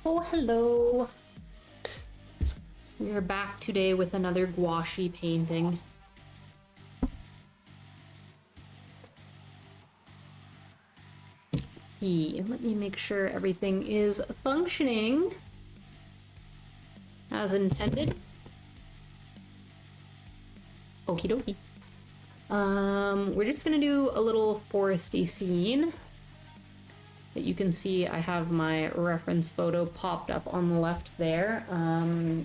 Oh, hello. We are back today with another gouache painting. Let's see, let me make sure everything is functioning as intended. Okie dokie. We're just gonna do a little foresty scene. That you can see I have my reference photo popped up on the left there.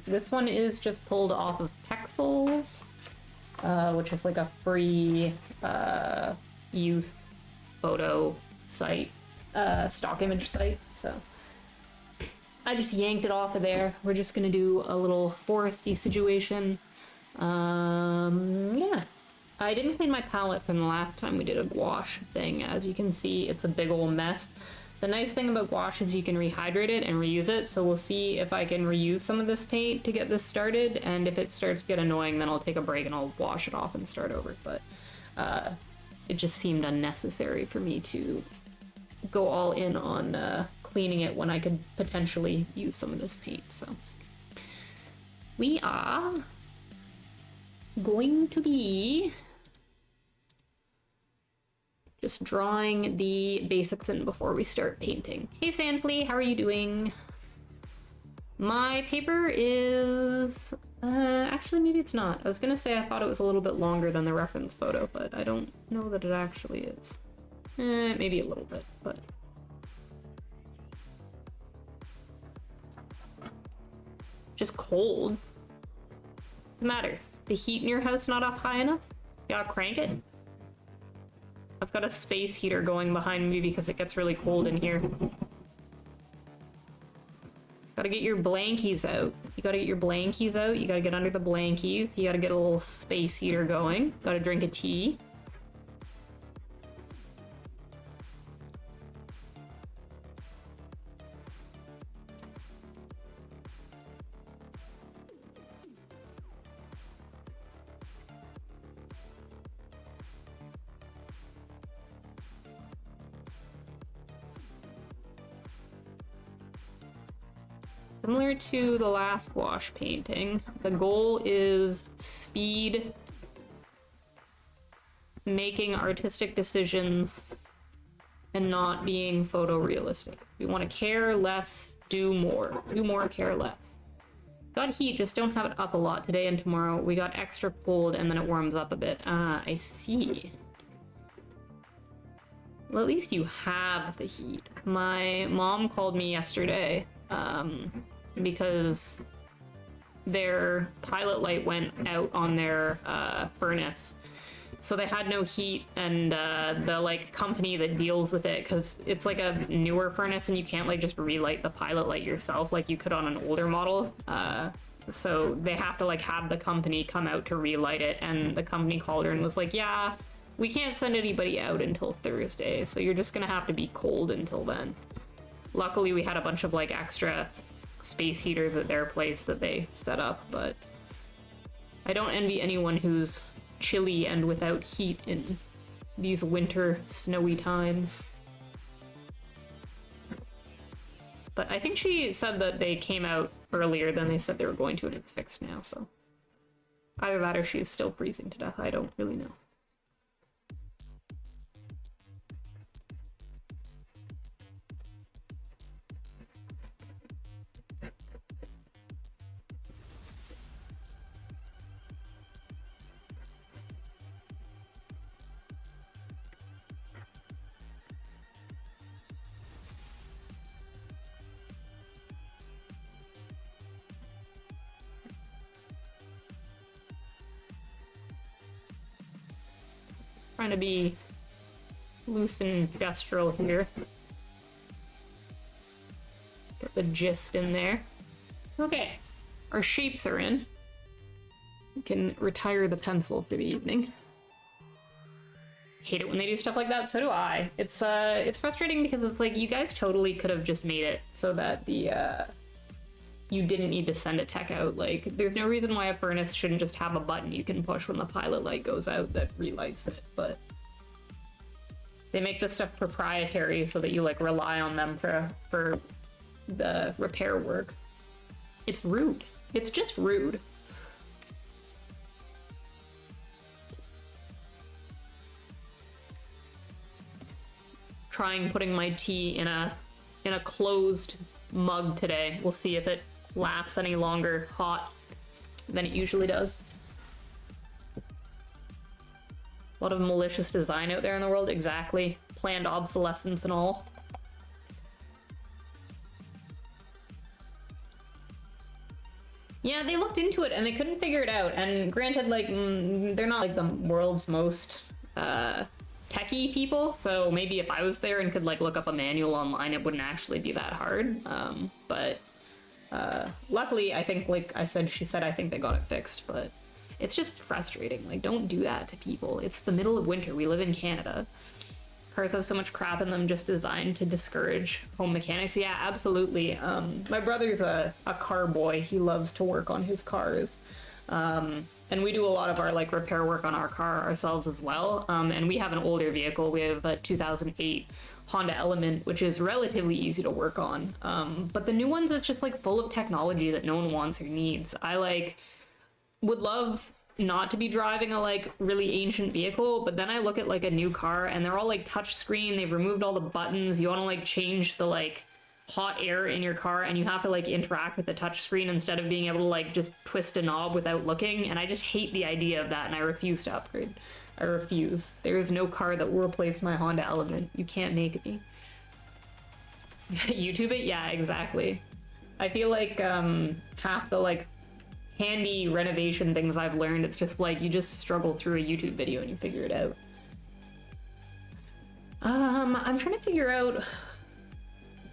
This one is just pulled off of Pexels, which is like a free youth photo site, stock image site. So I just yanked it off of there. We're just gonna do a little foresty situation. Yeah. I didn't clean my palette from the last time we did a gouache thing. As you can see, it's a big old mess. The nice thing about gouache is you can rehydrate it and reuse it, so we'll see if I can reuse some of this paint to get this started, and if it starts to get annoying, then I'll take a break and I'll wash it off and start over. But it just seemed unnecessary for me to go all in on cleaning it when I could potentially use some of this paint, so. We are going to be just drawing the basics in before we start painting. Hey Sandflea, how are you doing? My paper is... actually, maybe it's not. I was gonna say I thought it was a little bit longer than the reference photo, but I don't know that it actually is. Maybe a little bit, but... Just cold. What's the matter? The heat in your house not up high enough? You gotta crank it? I've got a space heater going behind me because it gets really cold in here. Gotta get your blankies out. You gotta get your blankies out. You gotta get under the blankies. You gotta get a little space heater going. Gotta drink a tea. Similar to the last gouache painting, the goal is speed, making artistic decisions, and not being photorealistic. We want to care less, do more. Do more, care less. Got heat, just don't have it up a lot today and tomorrow. We got extra cold and then it warms up a bit. Ah, I see. Well, at least you have the heat. My mom called me yesterday, because their pilot light went out on their furnace, so they had no heat, and the like company that deals with it, because it's like a newer furnace and you can't like just relight the pilot light yourself like you could on an older model, so they have to like have the company come out to relight it, and the company called her and was like, yeah, we can't send anybody out until Thursday, so you're just gonna have to be cold until then. Luckily we had a bunch of like extra space heaters at their place that they set up, but I don't envy anyone who's chilly and without heat in these winter snowy times. But I think she said that they came out earlier than they said they were going to, and it's fixed now, so either that or she's still freezing to death. I don't really know. Trying to be loose and gestural here. Get the gist in there. Okay, our shapes are in. We can retire the pencil for the evening. Hate it when they do stuff like that, so do I. It's frustrating because it's like, you guys totally could have just made it so that the you didn't need to send a tech out. Like, there's no reason why a furnace shouldn't just have a button you can push when the pilot light goes out that relights it, but they make this stuff proprietary so that you like rely on them for the repair work. It's rude. It's just rude. Trying putting my tea in a closed mug today. We'll see if it lasts any longer hot than it usually does. A lot of malicious design out there in the world. Exactly. Planned obsolescence and all. Yeah, they looked into it and they couldn't figure it out. And granted, like, they're not like the world's most techie people, so maybe if I was there and could like look up a manual online, it wouldn't actually be that hard. But luckily, I think, like I said, she said, I think they got it fixed, but it's just frustrating. Like, don't do that to people. It's the middle of winter. We live in Canada. Cars have so much crap in them, just designed to discourage home mechanics. Yeah, absolutely. My brother's a car boy. He loves to work on his cars. And we do a lot of our like repair work on our car ourselves as well. And we have an older vehicle. We have a 2008 Honda Element, which is relatively easy to work on. But the new ones, it's just like full of technology that no one wants or needs. I like would love not to be driving a like really ancient vehicle, but then I look at like a new car and they're all like touch screen. They've removed all the buttons. You want to like change the like hot air in your car and you have to like interact with the touch screen instead of being able to like just twist a knob without looking, and I just hate the idea of that and I refuse to upgrade. I refuse. There is no car that will replace my Honda Element. You can't make me. YouTube it? Yeah, exactly. I feel like half the like handy renovation things I've learned, it's just like you just struggle through a YouTube video and you figure it out. I'm trying to figure out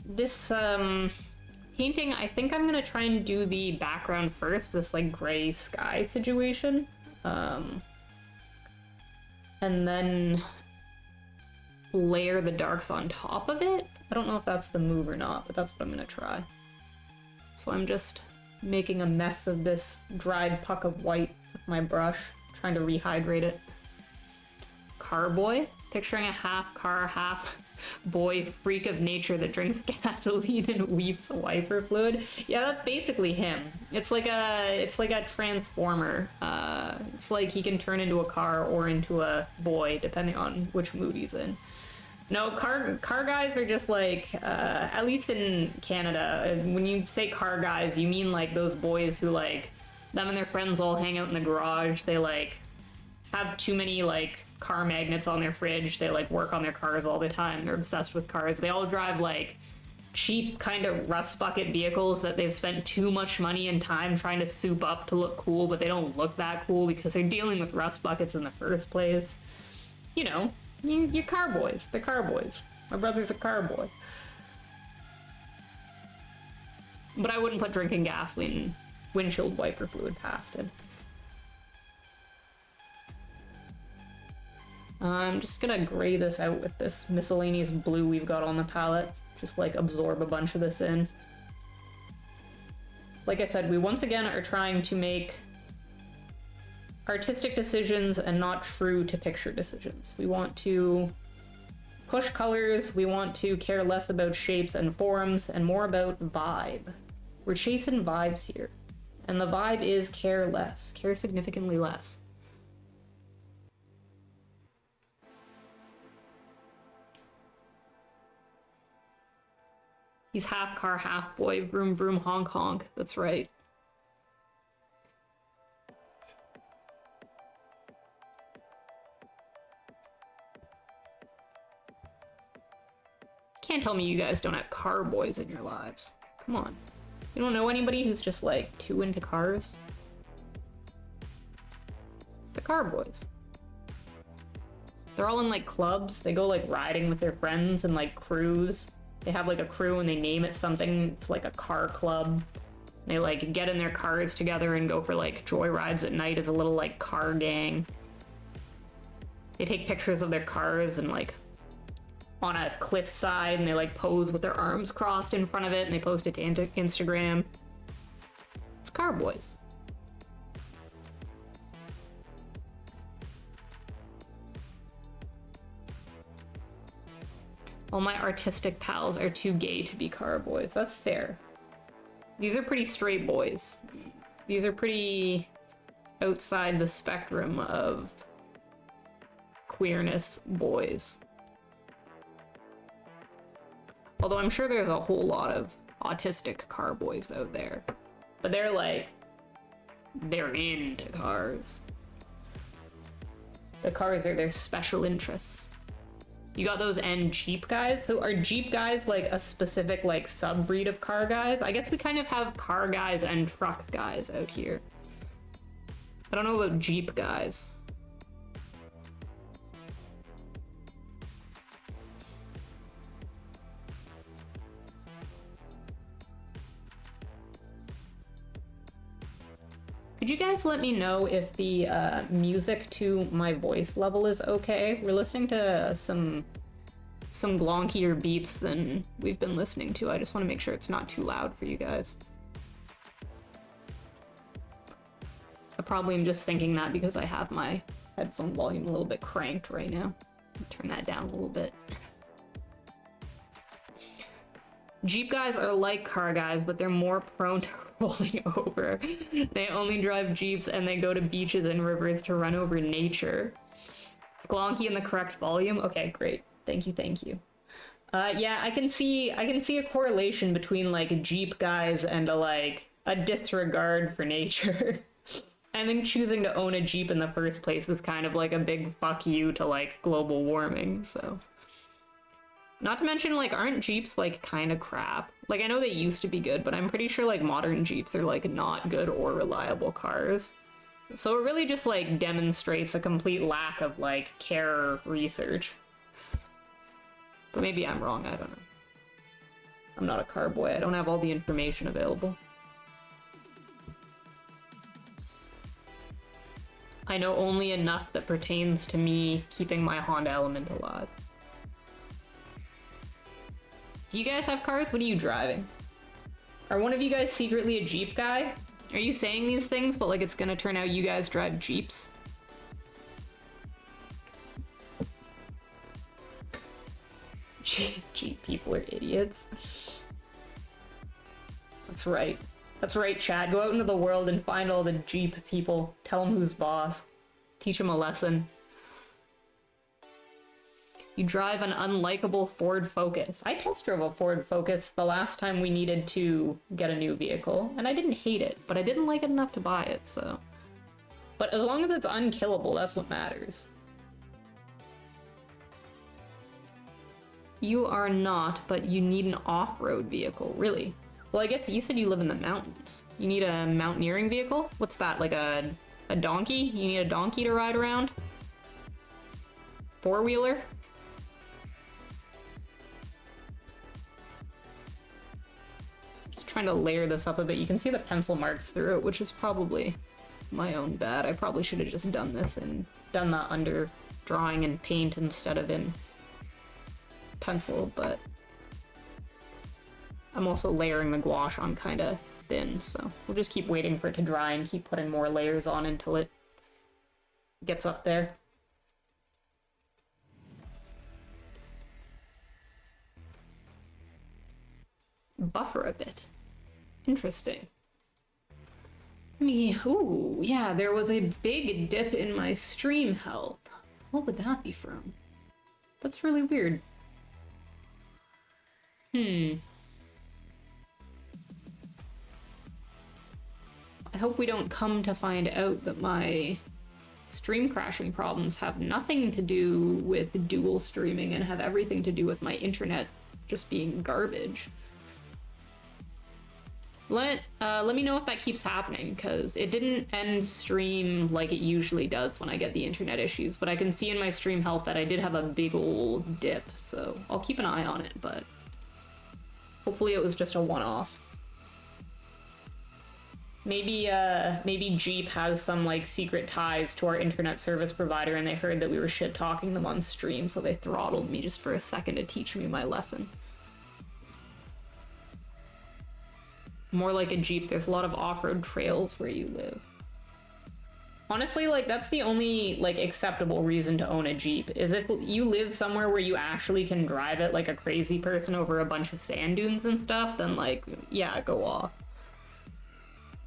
this painting. I think I'm gonna try and do the background first, this like gray sky situation, and then layer the darks on top of it. I don't know if that's the move or not, but that's what I'm gonna try. So I'm just making a mess of this dried puck of white with my brush, trying to rehydrate it. Carboy? Picturing a half car, half boy freak of nature that drinks gasoline and weeps wiper fluid. Yeah, that's basically him. It's like a transformer. It's like he can turn into a car or into a boy depending on which mood he's in. No, car guys are just like, at least in Canada, when you say car guys, you mean like those boys who like, them and their friends all hang out in the garage. They like have too many like car magnets on their fridge. They like work on their cars all the time. They're obsessed with cars. They all drive like cheap kind of rust bucket vehicles that they've spent too much money and time trying to soup up to look cool, but they don't look that cool because they're dealing with rust buckets in the first place. You know, you're car boys. They're car boys. My brother's a car boy. But I wouldn't put drinking gasoline windshield wiper fluid past him. I'm just gonna gray this out with this miscellaneous blue we've got on the palette. Just like absorb a bunch of this in. Like I said, we once again are trying to make artistic decisions and not true to picture decisions. We want to push colors, we want to care less about shapes and forms and more about vibe. We're chasing vibes here. And the vibe is care less, care significantly less. He's half car, half boy, vroom vroom honk honk. That's right. Can't tell me you guys don't have car boys in your lives. Come on. You don't know anybody who's just like too into cars? It's the car boys. They're all in like clubs. They go like riding with their friends and like crews. They have like a crew and they name it something. It's like a car club. They like get in their cars together and go for like joyrides at night as a little like car gang. They take pictures of their cars and like on a cliffside and they like pose with their arms crossed in front of it and they post it to Instagram. It's car boys. All my artistic pals are too gay to be car boys. That's fair. These are pretty straight boys. These are pretty outside the spectrum of queerness boys. Although I'm sure there's a whole lot of autistic car boys out there. But they're like, they're into cars. The cars are their special interests. You got those N Jeep guys? So are Jeep guys like a specific like sub-breed of car guys? I guess we kind of have car guys and truck guys out here. I don't know about Jeep guys. Could you guys let me know if the music to my voice level is okay? We're listening to some glonkier beats than we've been listening to. I just want to make sure it's not too loud for you guys. I probably am just thinking that because I have my headphone volume a little bit cranked right now. Turn that down a little bit. Jeep guys are like car guys, but they're more prone to rolling over. They only drive Jeeps and they go to beaches and rivers to run over nature. It's glonky in the correct volume. Okay, great. Thank you, thank you. Yeah, I can see a correlation between like Jeep guys and a disregard for nature. And then choosing to own a Jeep in the first place is kind of like a big fuck you to like global warming, so. Not to mention, like, aren't Jeeps, like, kind of crap? Like, I know they used to be good, but I'm pretty sure, like, modern Jeeps are, like, not good or reliable cars. So it really just, like, demonstrates a complete lack of, like, care or research. But maybe I'm wrong, I don't know. I'm not a car boy, I don't have all the information available. I know only enough that pertains to me keeping my Honda Element alive. Do you guys have cars? What are you driving? Are one of you guys secretly a Jeep guy? Are you saying these things, but like it's gonna turn out you guys drive Jeeps? Jeep people are idiots. That's right. That's right, Chad. Go out into the world and find all the Jeep people. Tell them who's boss. Teach them a lesson. You drive an unlikable Ford Focus. I test drove a Ford Focus the last time we needed to get a new vehicle, and I didn't hate it, but I didn't like it enough to buy it, so. But as long as it's unkillable, that's what matters. You are not, but you need an off-road vehicle, really? Well, I guess you said you live in the mountains. You need a mountaineering vehicle? What's that, like a donkey? You need a donkey to ride around? Four-wheeler? Just trying to layer this up a bit. You can see the pencil marks through it, which is probably my own bad. I probably should have just done this and done that under drawing and paint instead of in pencil, but I'm also layering the gouache on kind of thin, so we'll just keep waiting for it to dry and keep putting more layers on until it gets up there. Buffer a bit. Interesting. Ooh, yeah, there was a big dip in my stream health. What would that be from? That's really weird. I hope we don't come to find out that my stream crashing problems have nothing to do with dual streaming and have everything to do with my internet just being garbage. Let me know if that keeps happening, because it didn't end stream like it usually does when I get the internet issues, but I can see in my stream health that I did have a big old dip, so I'll keep an eye on it, but hopefully it was just a one-off. Maybe Jeep has some, like, secret ties to our internet service provider and they heard that we were shit-talking them on stream, so they throttled me just for a second to teach me my lesson. More like a Jeep, there's a lot of off-road trails where you live. Honestly, like, that's the only, like, acceptable reason to own a Jeep, is if you live somewhere where you actually can drive it like a crazy person over a bunch of sand dunes and stuff, then, like, yeah, go off.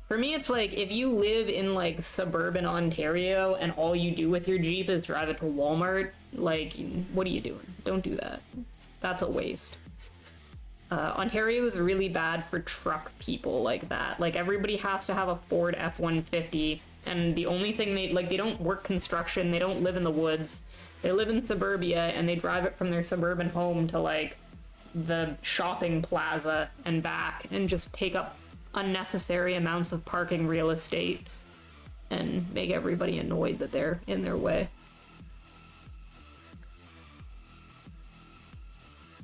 For me, it's like, if you live in, like, suburban Ontario and all you do with your Jeep is drive it to Walmart, like, what are you doing? Don't do that. That's a waste. Ontario is really bad for truck people like that. Like, everybody has to have a Ford F-150, and the only thing they don't work construction, they don't live in the woods, they live in suburbia, and they drive it from their suburban home to, like, the shopping plaza and back, and just take up unnecessary amounts of parking real estate, and make everybody annoyed that they're in their way.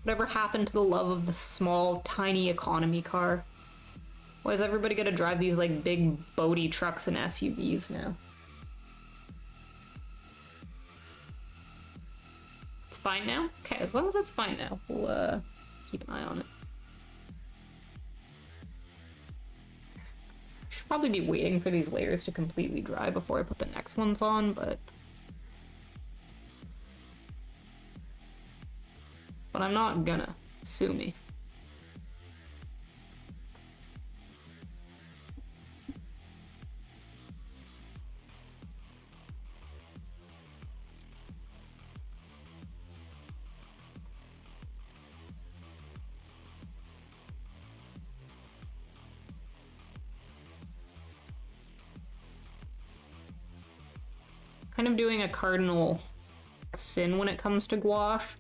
Whatever happened to the love of the small, tiny economy car? Why is everybody gonna drive these, like, big boaty trucks and SUVs now? It's fine now? Okay, as long as it's fine now, we'll, keep an eye on it. Should probably be waiting for these layers to completely dry before I put the next ones on, but I'm not gonna. Sue me. Kind of doing a cardinal sin when it comes to gouache.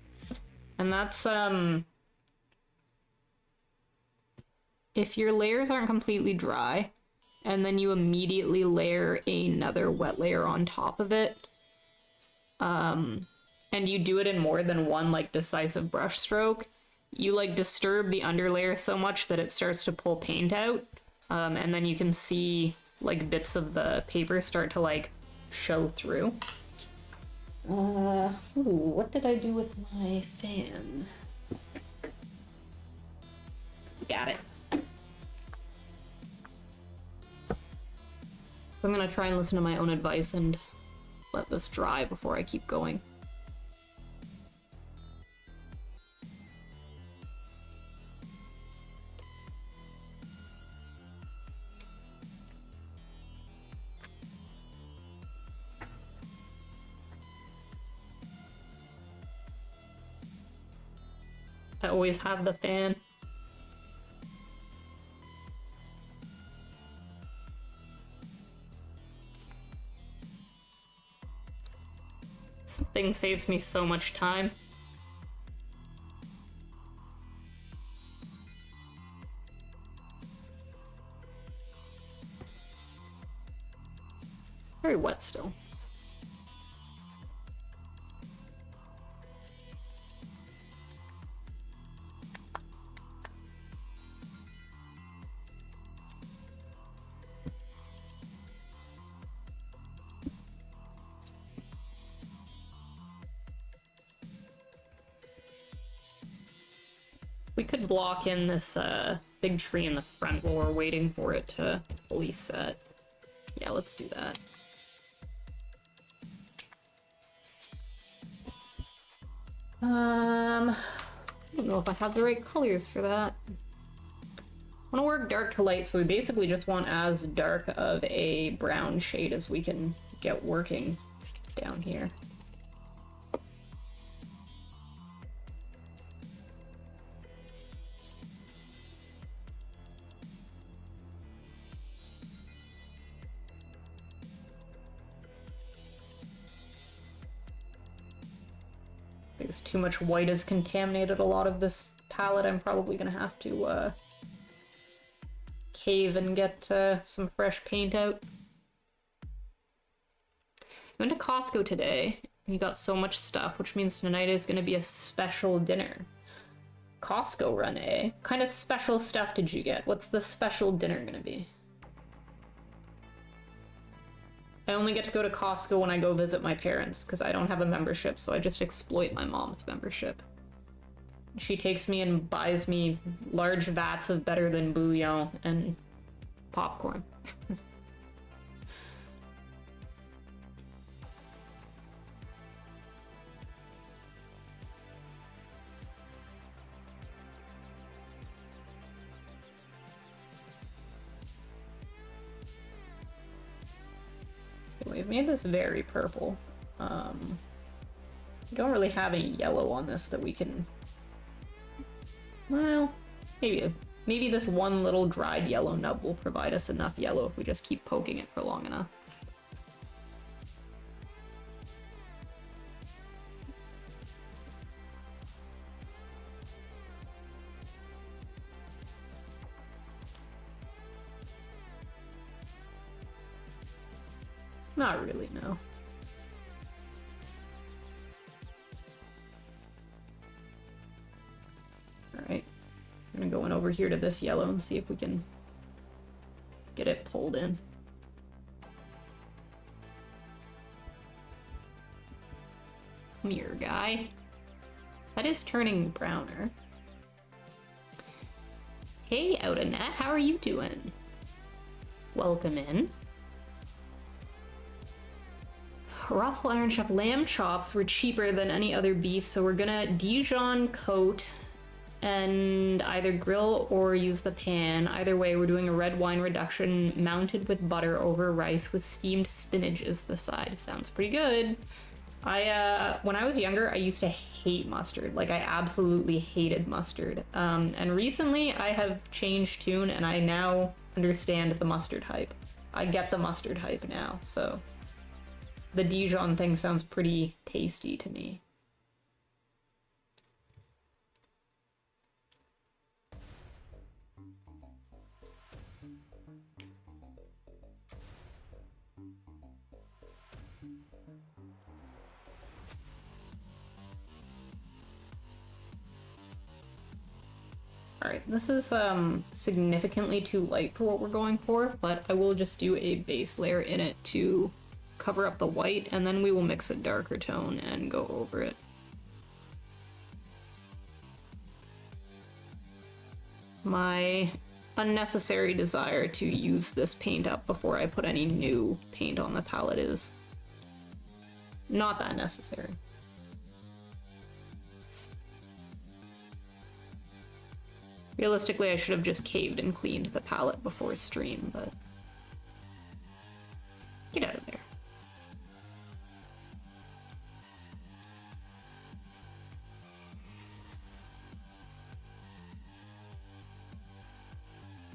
And that's, if your layers aren't completely dry, and then you immediately layer another wet layer on top of it, and you do it in more than one, like, decisive brush stroke, you, like, disturb the underlayer so much that it starts to pull paint out, and then you can see, like, bits of the paper start to, like, show through. Ooh, what did I do with my fan? Got it. I'm gonna try and listen to my own advice and let this dry before I keep going. I always have the fan. This thing saves me so much time. It's very wet still. We could block in this big tree in the front while we're waiting for it to fully set. Yeah, let's do that. I don't know if I have the right colors for that. I want to work dark to light, so we basically just want as dark of a brown shade as we can get working down here. Because too much white has contaminated a lot of this palette. I'm probably gonna have to cave and get some fresh paint out. I went to Costco today, and you got so much stuff, which means tonight is gonna be a special dinner. Costco run, eh? What kind of special stuff did you get? What's the special dinner gonna be? I only get to go to Costco when I go visit my parents, because I don't have a membership, so I just exploit my mom's membership. She takes me and buys me large vats of better than bouillon and popcorn. made this very purple. We don't really have any yellow on this that we can... Well, maybe this one little dried yellow nub will provide us enough yellow if we just keep poking it for long enough. Not really, no. Alright. I'm gonna go in over here to this yellow and see if we can get it pulled in. Come here, guy. That is turning browner. Hey, Outernet, how are you doing? Welcome in. Raw Iron Chef lamb chops were cheaper than any other beef, so we're gonna Dijon coat and either grill or use the pan. Either way, we're doing a red wine reduction mounted with butter over rice with steamed spinach as the side. Sounds pretty good. When I was younger, I used to hate mustard. Like, I absolutely hated mustard. And recently I have changed tune and I now understand the mustard hype. I get the mustard hype now, so the Dijon thing sounds pretty tasty to me. Alright, this is significantly too light for what we're going for, but I will just do a base layer in it to cover up the white, and then we will mix a darker tone and go over it. My unnecessary desire to use this paint up before I put any new paint on the palette is not that necessary. Realistically, I should have just caved and cleaned the palette before stream, but get out of there.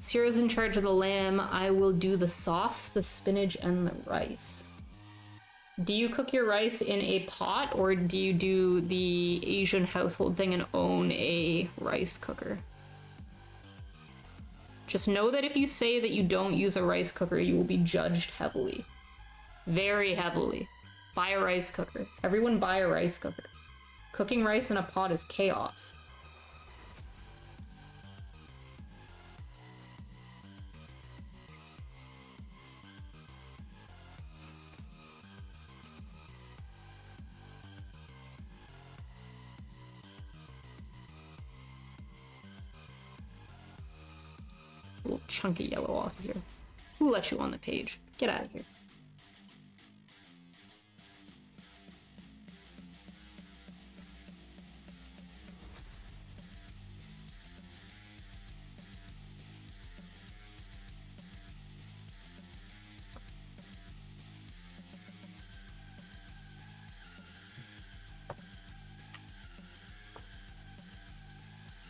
Ciro's in charge of the lamb. I will do the sauce, the spinach, and the rice. Do you cook your rice in a pot, or do you do the Asian household thing and own a rice cooker? Just know that if you say that you don't use a rice cooker, you will be judged heavily. Very heavily. Buy a rice cooker. Everyone buy a rice cooker. Cooking rice in a pot is chaos. A little chunky yellow off here. Who let you on the page? Get out of here.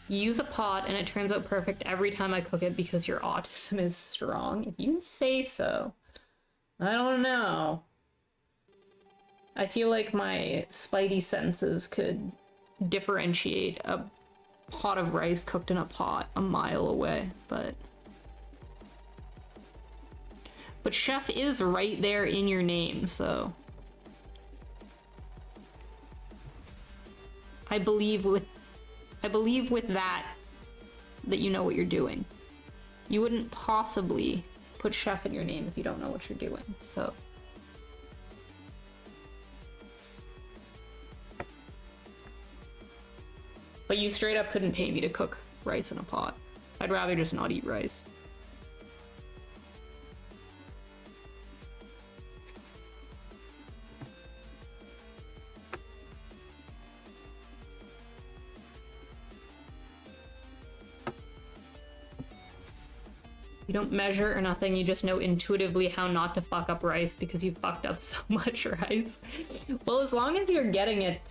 You use a pot and it turns out perfect every time I cook it because your autism is strong. If you say so. I don't know. I feel like my spidey senses could differentiate a pot of rice cooked in a pot a mile away, but chef is right there in your name, so I believe with that you know what you're doing. You wouldn't possibly put chef in your name if you don't know what you're doing, so. But you straight up couldn't pay me to cook rice in a pot. I'd rather just not eat rice. You don't measure or nothing, you just know intuitively how not to fuck up rice because you fucked up so much rice. Well, as long as you're getting it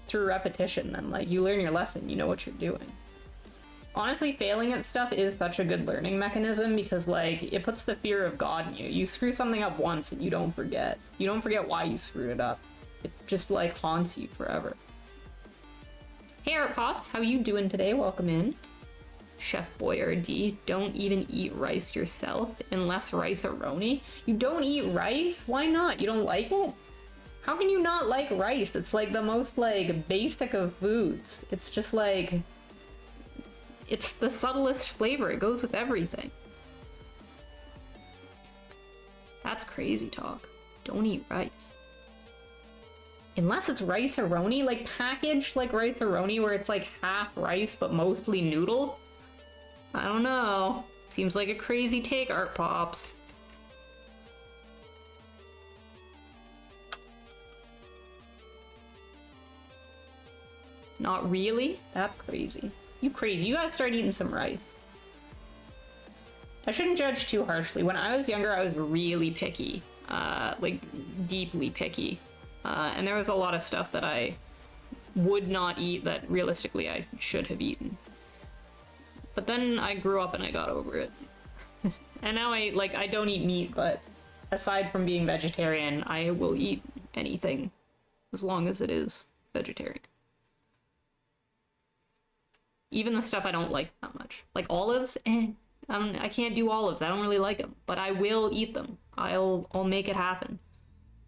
through repetition, then like you learn your lesson, you know what you're doing. Honestly, failing at stuff is such a good learning mechanism because like it puts the fear of God in you. You screw something up once and you don't forget. You don't forget why you screwed it up. It just like haunts you forever. Hey Art Pops, how you doing today? Welcome in. Chef Boyardee, don't even eat rice yourself unless rice-a-roni. You don't eat rice? Why not? You don't like it? How can you not like rice? It's like the most like basic of foods. It's just like, it's the subtlest flavor. It goes with everything. That's crazy talk. Don't eat rice. Unless it's rice-a-roni, like packaged like rice-a-roni where it's like half rice but mostly noodle. I don't know. Seems like a crazy take, Art Pops. Not really? That's crazy. You crazy. You gotta start eating some rice. I shouldn't judge too harshly. When I was younger, I was really picky. Like, deeply picky. And there was a lot of stuff that I would not eat that realistically I should have eaten. But then I grew up and I got over it. And now I don't eat meat, but aside from being vegetarian, I will eat anything as long as it is vegetarian. Even the stuff I don't like that much. Like olives, I can't do olives. I don't really like them, but I will eat them. I'll make it happen.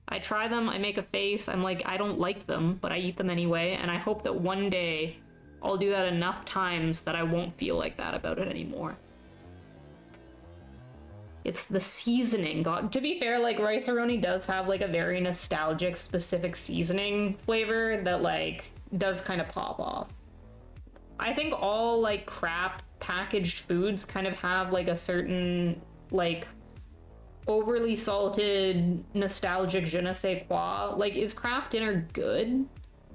I try them, I make a face, I'm like, I don't like them, but I eat them anyway, and I hope that one day I'll do that enough times that I won't feel like that about it anymore. It's the seasoning. God, to be fair, like rice-a-roni does have like a very nostalgic specific seasoning flavor that like does kind of pop off. I think all like crap packaged foods kind of have like a certain like overly salted nostalgic je ne sais quoi. Like, is Kraft dinner good?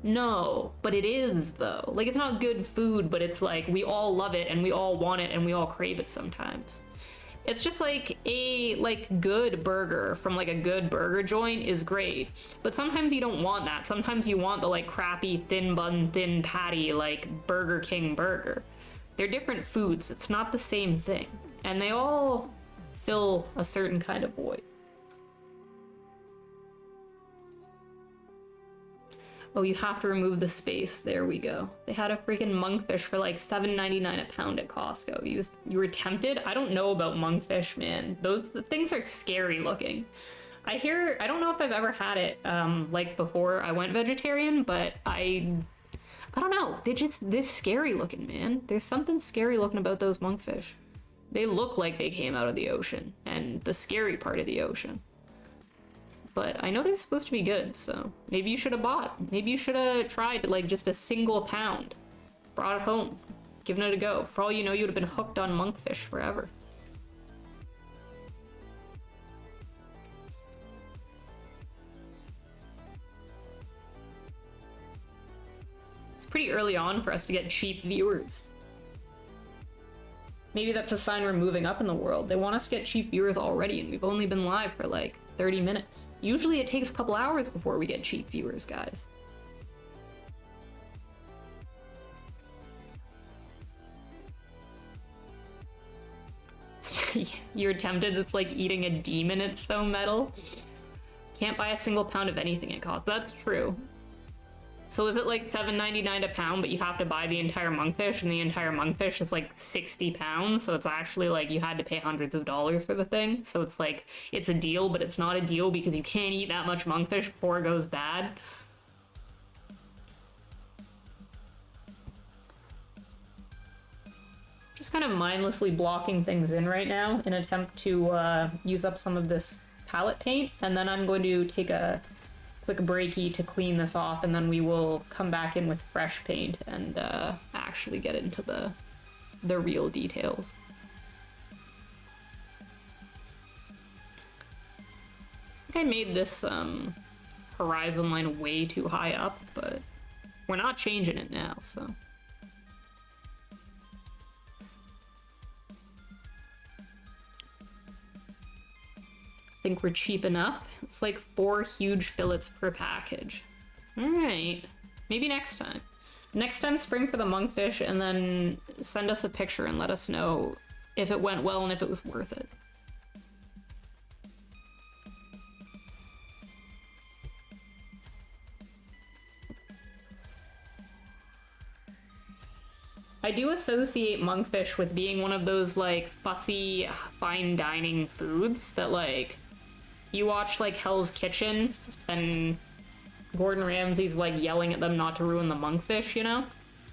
No, but it is though. Like, it's not good food, but it's like we all love it and we all want it and we all crave it sometimes. It's just like a good burger from like a good burger joint is great, but sometimes you don't want that. Sometimes you want the like crappy thin bun, thin patty like Burger King burger. They're different foods. It's not the same thing, and they all fill a certain kind of void. Oh, you have to remove the space. There we go. They had a freaking monkfish for like $7.99 a pound at Costco. You were tempted? I don't know about monkfish, man. Those things are scary looking. I don't know if I've ever had it like before I went vegetarian, but I don't know. They're just this scary looking, man. There's something scary looking about those monkfish. They look like they came out of the ocean, and the scary part of the ocean. But I know they're supposed to be good, so maybe you should have bought. Maybe you should have tried like just a single pound. Brought it home, given it a go. For all you know, you would have been hooked on monkfish forever. It's pretty early on for us to get cheap viewers. Maybe that's a sign we're moving up in the world. They want us to get cheap viewers already, and we've only been live for like 30 minutes. Usually it takes a couple hours before we get cheap viewers, guys. You're tempted. It's like eating a demon. It's so metal. Can't buy a single pound of anything it costs. That's true. So is it like $7.99 a pound, but you have to buy the entire monkfish, and the entire monkfish is like 60 pounds, so it's actually like you had to pay hundreds of dollars for the thing. So it's like, it's a deal, but it's not a deal because you can't eat that much monkfish before it goes bad. Just kind of mindlessly blocking things in right now in an attempt to use up some of this palette paint, and then I'm going to take a quick breaky to clean this off, and then we will come back in with fresh paint and actually get into the real details. I think I made this horizon line way too high up, but we're not changing it now, so. think we're cheap enough. It's like 4 huge fillets per package. All right, maybe next time. Next time, spring for the monkfish, and then send us a picture and let us know if it went well and if it was worth it. I do associate monkfish with being one of those, like, fussy, fine dining foods that, like, you watch, like, Hell's Kitchen, and Gordon Ramsay's, like, yelling at them not to ruin the monkfish, you know?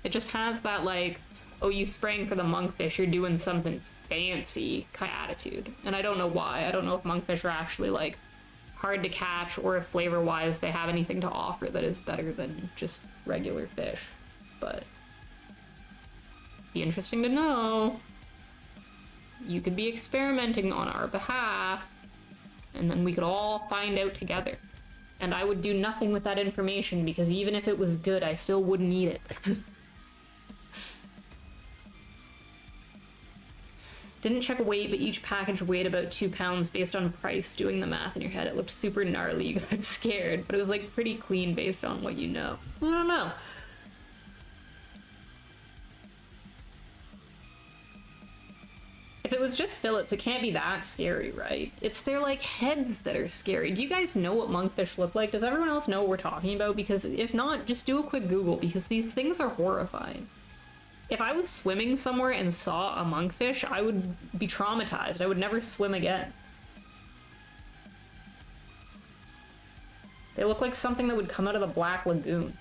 It just has that, like, oh, you sprang for the monkfish, you're doing something fancy kind of attitude. And I don't know why. I don't know if monkfish are actually, like, hard to catch, or if flavor-wise they have anything to offer that is better than just regular fish. But be interesting to know. You could be experimenting on our behalf, and then we could all find out together. And I would do nothing with that information, because even if it was good, I still wouldn't eat it. Didn't check weight, but each package weighed about 2 pounds based on price. Doing the math in your head, it looked super gnarly. You got scared, but it was like pretty clean based on what you know. I don't know. If it was just fillets, it can't be that scary, right? It's their, like, heads that are scary. Do you guys know what monkfish look like? Does everyone else know what we're talking about? Because if not, just do a quick Google, because these things are horrifying. If I was swimming somewhere and saw a monkfish, I would be traumatized. I would never swim again. They look like something that would come out of the Black Lagoon.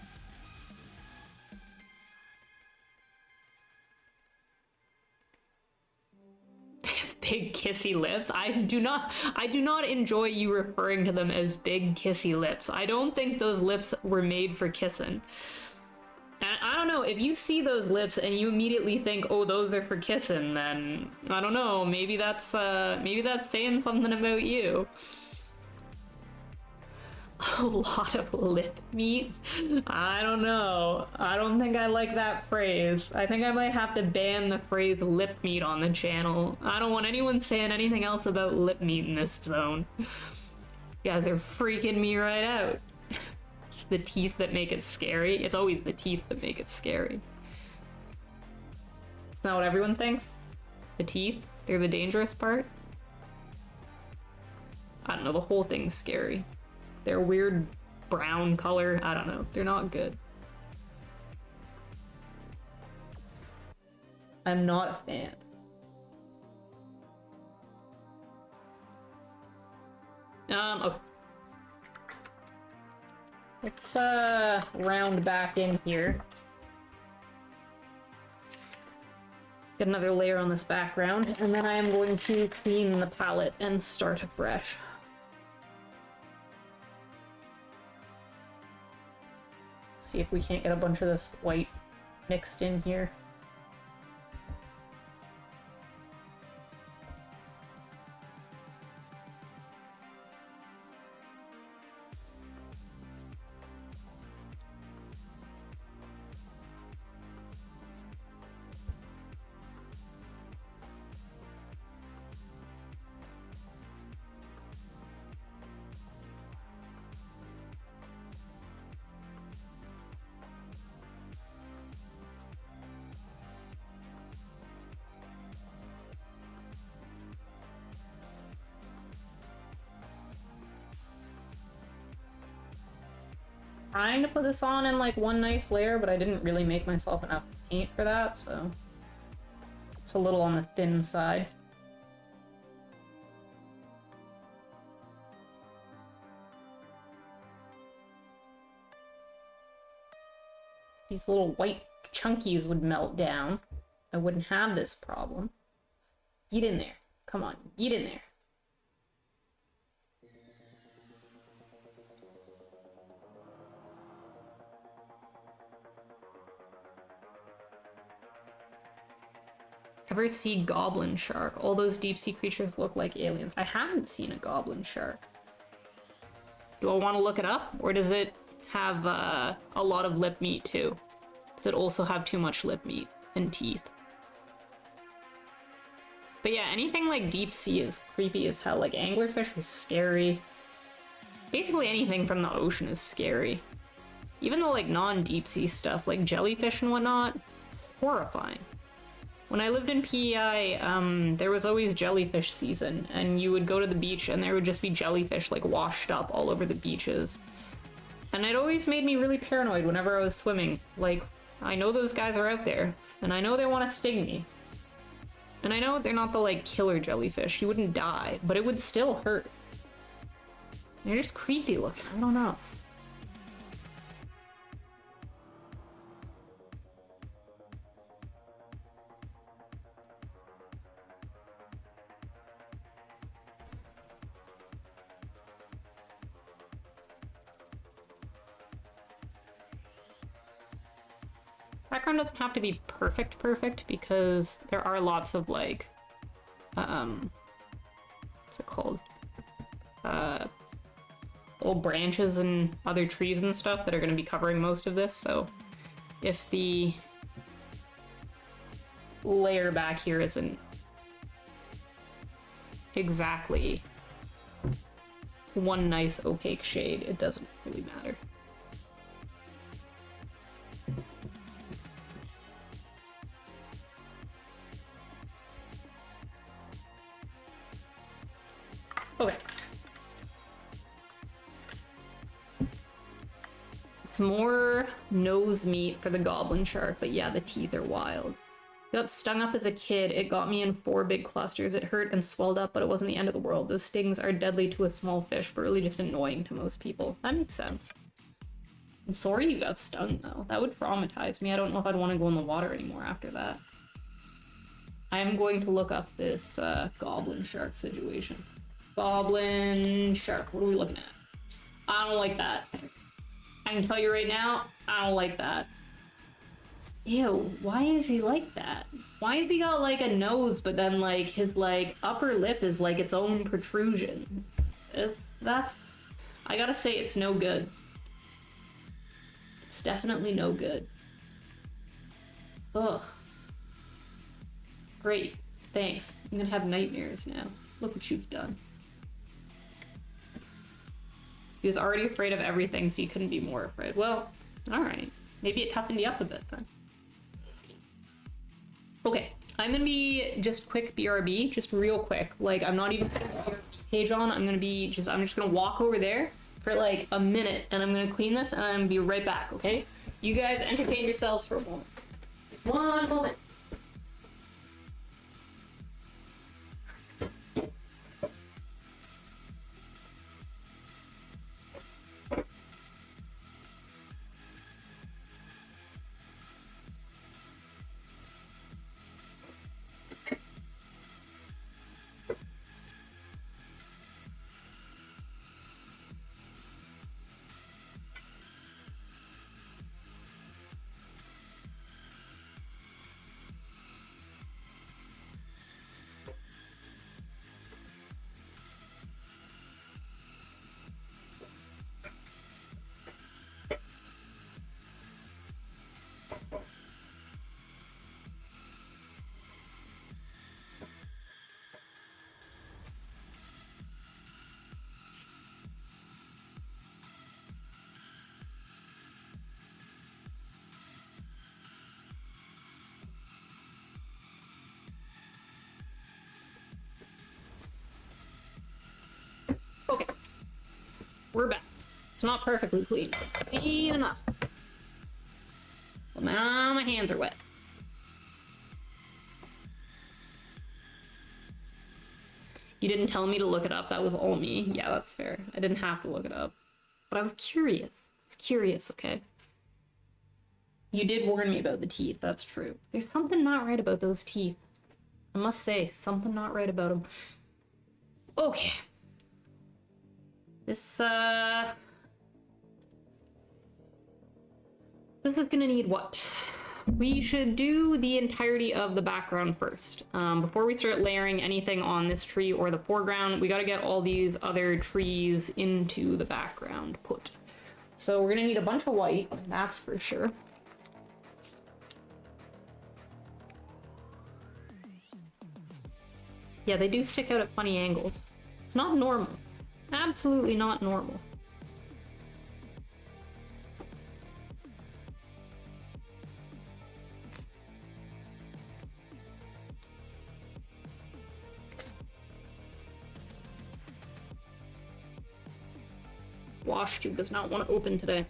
Big kissy lips. I do not enjoy you referring to them as big kissy lips. I don't think those lips were made for kissing. And I don't know, if you see those lips and you immediately think, oh, those are for kissing, then I don't know, maybe that's saying something about you. A lot of lip meat? I don't know. I don't think I like that phrase. I think I might have to ban the phrase lip meat on the channel. I don't want anyone saying anything else about lip meat in this zone. You guys are freaking me right out. It's the teeth that make it scary. It's always the teeth that make it scary. Isn't that what everyone thinks? The teeth? They're the dangerous part? I don't know, the whole thing's scary. They're weird brown color. I don't know. They're not good. I'm not a fan. Okay. Let's round back in here. Get another layer on this background, and then I am going to clean the palette and start afresh. See if we can't get a bunch of this white mixed in here. Trying to put this on in like one nice layer, but I didn't really make myself enough paint for that, so it's a little on the thin side. These little white chunkies would melt down. I wouldn't have this problem. Get in there. Come on, get in there. Ever see goblin shark? All those deep sea creatures look like aliens. I haven't seen a goblin shark. Do I want to look it up? Or does it have a lot of lip meat too? Does it also have too much lip meat and teeth? But But yeah, anything like deep sea is creepy as hell. Like anglerfish was scary. Basically anything from the ocean is scary. Even the like non-deep sea stuff, like jellyfish and whatnot, horrifying. When I lived in PEI, there was always jellyfish season, and you would go to the beach and there would just be jellyfish like washed up all over the beaches. And it always made me really paranoid whenever I was swimming. Like, I know those guys are out there, and I know they want to sting me. And I know they're not the like killer jellyfish, you wouldn't die, but it would still hurt. They're just creepy looking, I don't know. Background doesn't have to be perfect because there are lots of like, what's it called? Old branches and other trees and stuff that are going to be covering most of this, so if the layer back here isn't exactly one nice opaque shade, it doesn't really matter. Okay. It's more nose meat for the goblin shark, but yeah, the teeth are wild. Got stung up as a kid. It got me in 4 big clusters. It hurt and swelled up, but it wasn't the end of the world. Those stings are deadly to a small fish, but really just annoying to most people. That makes sense. I'm sorry you got stung, though. That would traumatize me. I don't know if I'd want to go in the water anymore after that. I am going to look up this goblin shark situation. Goblin shark. What are we looking at? I don't like that. I can tell you right now, I don't like that. Ew, why is he like that? Why has he got like a nose, but then like his like upper lip is like its own protrusion? That's, I gotta say, it's no good. It's definitely no good. Ugh. Great, thanks. I'm gonna have nightmares now. Look what you've done. He was already afraid of everything, so you couldn't be more afraid. Well, alright. Maybe it toughened you up a bit then. Okay, I'm gonna be just quick BRB, just real quick. Like, I'm not even putting the BRB page on. I'm just gonna walk over there for like a minute, and I'm gonna clean this, and I'm gonna be right back, okay? You guys entertain yourselves for a moment. One moment. Okay, we're back. It's not perfectly clean, but it's clean enough. Well, now my hands are wet. You didn't tell me to look it up. That was all me. Yeah, that's fair. I didn't have to look it up. But I was curious. I was curious, okay? You did warn me about the teeth. That's true. There's something not right about those teeth. I must say, something not right about them. Okay. This is gonna need what? We should do the entirety of the background first. Before we start layering anything on this tree or the foreground, we gotta get all these other trees into the background put. So we're gonna need a bunch of white, that's for sure. Yeah, they do stick out at funny angles. It's not normal. Absolutely not normal. Wash tube does not want to open today.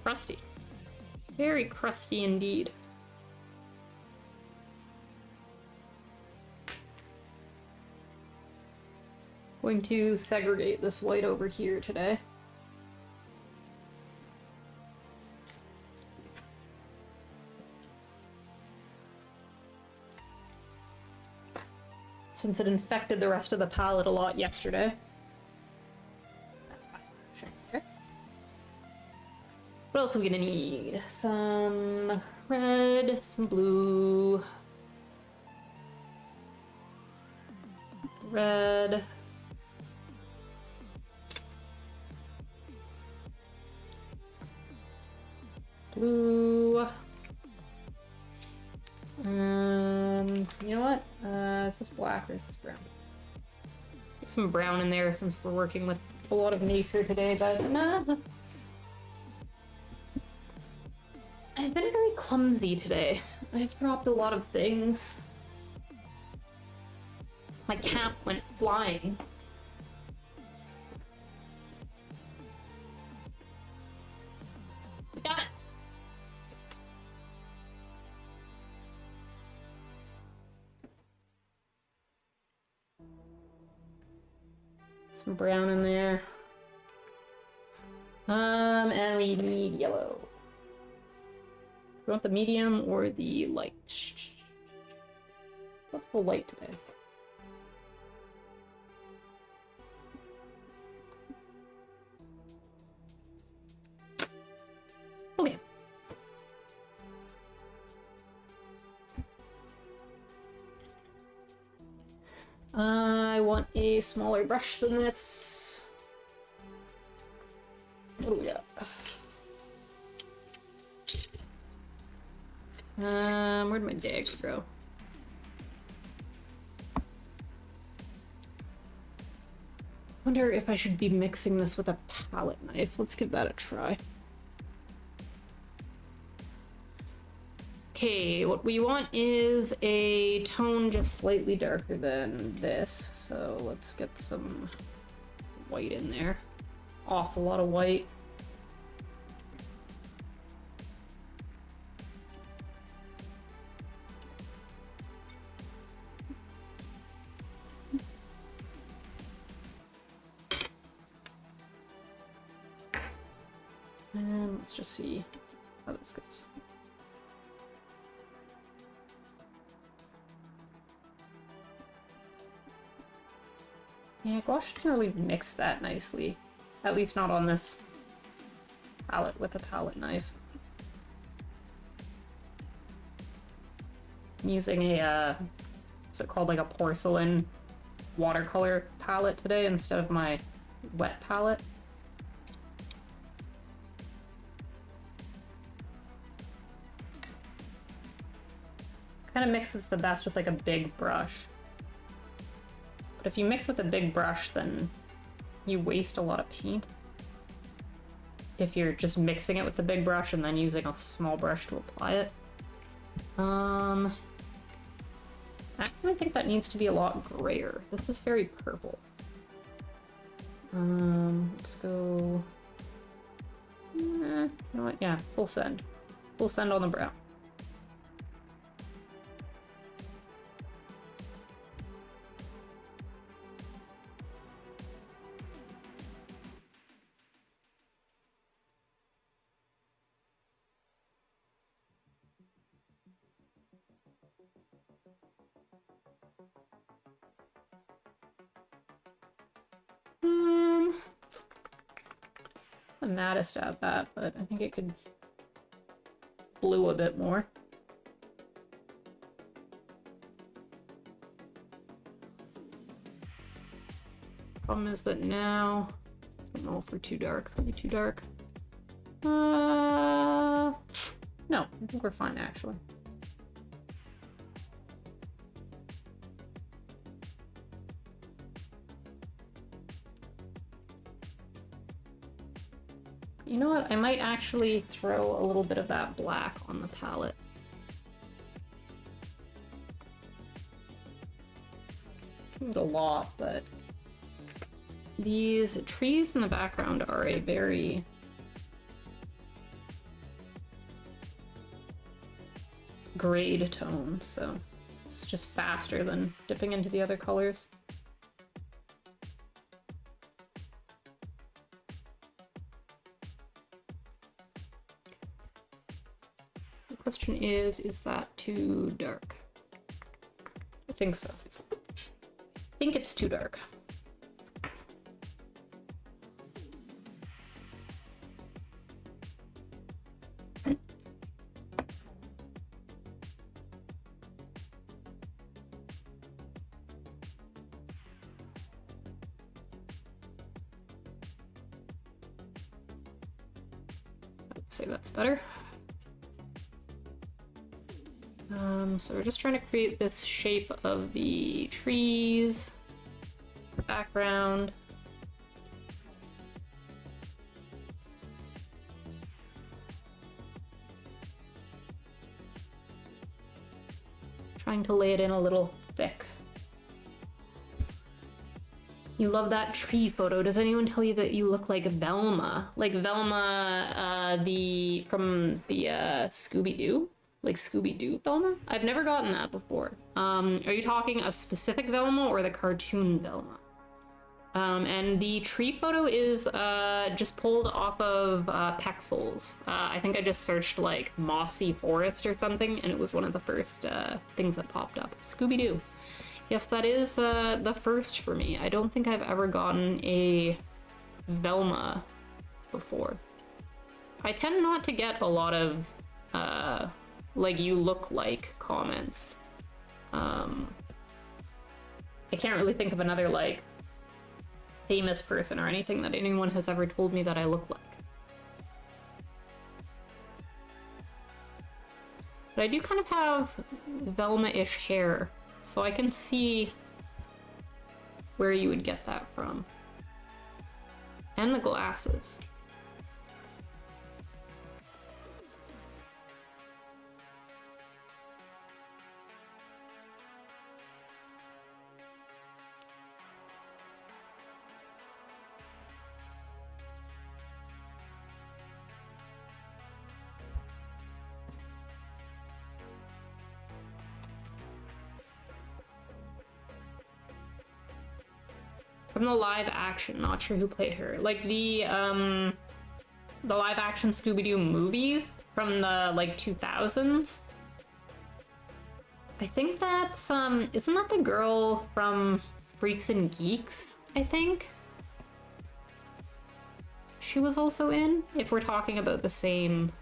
Crusty. Very crusty indeed. Going to segregate this white over here today. Since it infected the rest of the palette a lot yesterday. What else are we gonna need? Some red, some blue, red, blue, you know what? Is this black or is this brown? Get some brown in there since we're working with a lot of nature today, but nah. I've been very clumsy today. I've dropped a lot of things. My cap went flying. We got it. Some brown in there. And we need yellow. You want the medium or the light? Let's go light today. Okay. I want a smaller brush than this. What do we got? Where'd my dagger go? Wonder if I should be mixing this with a palette knife. Let's give that a try. Okay, what we want is a tone just slightly darker than this. So let's get some white in there. Awful lot of white. And let's just see how this goes. Yeah, gouache doesn't really mix that nicely. At least not on this palette with a palette knife. I'm using a, what's it called, like a porcelain watercolor palette today instead of my wet palette. Kind of mixes the best with like a big brush. But if you mix with a big brush, then you waste a lot of paint. If you're just mixing it with the big brush and then using a small brush to apply it. Actually, I think that needs to be a lot grayer. This is very purple. Let's go... you know what? Yeah, full send. Full send on the brown. I'm maddest at that, but I think it could blue a bit more. Problem is that now, I don't know if we're too dark. Are we too dark? No, I think we're fine actually. You know what? I might actually throw a little bit of that black on the palette. A lot, but these trees in the background are a very grade tone, so it's just faster than dipping into the other colors. The question is that too dark? I think so. I think it's too dark. Let's say that's better. So we're just trying to create this shape of the trees, background. Trying to lay it in a little thick. You love that tree photo. Does anyone tell you that you look like Velma? Like Velma, from the Scooby-Doo? Like Scooby-Doo Velma? I've never gotten that before. Are you talking a specific Velma or the cartoon Velma? And the tree photo is just pulled off of Pexels. I think I just searched like mossy forest or something, and it was one of the first things that popped up. Scooby-Doo. Yes, that is the first for me. I don't think I've ever gotten a Velma before. I tend not to get a lot of like you look like comments. I can't really think of another like famous person or anything that anyone has ever told me that I look like. But I do kind of have Velma-ish hair, so I can see where you would get that from. And the glasses. From the live action, not sure who played her. Like the live action Scooby-Doo movies from the like 2000s. I think that's isn't that the girl from Freaks and Geeks, I think? She was also in, if we're talking about the same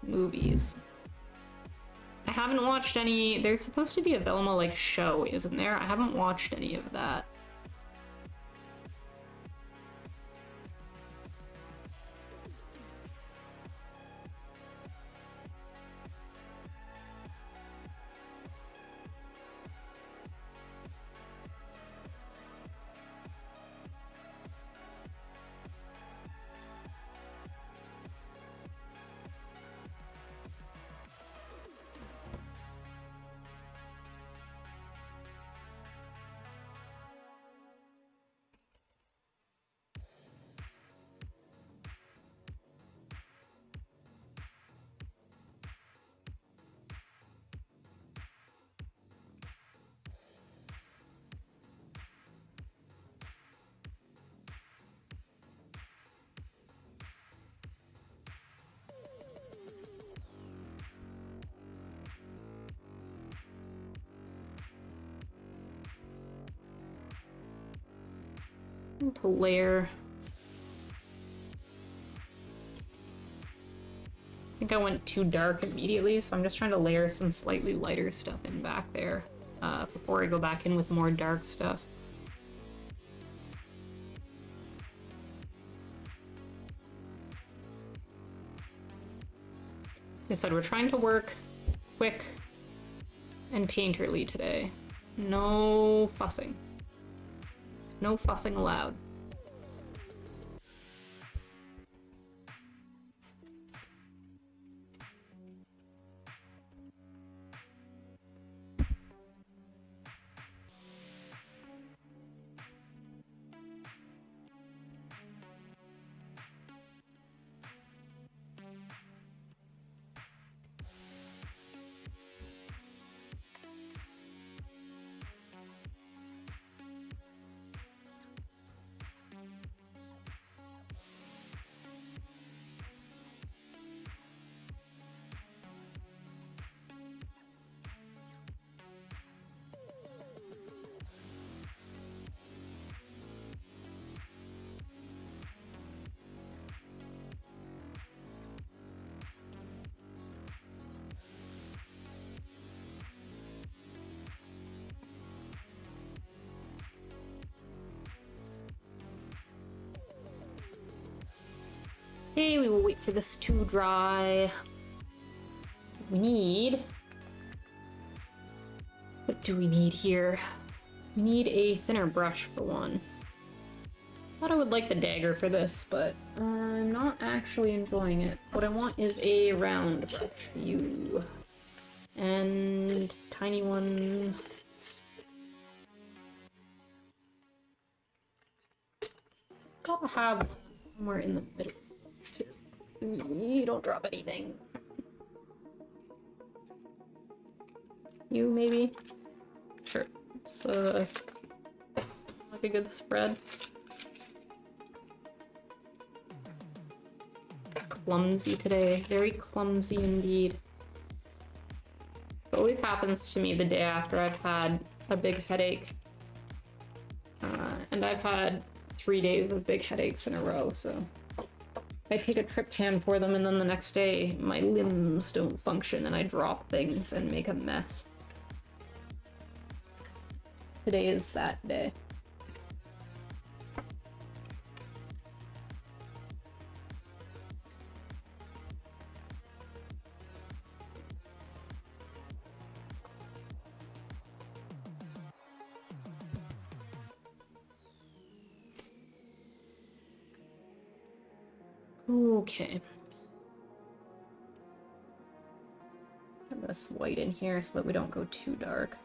movies. I haven't watched any. There's supposed to be a Velma like show, isn't there? I haven't watched any of that. To layer. I think I went too dark immediately, so I'm just trying to layer some slightly lighter stuff in back there before I go back in with more dark stuff. I said we're trying to work quick and painterly today. No fussing. No fussing allowed. Okay, we will wait for this to dry. We need... What do we need here? We need a thinner brush for one. Thought I would like the dagger for this, but I'm not actually enjoying it. What I want is a round brush. You. And tiny one. Gotta have one somewhere in the middle too. You don't drop anything. You maybe? Sure. So like a good spread. Clumsy today. Very clumsy indeed. It always happens to me the day after I've had a big headache. And I've had 3 days of big headaches in a row, so I take a triptan for them and then the next day my limbs don't function and I drop things and make a mess. Today is that day. Okay. Put this white in here so that we don't go too dark.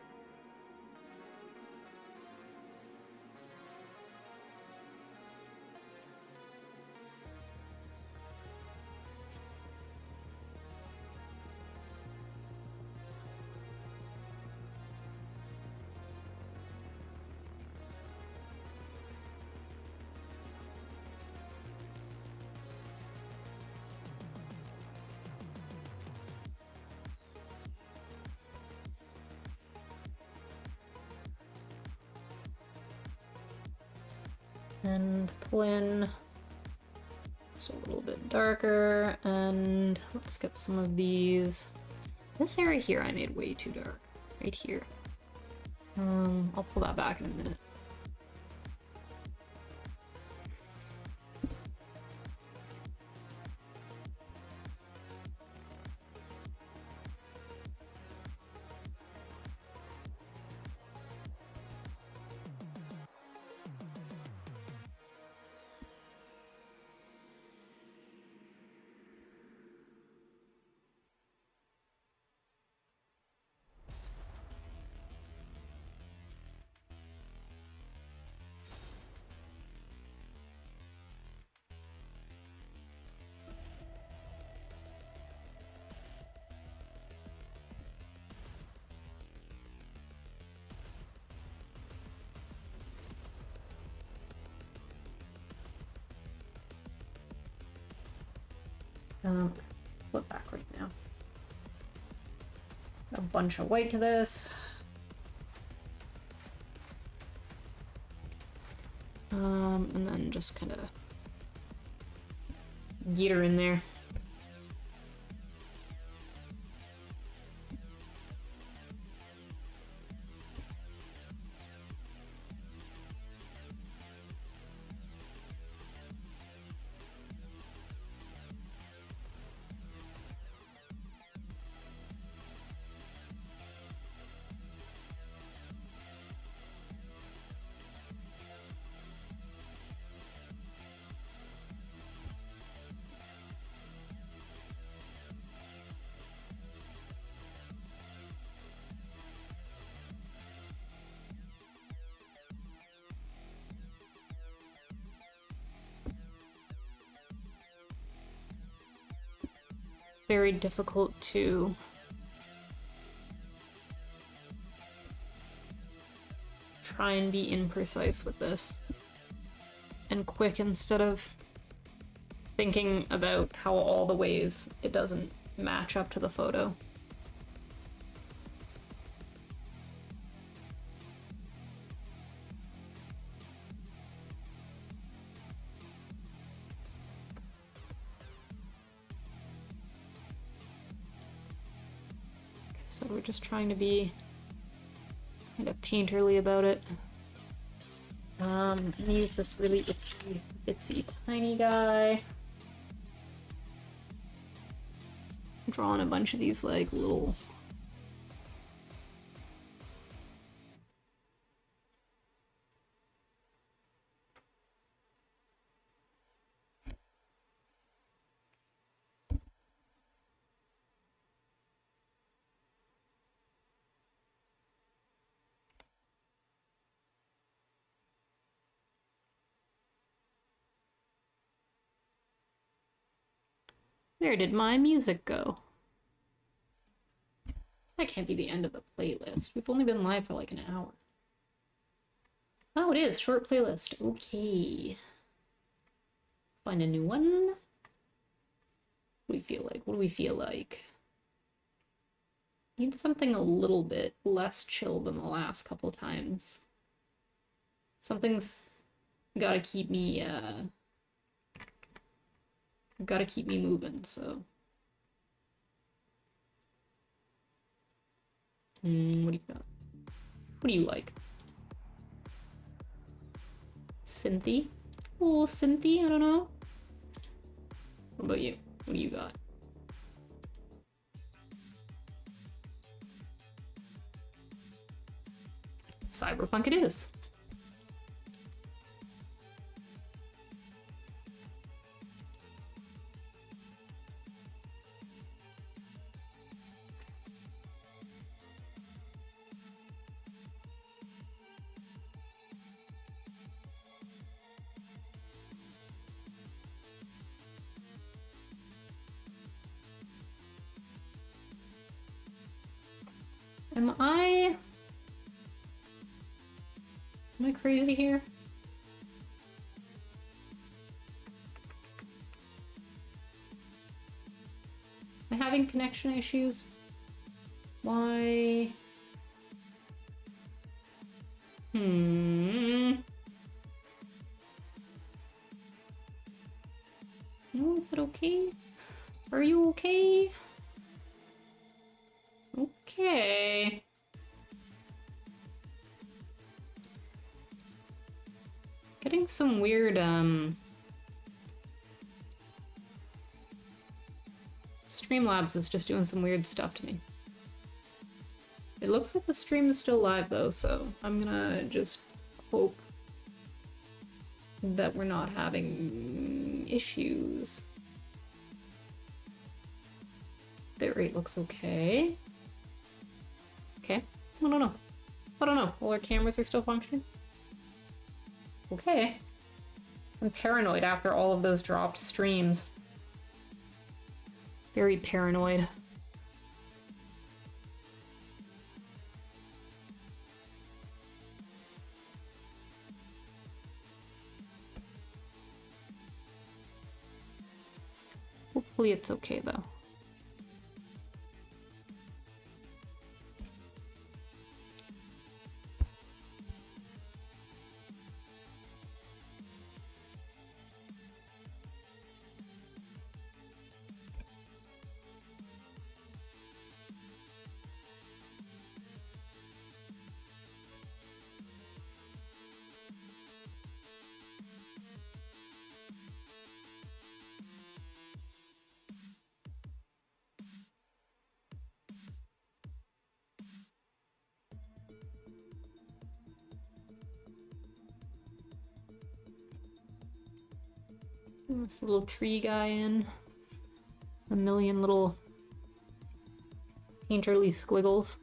And pull in just a little bit darker, and let's get some of these. This area here I made way too dark, right here. I'll pull that back in a minute. Flip back right now. A bunch of white to this. And then just kind of get her in there. very difficult to try and be imprecise with this and quick instead of thinking about how all the ways it doesn't match up to the photo. So we're just trying to be kind of painterly about it. I'm gonna use this really itsy tiny guy. I'm drawing a bunch of these like little Where did my music go? That can't be the end of the playlist. We've only been live for like an hour. Oh, it is. Short playlist. Okay. Find a new one. What do we feel like? What do we feel like? Need something a little bit less chill than the last couple times. Something's gotta keep me moving, so. What do you got? What do you like? Synthy? A little synthy, I don't know. What about you? What do you got? Cyberpunk it is. Am I crazy here? Am I having connection issues? Why? No, is it okay? Are you okay? Okay. Getting some weird, Streamlabs is just doing some weird stuff to me. It looks like the stream is still live though, so I'm gonna just hope that we're not having issues. Bitrate looks okay. Okay. I don't know. I don't know. All our cameras are still functioning? Okay. I'm paranoid after all of those dropped streams. Very paranoid. Hopefully it's okay though. This little tree guy in. A million little painterly squiggles.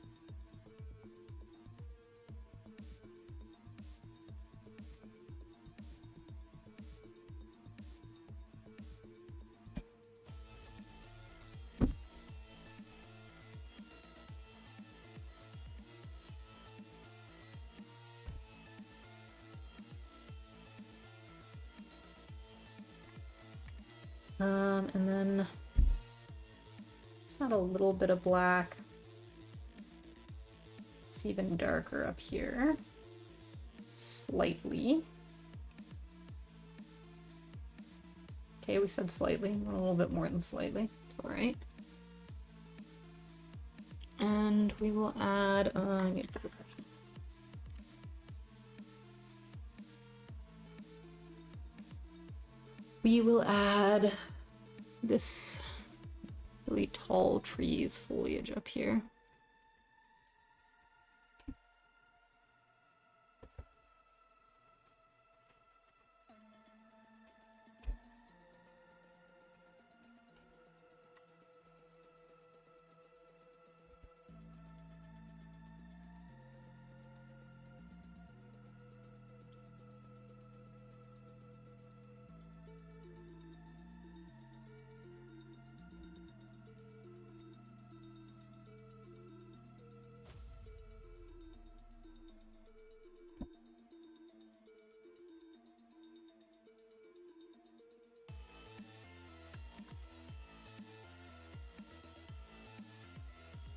And then it's not a little bit of black. It's even darker up here. Slightly. Okay, we said slightly. A little bit more than slightly. It's alright. And we will add... we will add this really tall tree's foliage up here.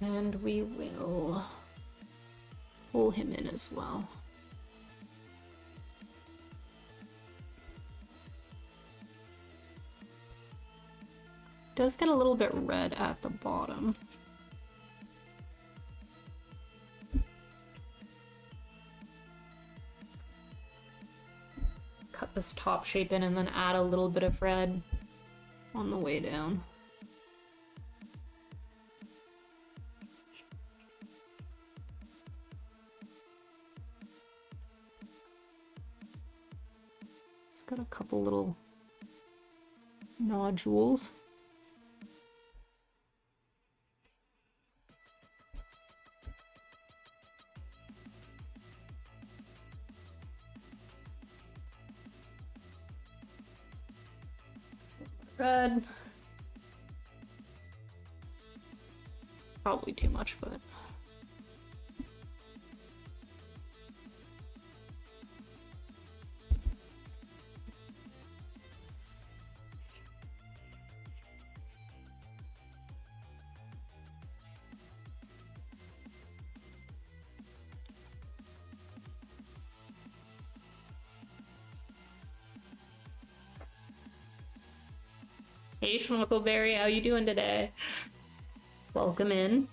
And we will pull him in as well. Does get a little bit red at the bottom. Cut this top shape in and then add a little bit of red on the way down. Got a couple little nodules. Red. Probably too much, but... Hey Schmuckleberry, how you doing today? Welcome in.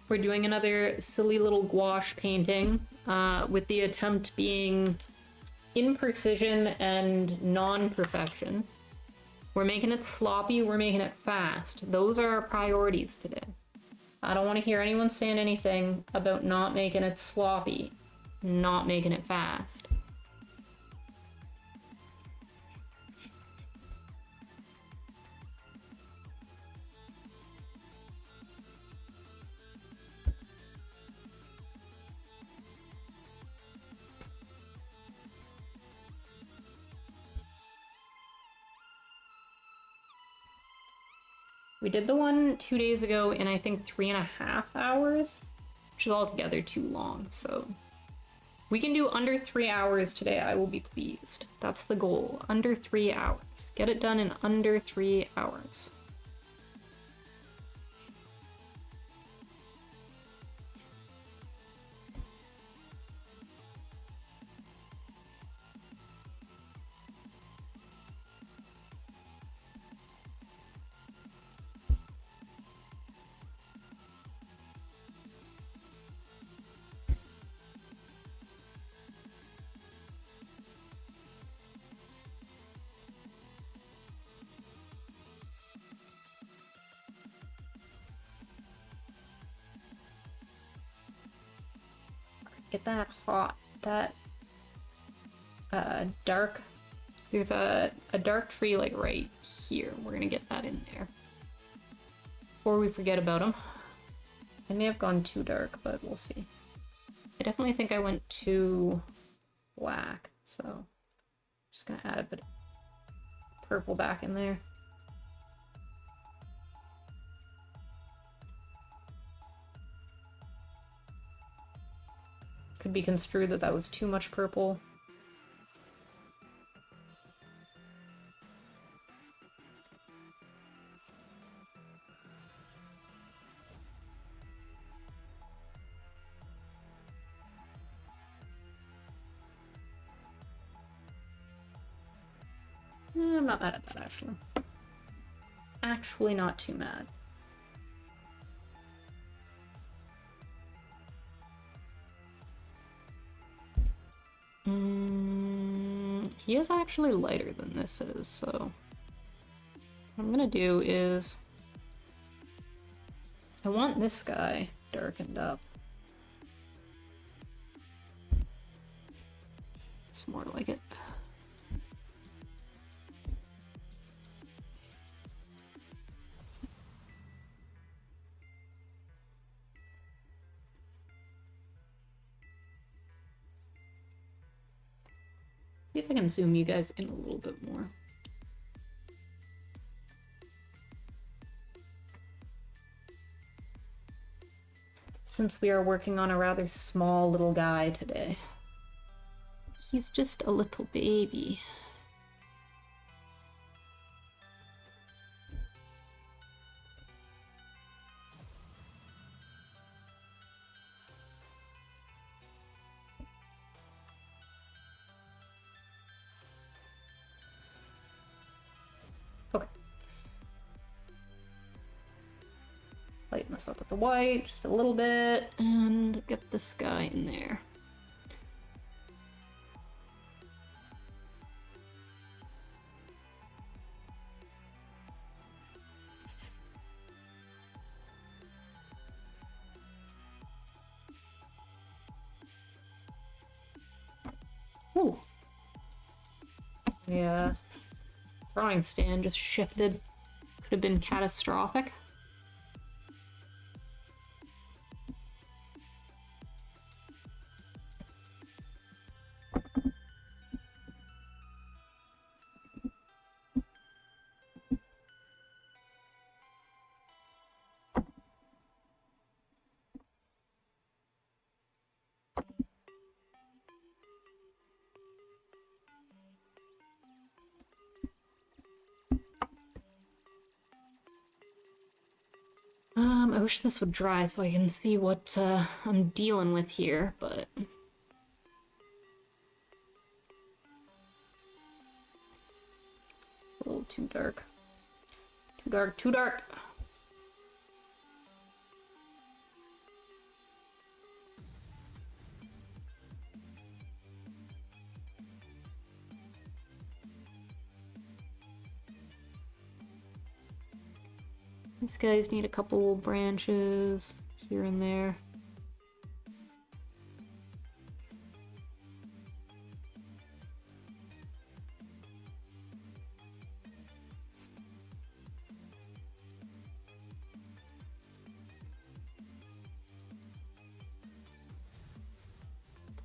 We're doing another silly little gouache painting, with the attempt being imprecision and non-perfection. We're making it sloppy, we're making it fast. Those are our priorities today. I don't want to hear anyone saying anything about not making it sloppy, not making it fast. We did the one 2 days ago in I think 3.5 hours, which is altogether too long, so we can do under 3 hours today. I will be pleased. That's the goal. Under 3 hours. Get it done in under 3 hours. Get that hot, that dark, there's a dark tree like right here. We're gonna get that in there before we forget about them. I may have gone too dark, but we'll see. I definitely think I went too black, so I'm just gonna add a bit of purple back in there. Could be construed that that was too much purple. I'm not mad at that, actually. Actually not too mad. He is actually lighter than this is, so what I'm gonna do is I want this guy darkened up. It's more like it. See if I can zoom you guys in a little bit more. Since we are working on a rather small little guy today. He's just a little baby. Okay. Lighten this up with the white just a little bit and get this guy in there. Ooh. Yeah. Drawing stand just shifted. Could have been catastrophic. I wish this would dry so I can see what I'm dealing with here, but... a little too dark. Too dark, too dark! These guys need a couple branches here and there.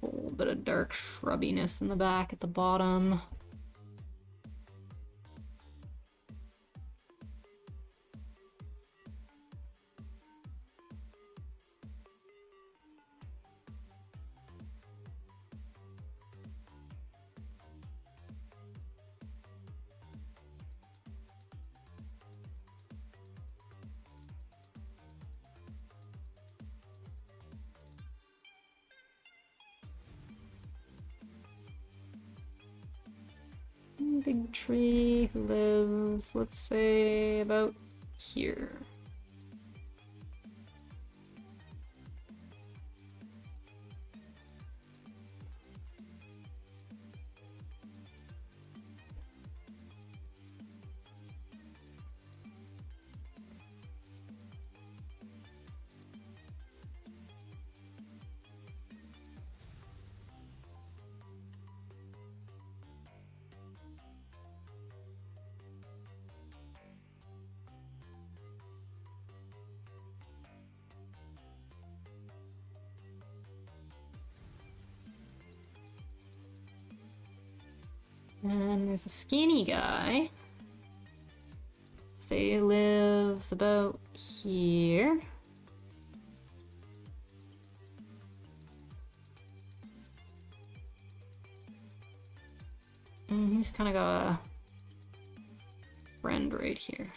Pull a little bit of dark shrubbiness in the back at the bottom. Big tree who lives, let's say, about here. And there's a skinny guy. Say he lives about here. And he's kind of got a friend right here.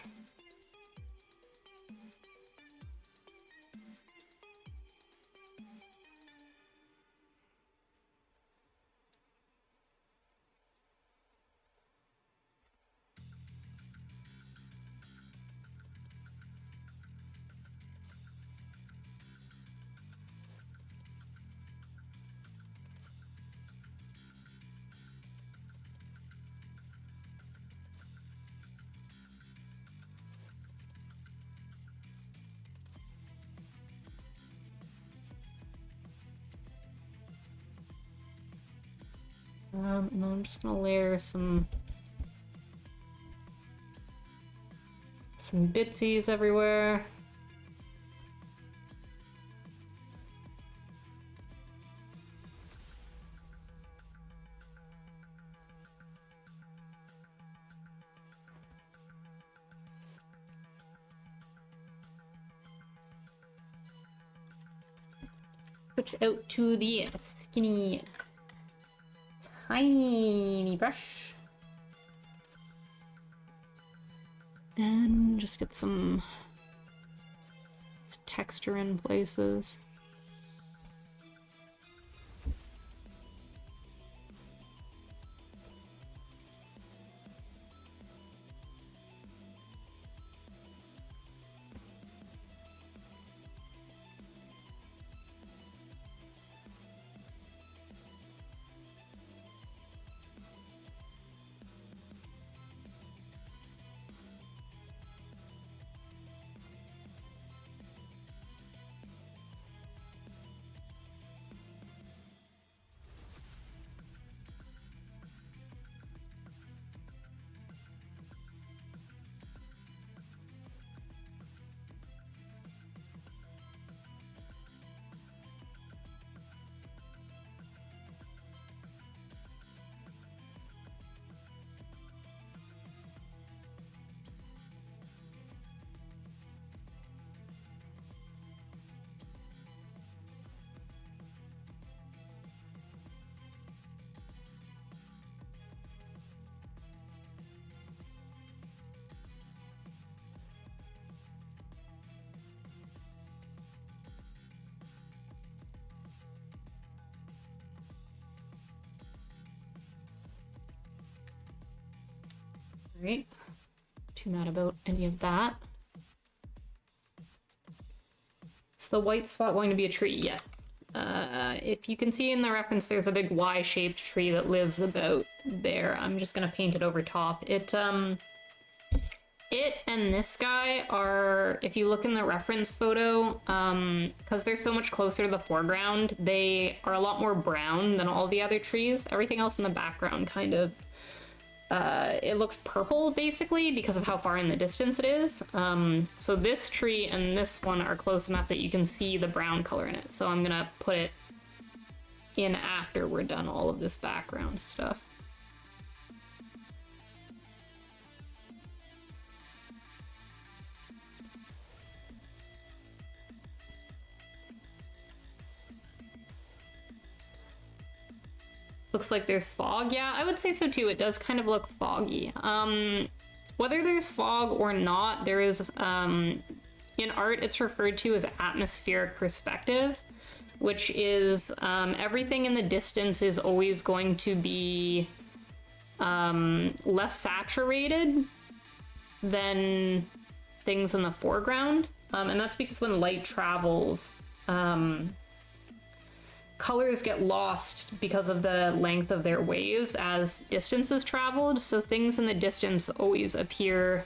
And then I'm just gonna layer some bitsies everywhere. Switch out to the skinny, tiny brush. And just get some texture in places. Right. Too mad about any of that. Is the white spot going to be a tree? Yes. If you can see in the reference, there's a big Y-shaped tree that lives about there. I'm just gonna paint it over top. It and this guy are, if you look in the reference photo, because they're so much closer to the foreground, they are a lot more brown than all the other trees. Everything else in the background kind of it looks purple basically because of how far in the distance it is. So this tree and this one are close enough that you can see the brown color in it. So I'm gonna put it in after we're done all of this background stuff. Looks like there's fog. Yeah, I would say so too. It does kind of look foggy. Whether there's fog or not, there is, in art, it's referred to as atmospheric perspective, which is everything in the distance is always going to be less saturated than things in the foreground. And that's because when light travels, colors get lost because of the length of their waves as distance is traveled, so things in the distance always appear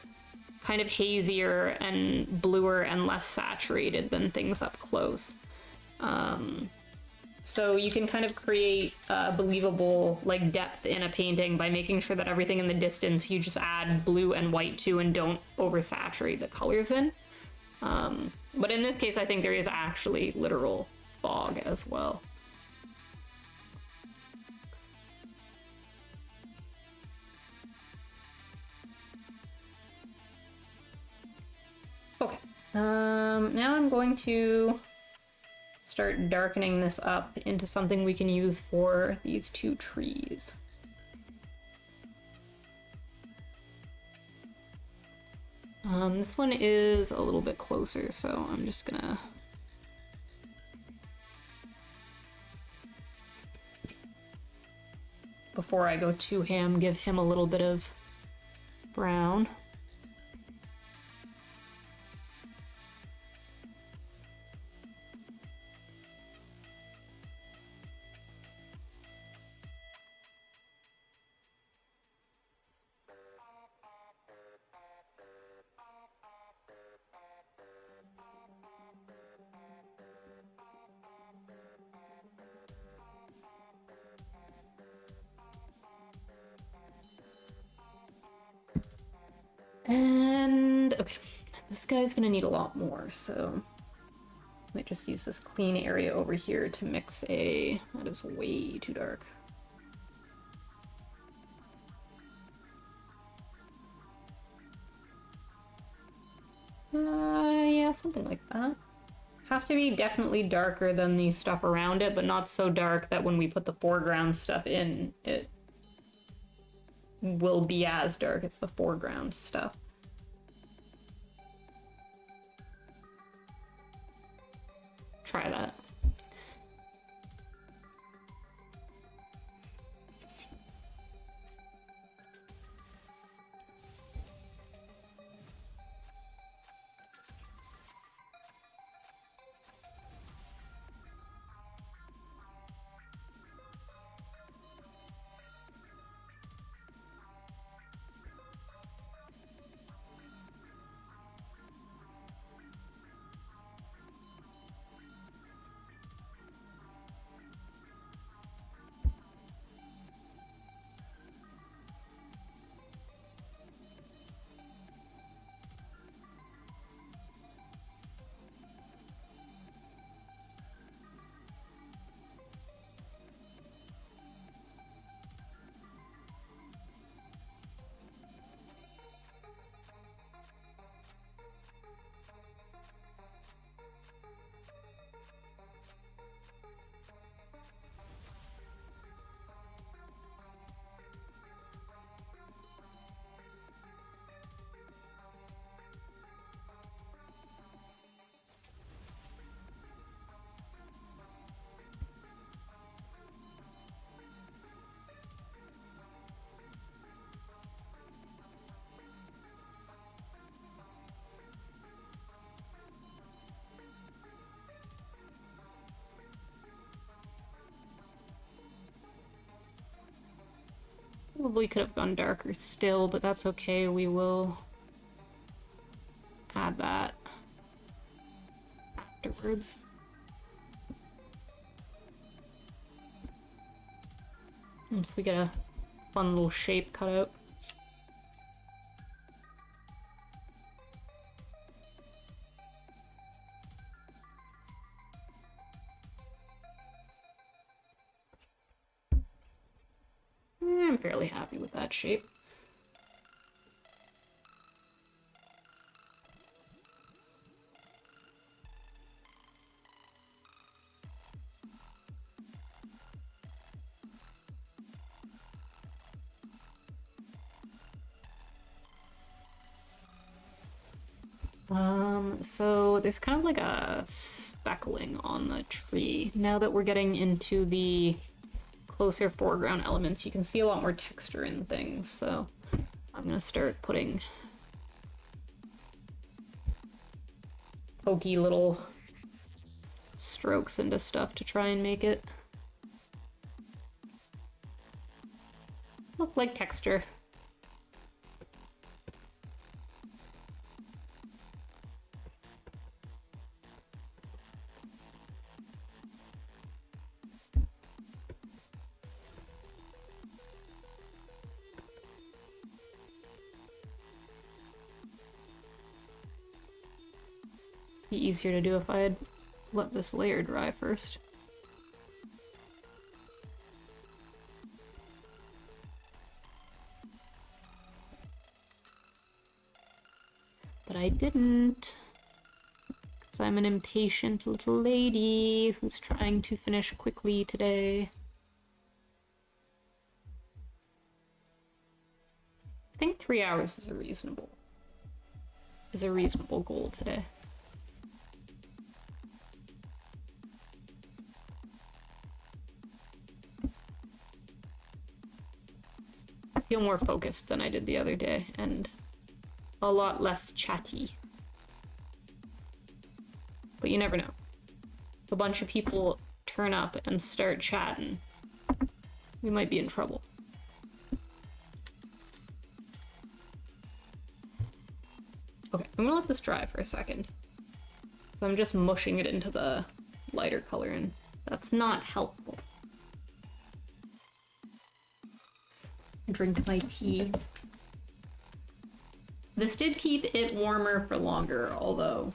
kind of hazier and bluer and less saturated than things up close. So you can kind of create believable like depth in a painting by making sure that everything in the distance you just add blue and white to and don't oversaturate the colors in. But in this case, I think there is actually literal fog as well. Okay, now I'm going to start darkening this up into something we can use for these two trees. This one is a little bit closer, so I'm just gonna... Before I go too ham, give him a little bit of brown. And okay, this guy's gonna need a lot more, so I might just use this clean area over here to mix a... That is way too dark. Yeah, something like that. Has to be definitely darker than the stuff around it, but not so dark that when we put the foreground stuff in, it will be as dark as the foreground stuff. Try that. Probably could have gone darker still, but that's okay. We will add that afterwards. Once we get a fun little shape cut out. I'm fairly happy with that shape. So there's kind of like a speckling on the tree. Now that we're getting into the closer foreground elements, you can see a lot more texture in things, so I'm gonna start putting pokey little strokes into stuff to try and make it look like texture. Be easier to do if I had let this layer dry first. But I didn't, because I'm an impatient little lady who's trying to finish quickly today. I think 3 hours is a reasonable goal today. I feel more focused than I did the other day, and a lot less chatty. But you never know. If a bunch of people turn up and start chatting, we might be in trouble. Okay, I'm gonna let this dry for a second. So I'm just mushing it into the lighter color, and that's not helpful. Drink my tea. This did keep it warmer for longer, although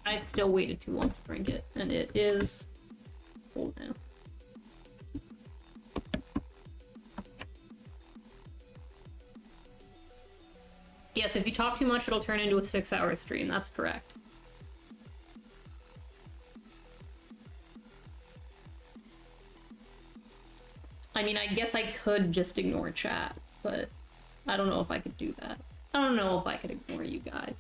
I still waited too long to drink it, and it is cold now. Yes, if you talk too much, it'll turn into a 6-hour stream. That's correct. I mean, I guess I could just ignore chat, but I don't know if I could do that. I don't know if I could ignore you guys.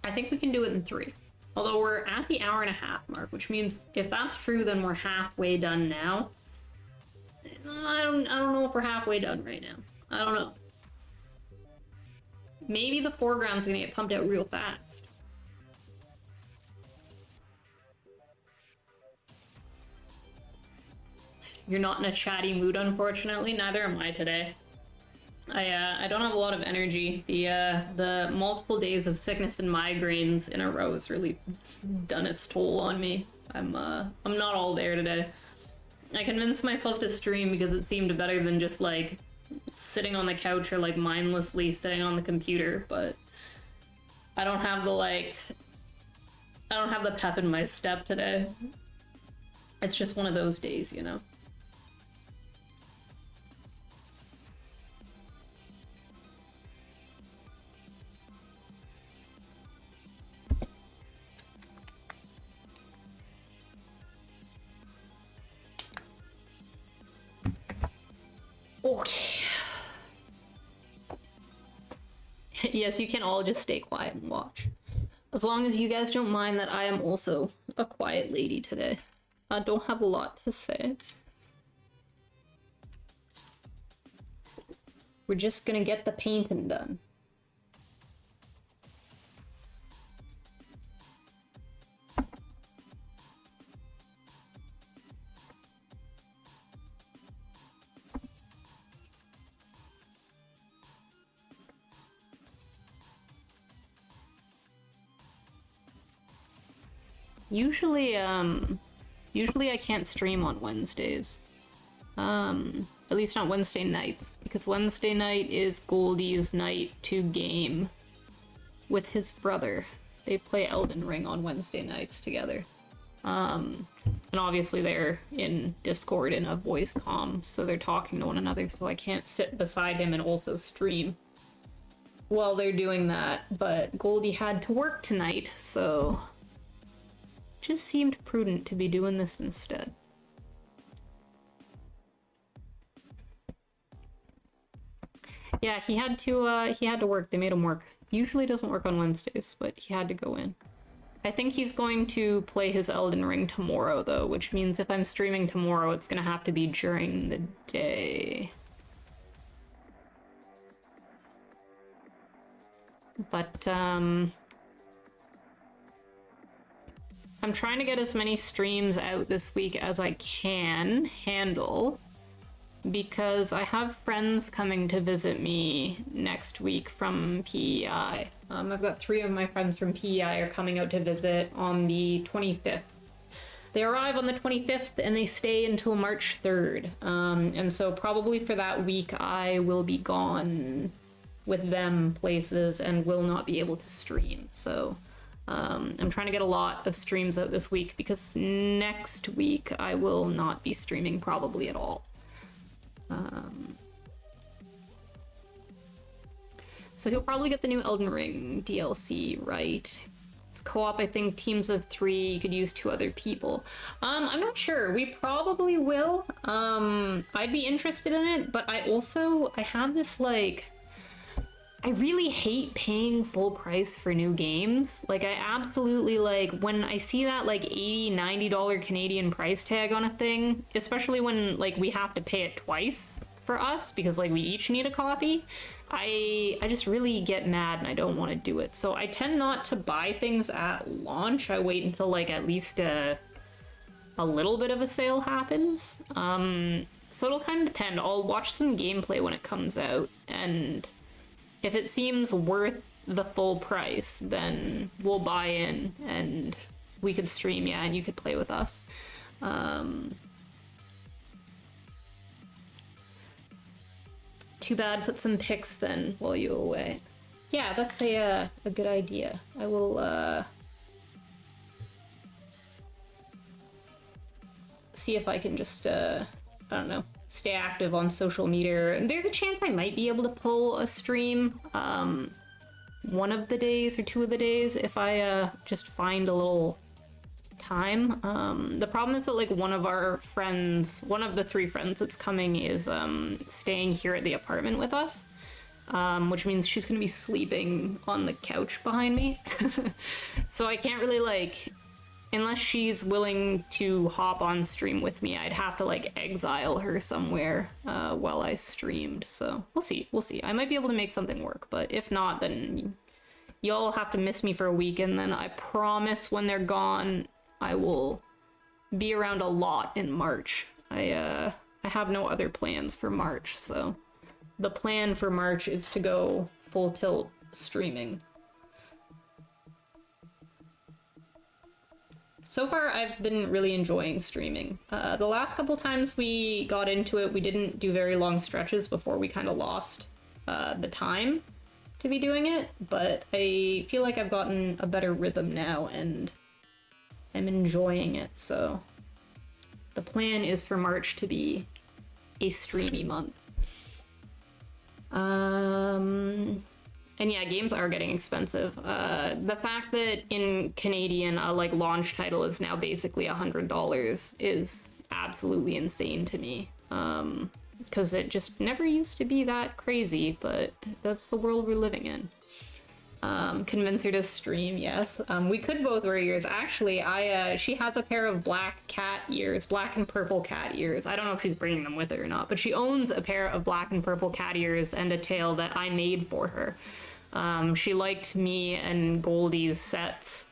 I think we can do it in 3. Although we're at the hour-and-a-half mark, which means if that's true, then we're halfway done now. I don't know if we're halfway done right now. I don't know. Maybe the foreground's gonna get pumped out real fast. You're not in a chatty mood, unfortunately. Neither am I today. I don't have a lot of energy. The multiple days of sickness and migraines in a row has really done its toll on me. I'm not all there today. I convinced myself to stream because it seemed better than just like sitting on the couch or like mindlessly sitting on the computer, but I don't have the pep in my step today. It's just one of those days, you know? Okay. Yes, you can all just stay quiet and watch. As long as you guys don't mind that I am also a quiet lady today. I don't have a lot to say. We're just gonna get the painting done. Usually I can't stream on Wednesdays. At least not Wednesday nights, because Wednesday night is Goldie's night to game with his brother. They play Elden Ring on Wednesday nights together. And obviously they're in Discord in a voice comm, so they're talking to one another, so I can't sit beside him and also stream while they're doing that. But Goldie had to work tonight, so just seemed prudent to be doing this instead. Yeah, he had to work. They made him work. Usually doesn't work on Wednesdays, but he had to go in. I think he's going to play his Elden Ring tomorrow, though, which means if I'm streaming tomorrow, it's gonna have to be during the day. But, I'm trying to get as many streams out this week as I can handle, because I have friends coming to visit me next week from PEI. I've got 3 of my friends from PEI are coming out to visit on the 25th. They arrive on the 25th and they stay until March 3rd. And so probably for that week I will be gone with them places and will not be able to stream. So I'm trying to get a lot of streams out this week, because next week I will not be streaming probably at all. So he'll probably get the new Elden Ring DLC, right? It's co-op, I think, teams of 3. You could use 2 other people. I'm not sure. We probably will. I'd be interested in it, but I have this, like, I really hate paying full price for new games. Like, I absolutely, like, when I see that, like, $80, $90 Canadian price tag on a thing, especially when, like, we have to pay it twice for us, because, like, we each need a copy, I just really get mad and I don't want to do it. So I tend not to buy things at launch. I wait until, like, at least a little bit of a sale happens. So it'll kind of depend. I'll watch some gameplay when it comes out, and if it seems worth the full price, then we'll buy in and we could stream, yeah, and you could play with us. Too bad, put some pics then while you're away. Yeah, that's a good idea. I will see if I can just I don't know, stay active on social media. And there's a chance I might be able to pull a stream one of the days or 2 of the days if I just find a little time. The problem is that like one of the 3 friends that's coming is staying here at the apartment with us, which means she's gonna be sleeping on the couch behind me. So I can't really like, unless she's willing to hop on stream with me, I'd have to like exile her somewhere while I streamed. So we'll see. I might be able to make something work, but if not, then y'all have to miss me for a week, and then I promise when they're gone, I will be around a lot in March. I have no other plans for March, so the plan for March is to go full tilt streaming. So far, I've been really enjoying streaming. The last couple times we got into it, we didn't do very long stretches before we kind of lost the time to be doing it, but I feel like I've gotten a better rhythm now, and I'm enjoying it, so the plan is for March to be a streamy month. And yeah, games are getting expensive. The fact that in Canadian a like launch title is now basically $100 is absolutely insane to me. Because it just never used to be that crazy, but that's the world we're living in. Convince her to stream, yes. We could both wear ears. Actually, she has a pair of black cat ears, black and purple cat ears. I don't know if she's bringing them with her or not, but she owns a pair of black and purple cat ears and a tail that I made for her. She liked me and Goldie's sets,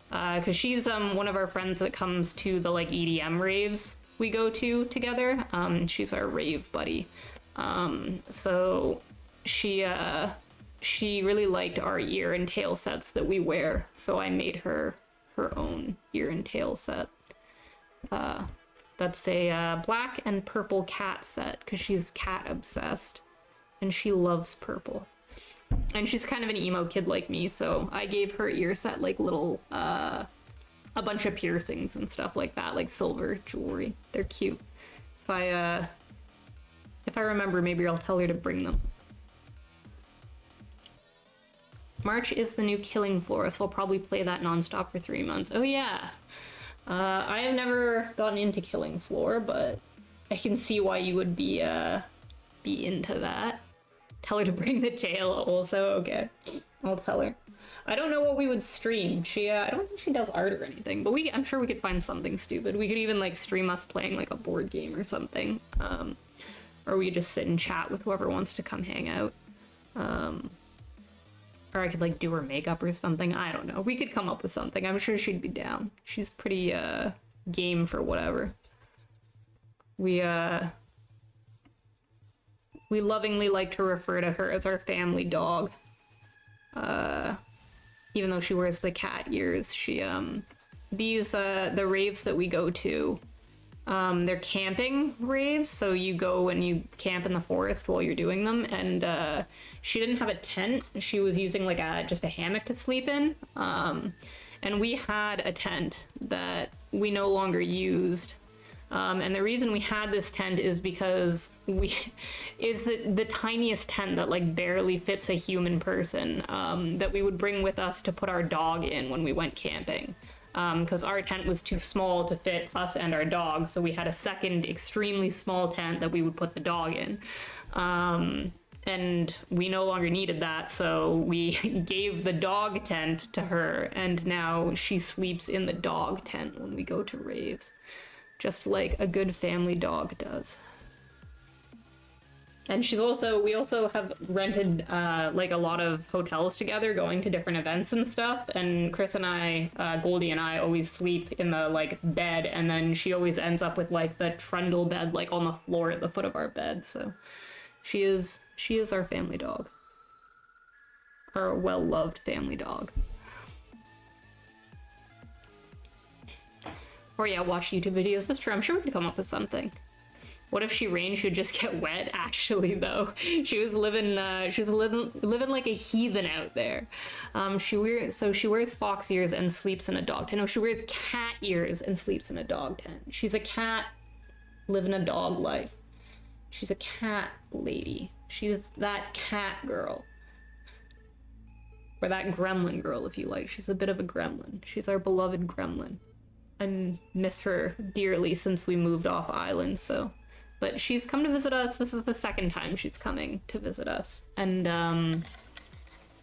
because she's one of our friends that comes to the like EDM raves we go to together. She's our rave buddy. So she really liked our ear and tail sets that we wear, so I made her her own ear and tail set. That's a black and purple cat set, because she's cat obsessed and she loves purple. And she's kind of an emo kid like me, so I gave her ear set like little a bunch of piercings and stuff like that, like silver jewelry. They're cute. If I remember, maybe I'll tell her to bring them. March is the new Killing Floor, so I'll probably play that nonstop for 3 months. Oh yeah. I have never gotten into Killing Floor, but I can see why you would be into that. Tell her to bring the tail also. Okay, I'll tell her. I don't know what we would stream. I don't think she does art or anything, but I'm sure we could find something stupid. We could even like stream us playing like a board game or something. Or we could just sit and chat with whoever wants to come hang out. Or I could like do her makeup or something. I don't know. We could come up with something. I'm sure she'd be down. She's pretty game for whatever. We lovingly like to refer to her as our family dog. Even though she wears the cat ears, the raves that we go to, they're camping raves, so you go and you camp in the forest while you're doing them, and she didn't have a tent. She was using like just a hammock to sleep in, and we had a tent that we no longer used. And the reason we had this tent is because is the tiniest tent that like barely fits a human person, that we would bring with us to put our dog in when we went camping. Because our tent was too small to fit us and our dog, so we had a second extremely small tent that we would put the dog in. And we no longer needed that, so we gave the dog tent to her, and now she sleeps in the dog tent when we go to raves. Just like a good family dog does. And we also have rented like a lot of hotels together, going to different events and stuff. And Chris and I, Goldie and I, always sleep in the like bed, and then she always ends up with like the trundle bed like on the floor at the foot of our bed. So she is our family dog. our well-loved family dog. Or yeah, watch YouTube videos. That's true. I'm sure we could come up with something. What if she rained? She'd just get wet. Actually, though, she was living like a heathen out there. She wears fox ears and sleeps in a dog tent. No, she wears cat ears and sleeps in a dog tent. She's a cat living a dog life. She's a cat lady. She's that cat girl. Or that gremlin girl, if you like. She's a bit of a gremlin. She's our beloved gremlin. I miss her dearly since we moved off island, so... But she's come to visit us. This is the second time she's coming to visit us. And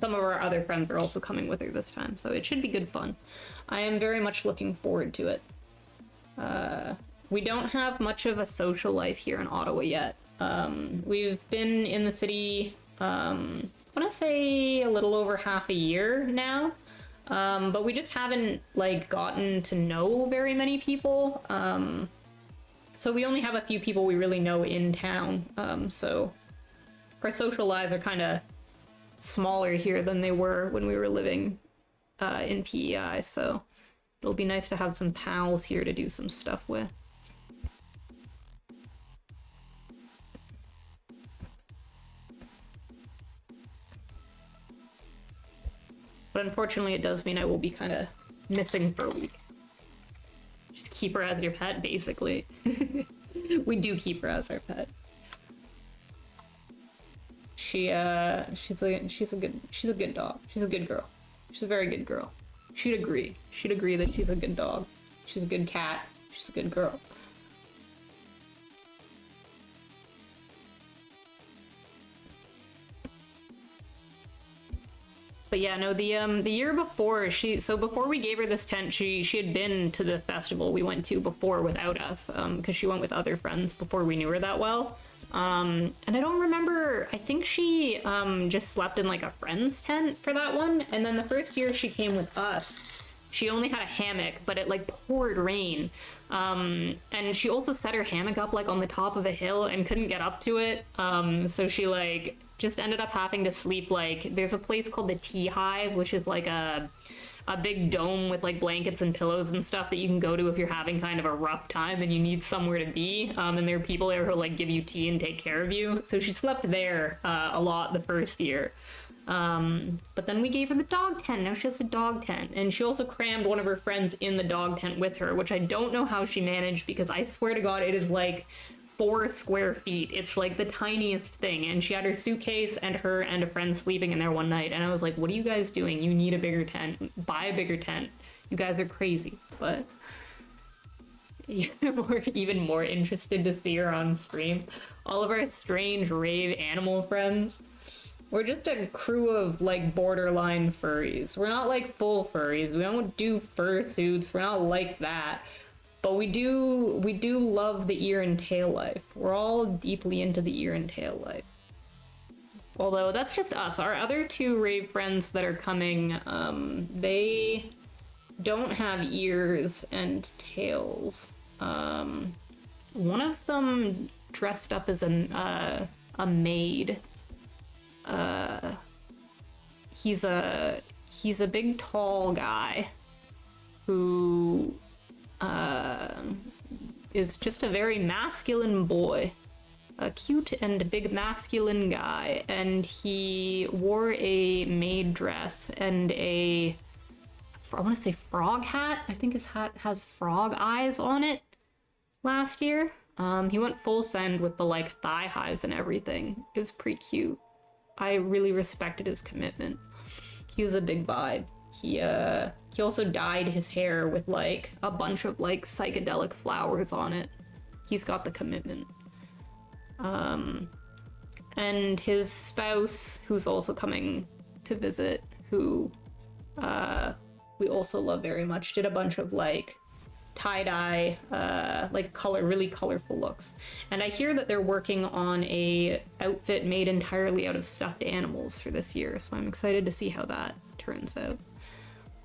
some of our other friends are also coming with her this time, so it should be good fun. I am very much looking forward to it. We don't have much of a social life here in Ottawa yet. We've been in the city, I want to say a little over half a year now. But we just haven't, like, gotten to know very many people. So we only have a few people we really know in town. So our social lives are kind of smaller here than they were when we were living in PEI. So it'll be nice to have some pals here to do some stuff with. But unfortunately, it does mean I will be kind of missing for a week. Just keep her as your pet, basically. We do keep her as our pet. She's a good dog. She's a good girl. She's a very good girl. She'd agree. She'd agree that she's a good dog. She's a good cat. She's a good girl. But yeah, no, the year before, before we gave her this tent, she had been to the festival we went to before without us, because she went with other friends before we knew her that well. And I don't remember, I think she just slept in like a friend's tent for that one. And then the first year she came with us, she only had a hammock, but it like poured rain. And she also set her hammock up like on the top of a hill and couldn't get up to it. So she like just ended up having to sleep, like, there's a place called the Tea Hive, which is like a big dome with like blankets and pillows and stuff that you can go to if you're having kind of a rough time and you need somewhere to be. And there are people there who like give you tea and take care of you. So she slept there a lot the first year. But then we gave her the dog tent. Now she has a dog tent. And she also crammed one of her friends in the dog tent with her, which I don't know how she managed, because I swear to God, it is like 4 square feet. It's like the tiniest thing. And she had her suitcase and her and a friend sleeping in there one night. And I was like, what are you guys doing? You need a bigger tent. Buy a bigger tent. You guys are crazy. But we're even more interested to see her on stream. All of our strange rave animal friends. We're just a crew of like borderline furries. We're not like full furries. We don't do fursuits. We're not like that. But we do love the ear and tail life. We're all deeply into the ear and tail life. Although that's just us. Our other 2 rave friends that are coming, they don't have ears and tails. One of them dressed up as a maid. He's a big tall guy who is just a very masculine boy, a cute and big masculine guy, and he wore a maid dress and I want to say frog hat. I think his hat has frog eyes on it last year. He went full send with the like thigh highs and everything. It was pretty cute. I really respected his commitment. He was a big vibe. He also dyed his hair with like a bunch of like psychedelic flowers on it. He's got the commitment. And his spouse, who's also coming to visit, who we also love very much, did a bunch of like tie-dye, like really colorful looks. And I hear that they're working on a outfit made entirely out of stuffed animals for this year, so I'm excited to see how that turns out.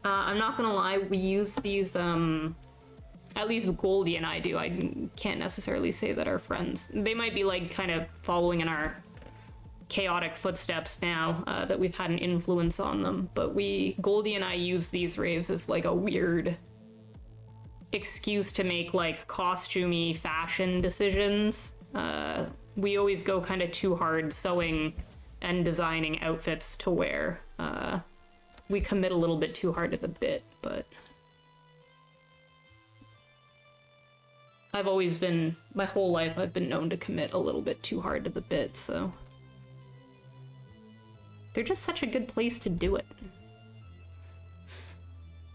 I'm not gonna lie, we use these, at least Goldie and I do. I can't necessarily say that our friends, they might be like kind of following in our chaotic footsteps now that we've had an influence on them. But Goldie and I use these raves as like a weird excuse to make like costumey fashion decisions. We always go kind of too hard sewing and designing outfits to wear. We commit a little bit too hard to the bit, but I've always been, my whole life, I've been known to commit a little bit too hard to the bit, so they're just such a good place to do it.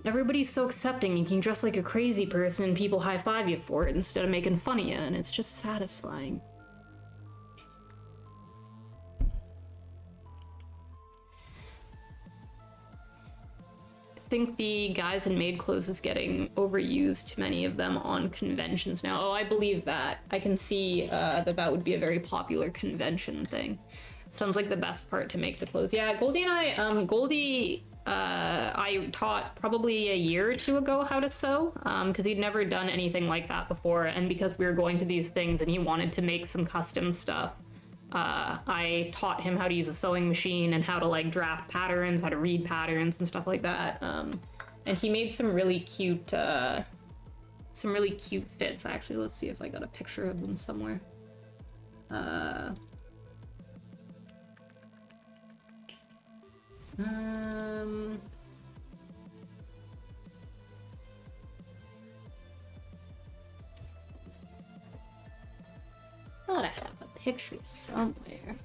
Everybody's so accepting. You can dress like a crazy person and people high-five you for it instead of making fun of you, and it's just satisfying. I think the guys in maid clothes is getting overused, too many of them on conventions now. Oh, I believe that. I can see that would be a very popular convention thing. Sounds like the best part to make the clothes. Yeah, Goldie and I taught probably a year or two ago how to sew, because he'd never done anything like that before, and because we were going to these things and he wanted to make some custom stuff, I taught him how to use a sewing machine and how to like draft patterns, how to read patterns and stuff like that. And he made some really cute fits. Actually, let's see if I got a picture of them somewhere. Thought I have a picture somewhere.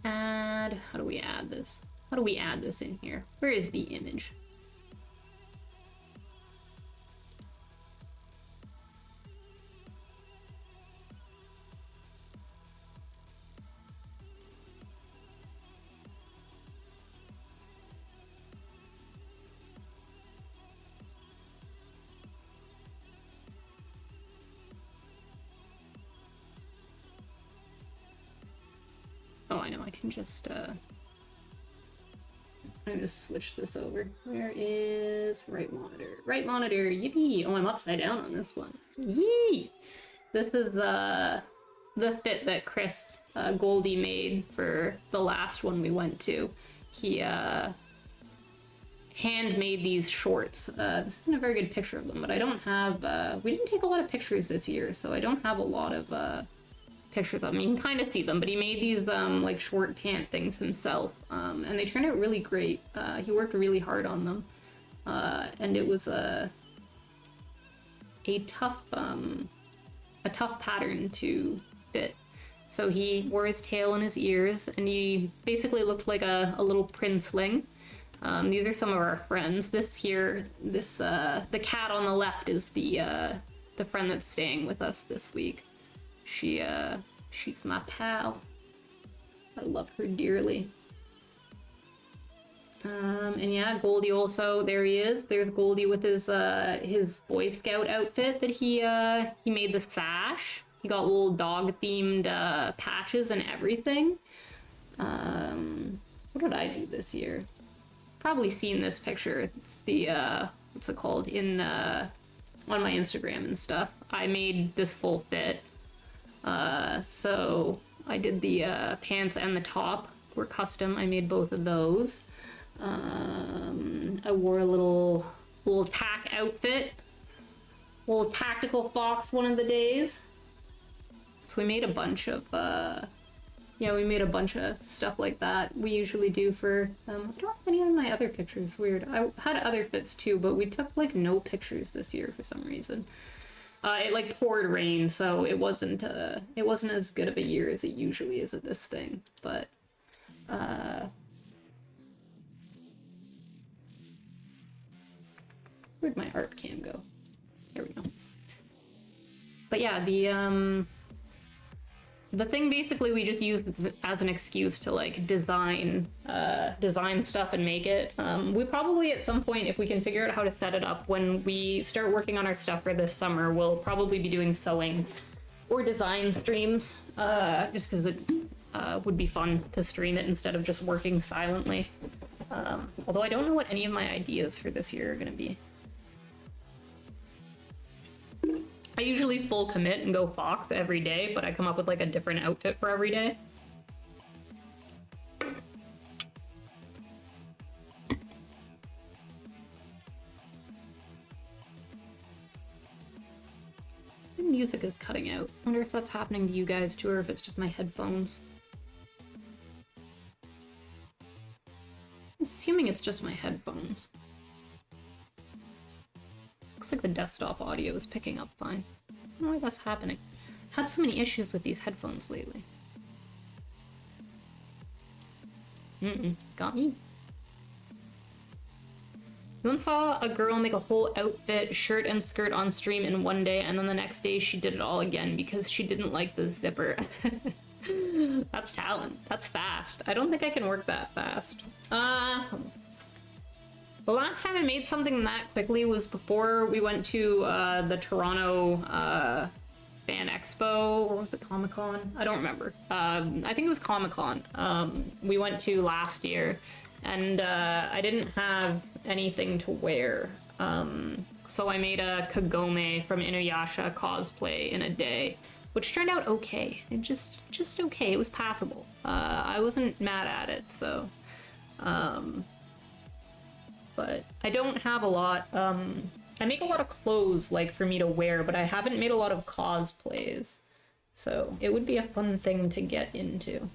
Add, how do we add this? How do we add this in here? Where is the image? Oh, I know, I can just switch this over. Where is right monitor? Right monitor, yippee! Oh, I'm upside down on this one. Yee! This is the fit that Chris Goldie made for the last one we went to. He handmade these shorts. This isn't a very good picture of them, but I don't have, we didn't take a lot of pictures this year, so I don't have a lot of pictures of them. You can kind of see them, but he made these like short pant things himself, and they turned out really great. He worked really hard on them, and it was a tough pattern to fit. So he wore his tail in his ears, and he basically looked like a little princeling. These are some of our friends. The cat on the left is the friend that's staying with us this week. She's my pal. I love her dearly. And yeah, Goldie also, there he is. There's Goldie with his Boy Scout outfit that he made the sash. He got little dog-themed patches and everything. What did I do this year? Probably seen this picture. It's the, what's it called? On my Instagram and stuff. I made this full fit. So I did the pants and the top were custom. I made both of those. I wore a little tack outfit, little tactical fox one of the days. So we made a bunch of stuff like that. We usually do for I don't have any of my other pictures. Weird. I had other fits too, but we took like no pictures this year for some reason. It like poured rain, so it wasn't as good of a year as it usually is at this thing. But where'd my art cam go? There we go. But yeah, the thing basically we just use as an excuse to like design stuff and make it. We probably at some point, if we can figure out how to set it up, when we start working on our stuff for this summer, we'll probably be doing sewing or design streams, just because it would be fun to stream it instead of just working silently. Although I don't know what any of my ideas for this year are going to be. I usually full commit and go fox every day, but I come up with like a different outfit for every day. The music is cutting out. I wonder if that's happening to you guys too, or if it's just my headphones. I'm assuming it's just my headphones. Looks like the desktop audio is picking up fine. I don't know why that's happening. Had so many issues with these headphones lately. Got me. You once saw a girl make a whole outfit, shirt and skirt on stream in one day, and then the next day she did it all again because she didn't like the zipper. That's talent. That's fast. I don't think I can work that fast. The last time I made something that quickly was before we went to the Toronto Fan Expo, or was it Comic-Con? I don't remember. I think it was Comic-Con. We went to last year, and I didn't have anything to wear. So I made a Kagome from Inuyasha cosplay in a day, which turned out okay. It just okay. It was passable. I wasn't mad at it, so... but I don't have a lot. I make a lot of clothes, like, for me to wear, but I haven't made a lot of cosplays. So it would be a fun thing to get into.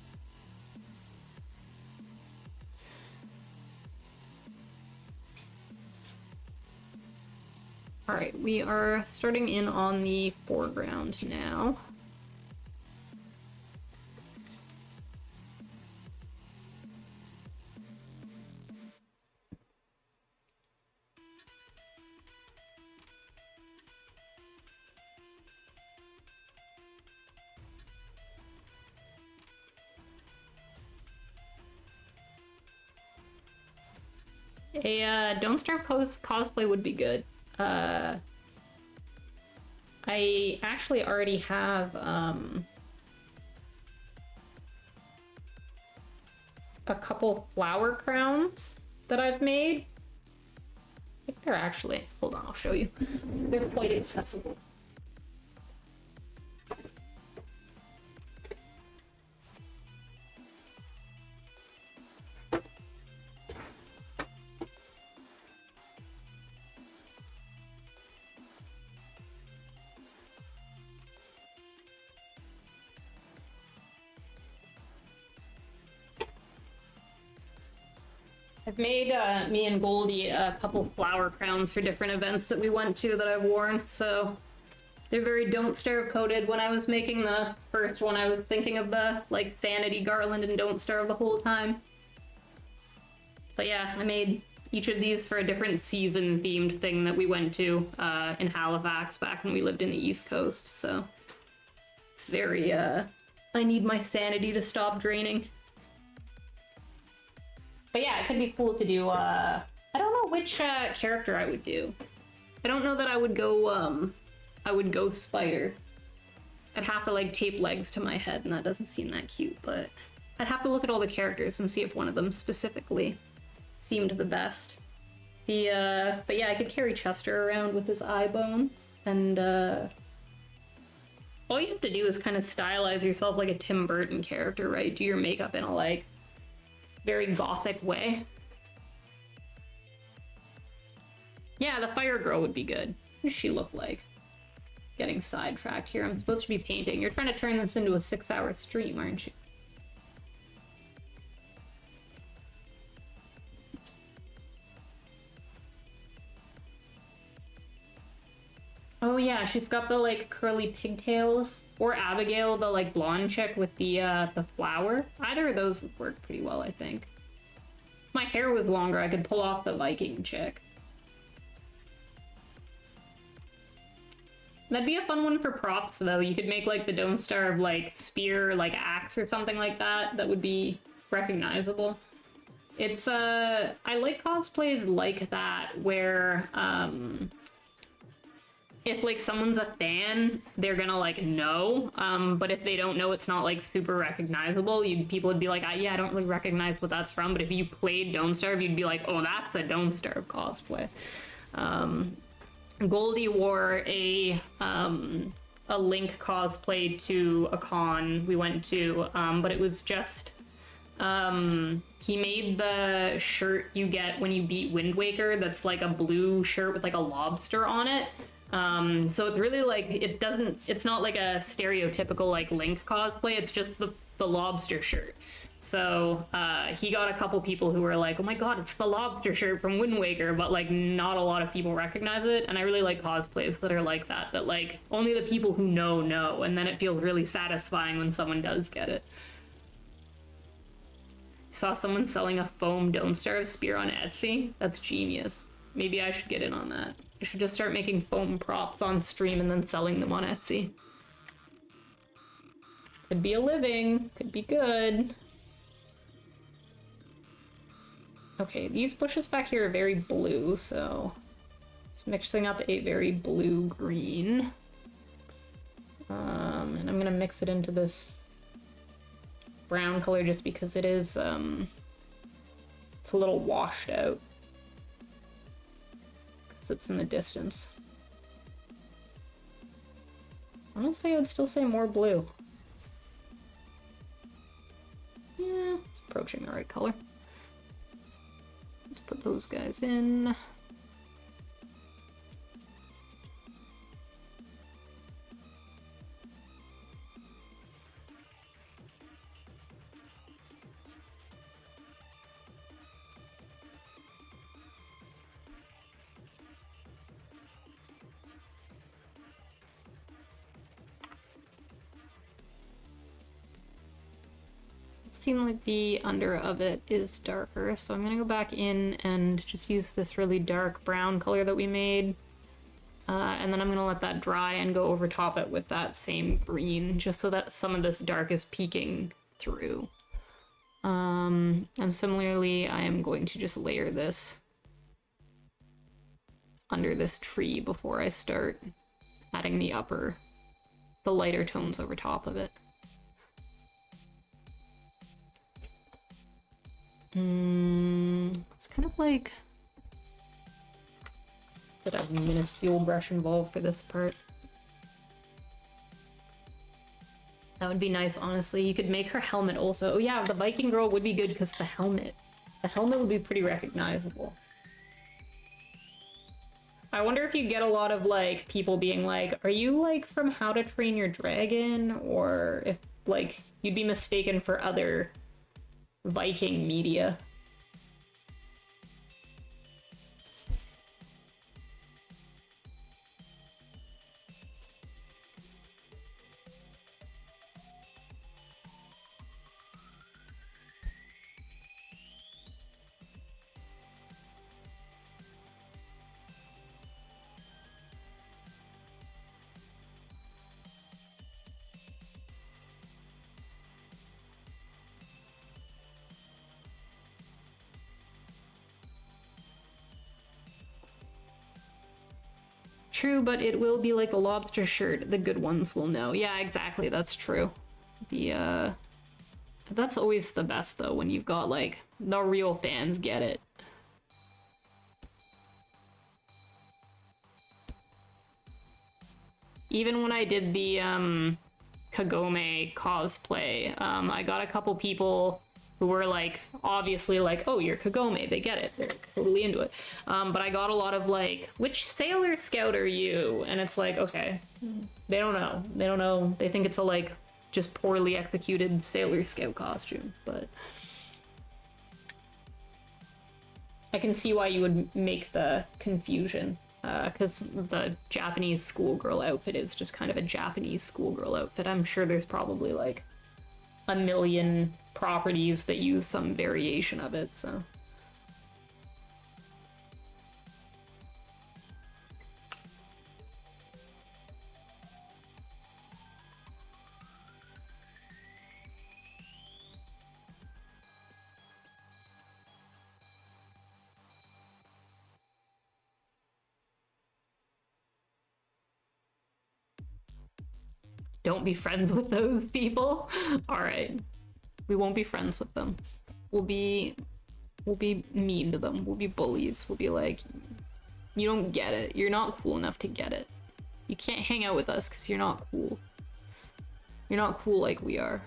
Alright, we are starting in on the foreground now. A Don't Starve cosplay would be good. I actually already have a couple flower crowns that I've made. I think they're actually, hold on, I'll show you. They're quite accessible. I've made me and Goldie a couple flower crowns for different events that we went to that I've worn, so they're very Don't Starve coded. When I was making the first one, I was thinking of the like Sanity Garland and Don't Starve the whole time. But yeah, I made each of these for a different season themed thing that we went to in Halifax back when we lived in the East Coast, so it's very I need my sanity to stop draining. But yeah, it could be cool to do, I don't know which character I would do. I don't know that I would go spider. I'd have to like tape legs to my head, and that doesn't seem that cute, but I'd have to look at all the characters and see if one of them specifically seemed the best. But yeah, I could carry Chester around with his eye bone, and all you have to do is kind of stylize yourself like a Tim Burton character, right? Do your makeup in a like very gothic way. Yeah, the fire girl would be good. What does she look like? Getting sidetracked here. I'm supposed to be painting. You're trying to turn this into a 6-hour stream, aren't you? Oh yeah, she's got the like curly pigtails. Or Abigail, the like blonde chick with the flower. Either of those would work pretty well, I think. If my hair was longer, I could pull off the Viking chick. That'd be a fun one for props, though. You could make, like, the Don't Starve, like, spear, like, axe or something like that. That would be recognizable. It's, I like cosplays like that, where, if, like, someone's a fan, they're gonna, like, know, but if they don't know, it's not, like, super recognizable. People would be like, yeah, I don't really recognize what that's from, but if you played Don't Starve, you'd be like, oh, that's a Don't Starve cosplay. Goldie wore a Link cosplay to a con we went to, but it was just, he made the shirt you get when you beat Wind Waker that's like a blue shirt with like a lobster on it. So it's really like, it's not like a stereotypical like Link cosplay, it's just the lobster shirt. So he got a couple people who were like, oh my god, it's the lobster shirt from Wind Waker, but like not a lot of people recognize it. And I really like cosplays that are like that like only the people who know, and then it feels really satisfying when someone does get it. Saw someone selling a foam Don't Starve spear on Etsy. That's genius. Maybe I should get in on that. I should just start making foam props on stream and then selling them on Etsy. Could be a living. Could be good. Okay, these bushes back here are very blue, so just mixing up a very blue-green. And I'm gonna mix it into this brown color just because it is, it's a little washed out. Because it's in the distance. Honestly, I would still say more blue. Yeah, it's approaching the right color. Let's put those guys in. Seem like the under of it is darker, so I'm gonna go back in and just use this really dark brown color that we made, and then I'm gonna let that dry and go over top it with that same green, just so that some of this dark is peeking through. And similarly, I am going to just layer this under this tree before I start adding the lighter tones over top of it. It's kind of like that I have a minuscule brush involved for this part. That would be nice, honestly. You could make her helmet also. Oh yeah, the Viking girl would be good because the helmet would be pretty recognizable. I wonder if you get a lot of like people being like, are you like from How to Train Your Dragon? Or if like you'd be mistaken for other Viking media. True, but it will be like a lobster shirt. The good ones will know. Yeah, exactly. That's true. That's always the best though, when you've got like the real fans get it. Even when I did the Kagome cosplay, I got a couple people who were like, obviously like, oh, you're Kagome, they get it, they're totally into it. But I got a lot of like, which Sailor Scout are you? And it's like, okay, they don't know. They think it's a like, just poorly executed Sailor Scout costume, but I can see why you would make the confusion. Because the Japanese schoolgirl outfit is just kind of a Japanese schoolgirl outfit. I'm sure there's probably like a million properties that use some variation of it, so. Don't be friends with those people. All right. We won't be friends with them. We'll be mean to them. We'll be bullies. We'll be like, you don't get it. You're not cool enough to get it. You can't hang out with us because you're not cool. You're not cool like we are.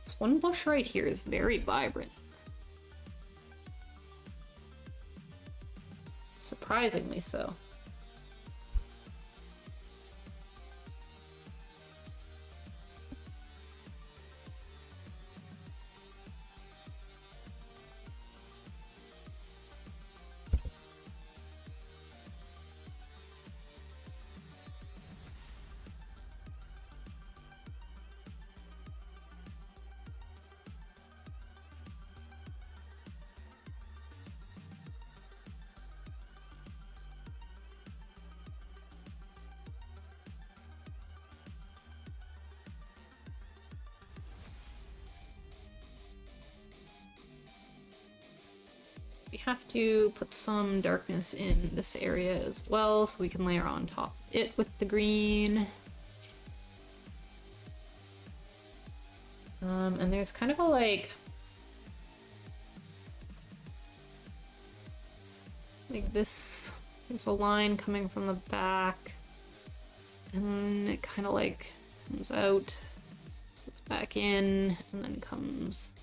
This one bush right here is very vibrant. Surprisingly so. We have to put some darkness in this area as well, so we can layer on top of it with the green. And there's kind of a like this, there's a line coming from the back, and it kind of like comes out, goes back in, and then comes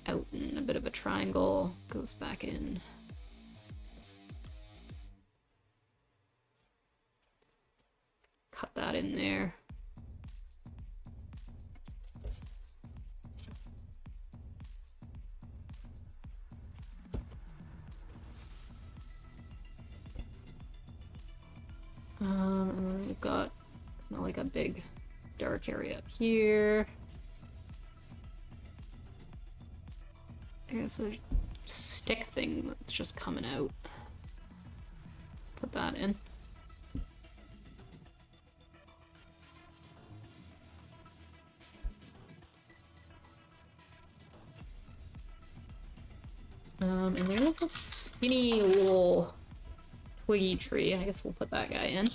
out in a bit of a triangle, goes back in. Cut that in there. And then we've got kind of like a big dark area up here. There's a stick thing that's just coming out. Put that in. And there's a skinny little twiggy tree. I guess we'll put that guy in.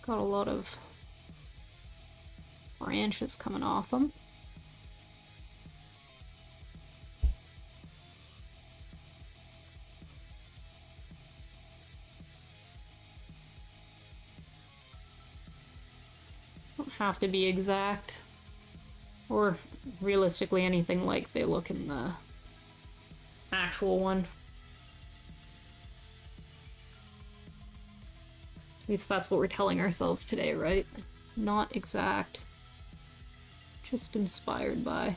Got a lot of branches coming off them. Don't have to be exact, or realistically anything like they look in the actual one. At least that's what we're telling ourselves today, right? Not exact. Just inspired by.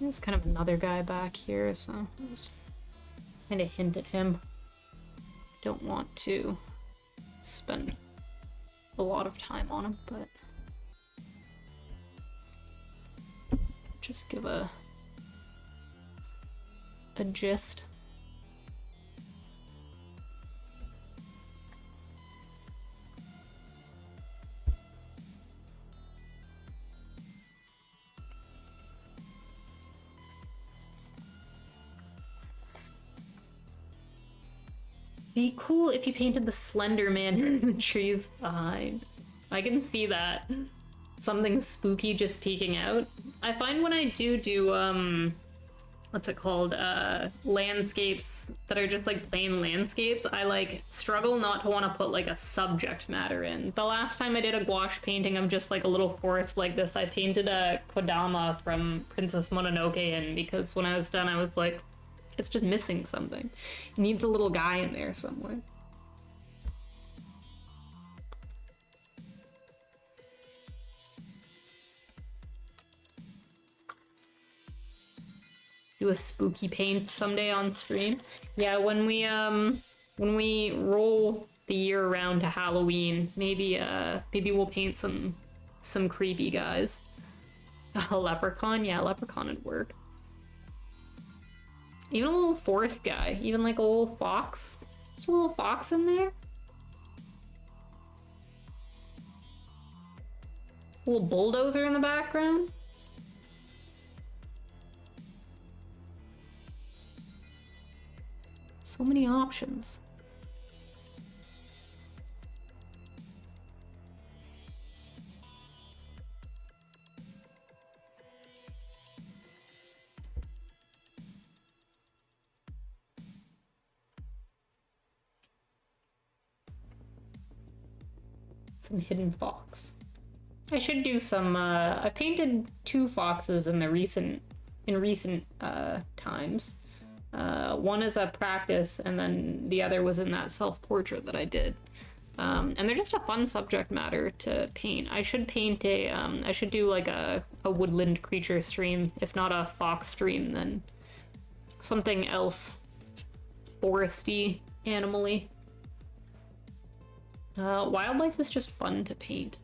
There's kind of another guy back here, so I'll just kind of hint at him. Don't want to spend a lot of time on him, but just give a gist. Be cool if you painted the Slender Man in the trees behind. I can see that. Something spooky just peeking out. I find when I do what's it called? Landscapes that are just like plain landscapes, I like struggle not to want to put like a subject matter in. The last time I did a gouache painting of just like a little forest like this, I painted a Kodama from Princess Mononoke in, because when I was done, I was like, it's just missing something. It needs a little guy in there somewhere. Do a spooky paint someday on stream. Yeah, when we roll the year around to Halloween, maybe we'll paint some creepy guys. A leprechaun? Yeah, leprechaun would work. Even a little forest guy, even like a little fox. There's a little fox in there. A little bulldozer in the background. So many options. Some hidden fox. I should do some, I painted 2 foxes in recent times. One is a practice, and then the other was in that self-portrait that I did. And they're just a fun subject matter to paint. I should paint I should do like a woodland creature stream. If not a fox stream, then something else foresty, animally. Wildlife is just fun to paint.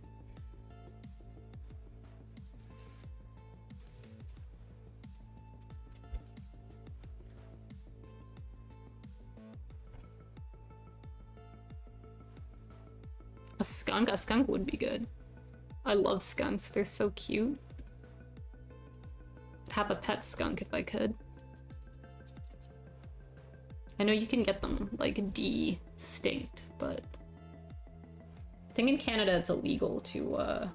A skunk? A skunk would be good. I love skunks. They're so cute. I'd have a pet skunk if I could. I know you can get them, like, de-stinked, but I think in Canada it's illegal to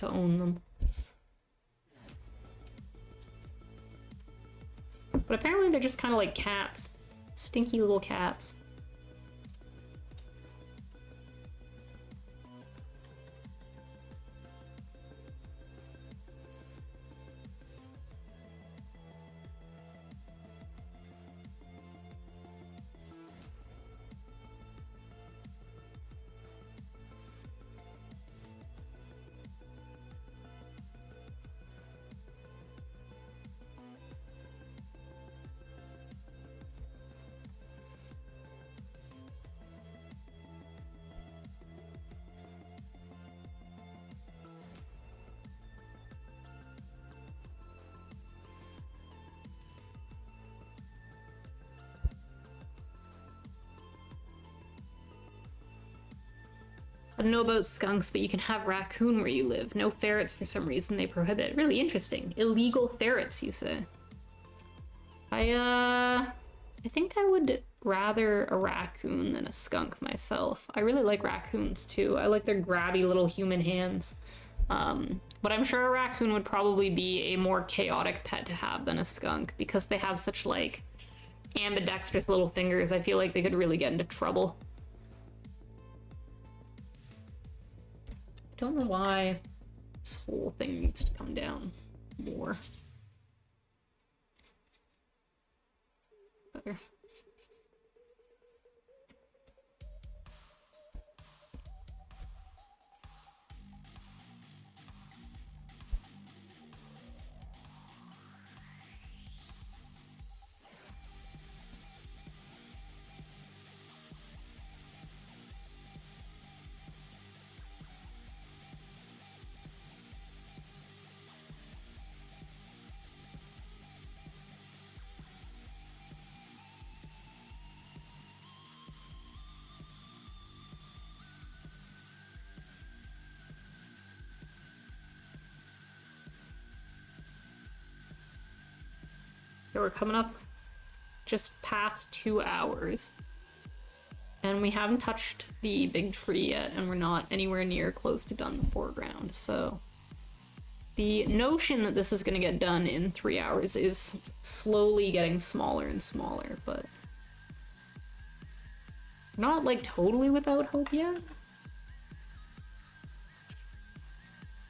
own them. But apparently they're just kind of like cats. Stinky little cats. I don't know about skunks, but you can have raccoon where you live. No ferrets for some reason they prohibit. Really interesting. Illegal ferrets, you say? I think I would rather a raccoon than a skunk myself. I really like raccoons too. I like their grabby little human hands. But I'm sure a raccoon would probably be a more chaotic pet to have than a skunk, because they have such like ambidextrous little fingers. I feel like they could really get into trouble. I don't know why this whole thing needs to come down more. Better. Okay, we're coming up just past 2 hours. And we haven't touched the big tree yet, and we're not anywhere near close to done the foreground, so... The notion that this is going to get done in 3 hours is slowly getting smaller and smaller, but... Not, like, totally without hope yet.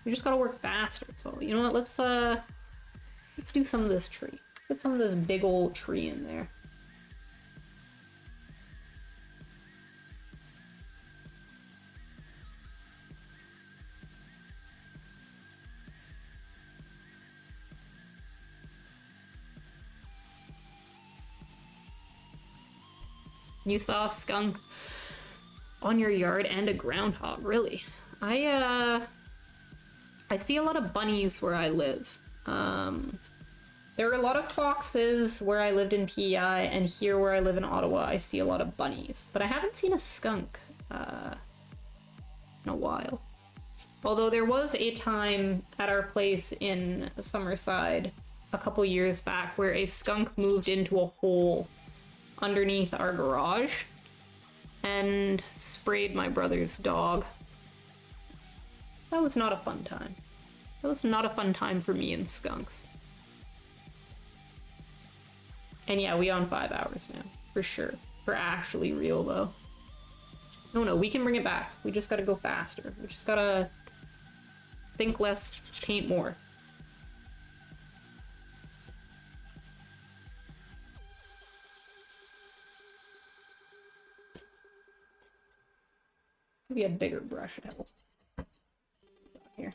We just gotta work faster, so, you know what, let's do some of this tree. Get some of this big old tree in there. You saw a skunk on your yard and a groundhog, really? I see a lot of bunnies where I live. There are a lot of foxes where I lived in PEI, and here where I live in Ottawa, I see a lot of bunnies. But I haven't seen a skunk in a while. Although there was a time at our place in Summerside a couple years back where a skunk moved into a hole underneath our garage and sprayed my brother's dog. That was not a fun time. That was not a fun time for me and skunks. And yeah, we on 5 hours now, for sure. For actually real, though. No, we can bring it back. We just gotta go faster. We just gotta think less, paint more. Maybe a bigger brush would help. Here.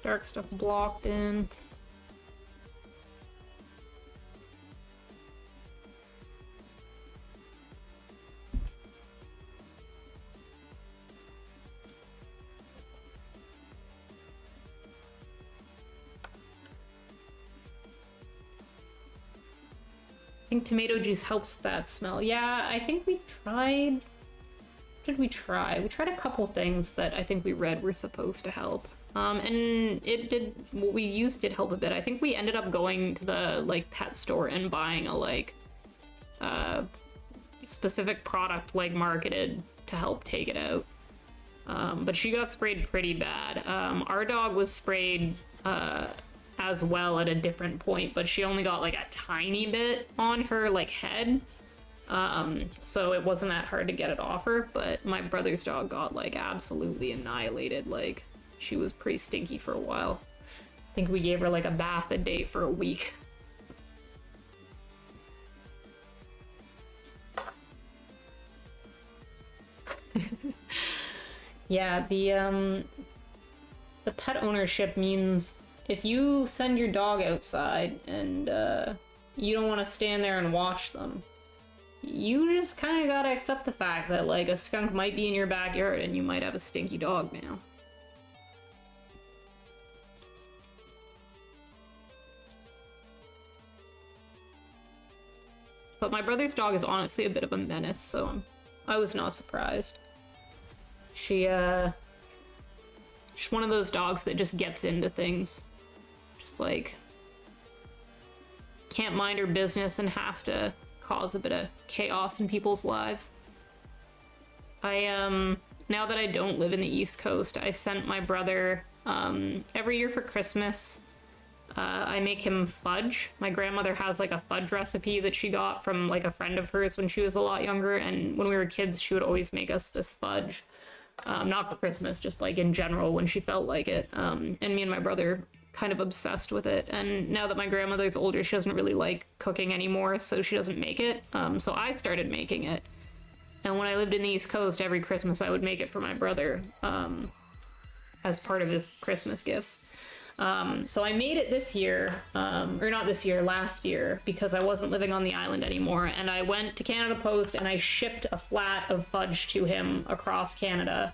Dark stuff blocked in. I think tomato juice helps with that smell. Yeah, I think we tried... What did we try? We tried a couple things that I think we read were supposed to help. And it did... What we used did help a bit. I think we ended up going to the, like, pet store and buying a, like, specific product, like, marketed to help take it out. But she got sprayed pretty bad. Our dog was sprayed, as well at a different point, but she only got like a tiny bit on her like head, so it wasn't that hard to get it off her. But my brother's dog got like absolutely annihilated. Like, she was pretty stinky for a while. I think we gave her like a bath a day for a week. Yeah, the pet ownership means if you send your dog outside and you don't want to stand there and watch them, you just kind of gotta accept the fact that like a skunk might be in your backyard and you might have a stinky dog now. But my brother's dog is honestly a bit of a menace, so I was not surprised. She's one of those dogs that just gets into things. Just like can't mind her business and has to cause a bit of chaos in people's lives. Now that I don't live in the East Coast, I sent my brother every year for Christmas. I make him fudge. My grandmother has like a fudge recipe that she got from like a friend of hers when she was a lot younger, and when we were kids she would always make us this fudge. Not for Christmas, just like in general when she felt like it. And me and my brother kind of obsessed with it. And now that my grandmother's older, she doesn't really like cooking anymore, so she doesn't make it. So I started making it. And when I lived in the East Coast, every Christmas I would make it for my brother as part of his Christmas gifts. So I made it this year, or not this year, last year, because I wasn't living on the island anymore, and I went to Canada Post and I shipped a flat of fudge to him across Canada.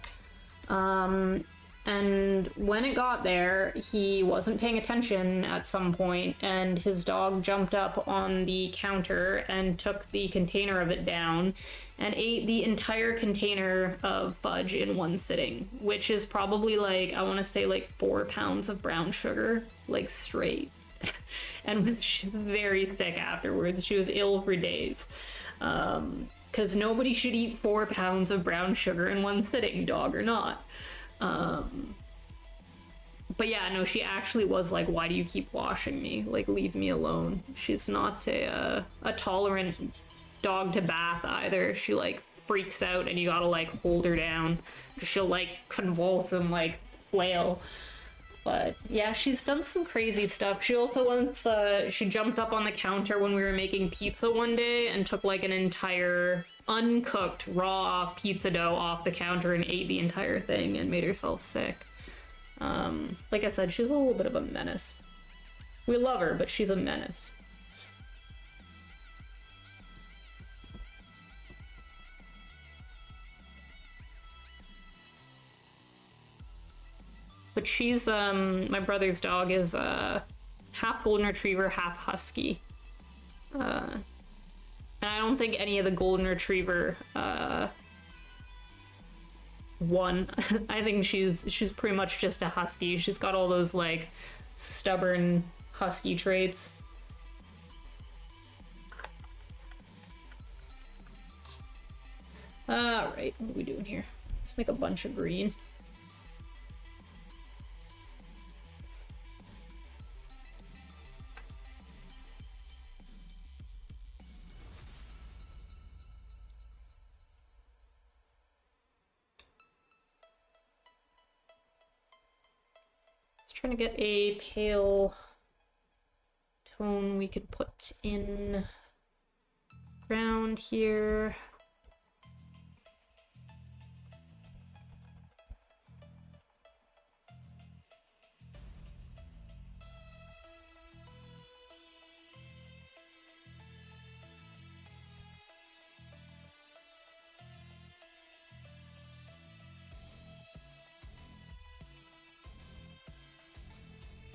And when it got there, he wasn't paying attention at some point, and his dog jumped up on the counter and took the container of it down and ate the entire container of fudge in one sitting, which is probably like, I want to say like 4 pounds of brown sugar, like straight. And she was very thick afterwards. She was ill for days. Because nobody should eat 4 pounds of brown sugar in one sitting, dog or not. But yeah, no, she actually was like, why do you keep washing me? Like, leave me alone. She's not a tolerant dog to bath either. She like freaks out and you gotta like hold her down. She'll like convulse and like flail. But yeah, she's done some crazy stuff. She also once, she jumped up on the counter when we were making pizza one day and took like an entire uncooked raw pizza dough off the counter and ate the entire thing and made herself sick. Like I said, she's a little bit of a menace. We love her, but she's a menace. But she's, my brother's dog is, half golden retriever, half husky. And I don't think any of the golden retriever, won. I think she's pretty much just a husky. She's got all those, like, stubborn husky traits. Alright, what are we doing here? Let's make a bunch of green. Trying to get a pale tone we could put in around here.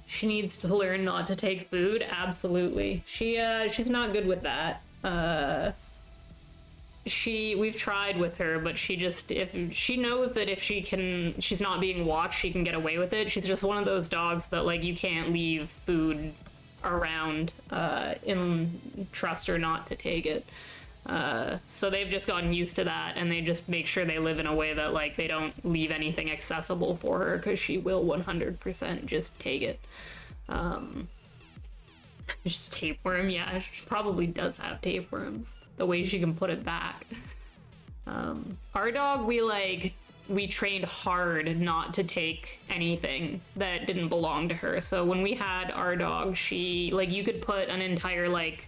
She needs to learn not to take food. Absolutely. She's not good with that. We've tried with her, but if she knows that if she's not being watched, she can get away with it. She's just one of those dogs that like you can't leave food around and trust her not to take it. So they've just gotten used to that, and they just make sure they live in a way that like they don't leave anything accessible for her, because she will 100% just take it. Just tapeworm, yeah, she probably does have tapeworms, the way she can put it back. Our dog, we trained hard not to take anything that didn't belong to her. So when we had our dog, she, like, you could put an entire like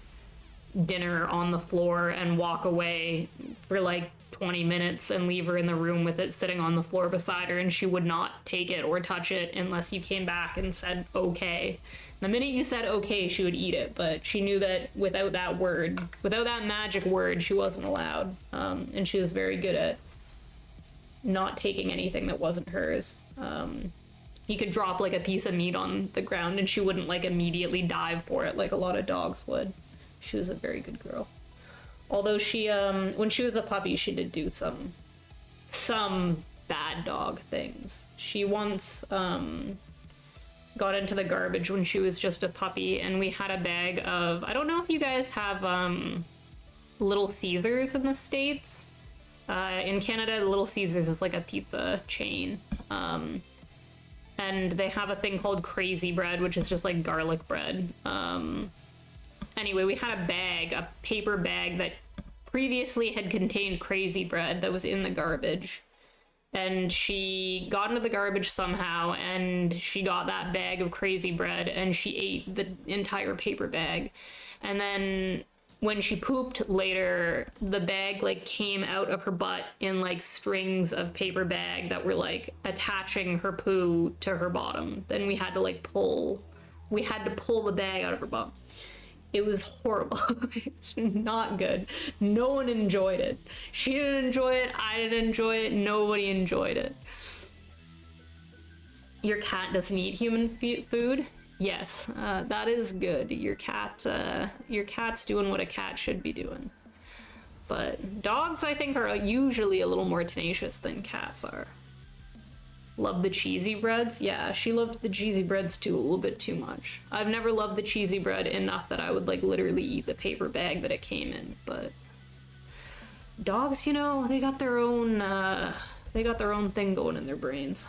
dinner on the floor and walk away for like 20 minutes and leave her in the room with it sitting on the floor beside her, and she would not take it or touch it unless you came back and said okay. The minute you said okay, she would eat it, but she knew that without that magic word, she wasn't allowed. And she was very good at not taking anything that wasn't hers. You could drop like a piece of meat on the ground and she wouldn't like immediately dive for it like a lot of dogs would. She was a very good girl. Although she, when she was a puppy, she did do some bad dog things. She once, got into the garbage when she was just a puppy, and we had a bag of, I don't know if you guys have, Little Caesars in the States. In Canada, Little Caesars is like a pizza chain. And they have a thing called crazy bread, which is just like garlic bread. Anyway, we had a paper bag that previously had contained crazy bread that was in the garbage. And she got into the garbage somehow, and she got that bag of crazy bread, and she ate the entire paper bag. And then when she pooped later, the bag like came out of her butt in like strings of paper bag that were like attaching her poo to her bottom. Then we had to like pull the bag out of her bum. It was horrible. It's not good. No one enjoyed it. She didn't enjoy it. I didn't enjoy it. Nobody enjoyed it. Your cat doesn't eat human food. Yes, that is good. Your cat's doing what a cat should be doing. But dogs, I think, are usually a little more tenacious than cats are. Love the cheesy breads? Yeah, she loved the cheesy breads too, a little bit too much. I've never loved the cheesy bread enough that I would like literally eat the paper bag that it came in, but dogs, you know, they got their own thing going in their brains.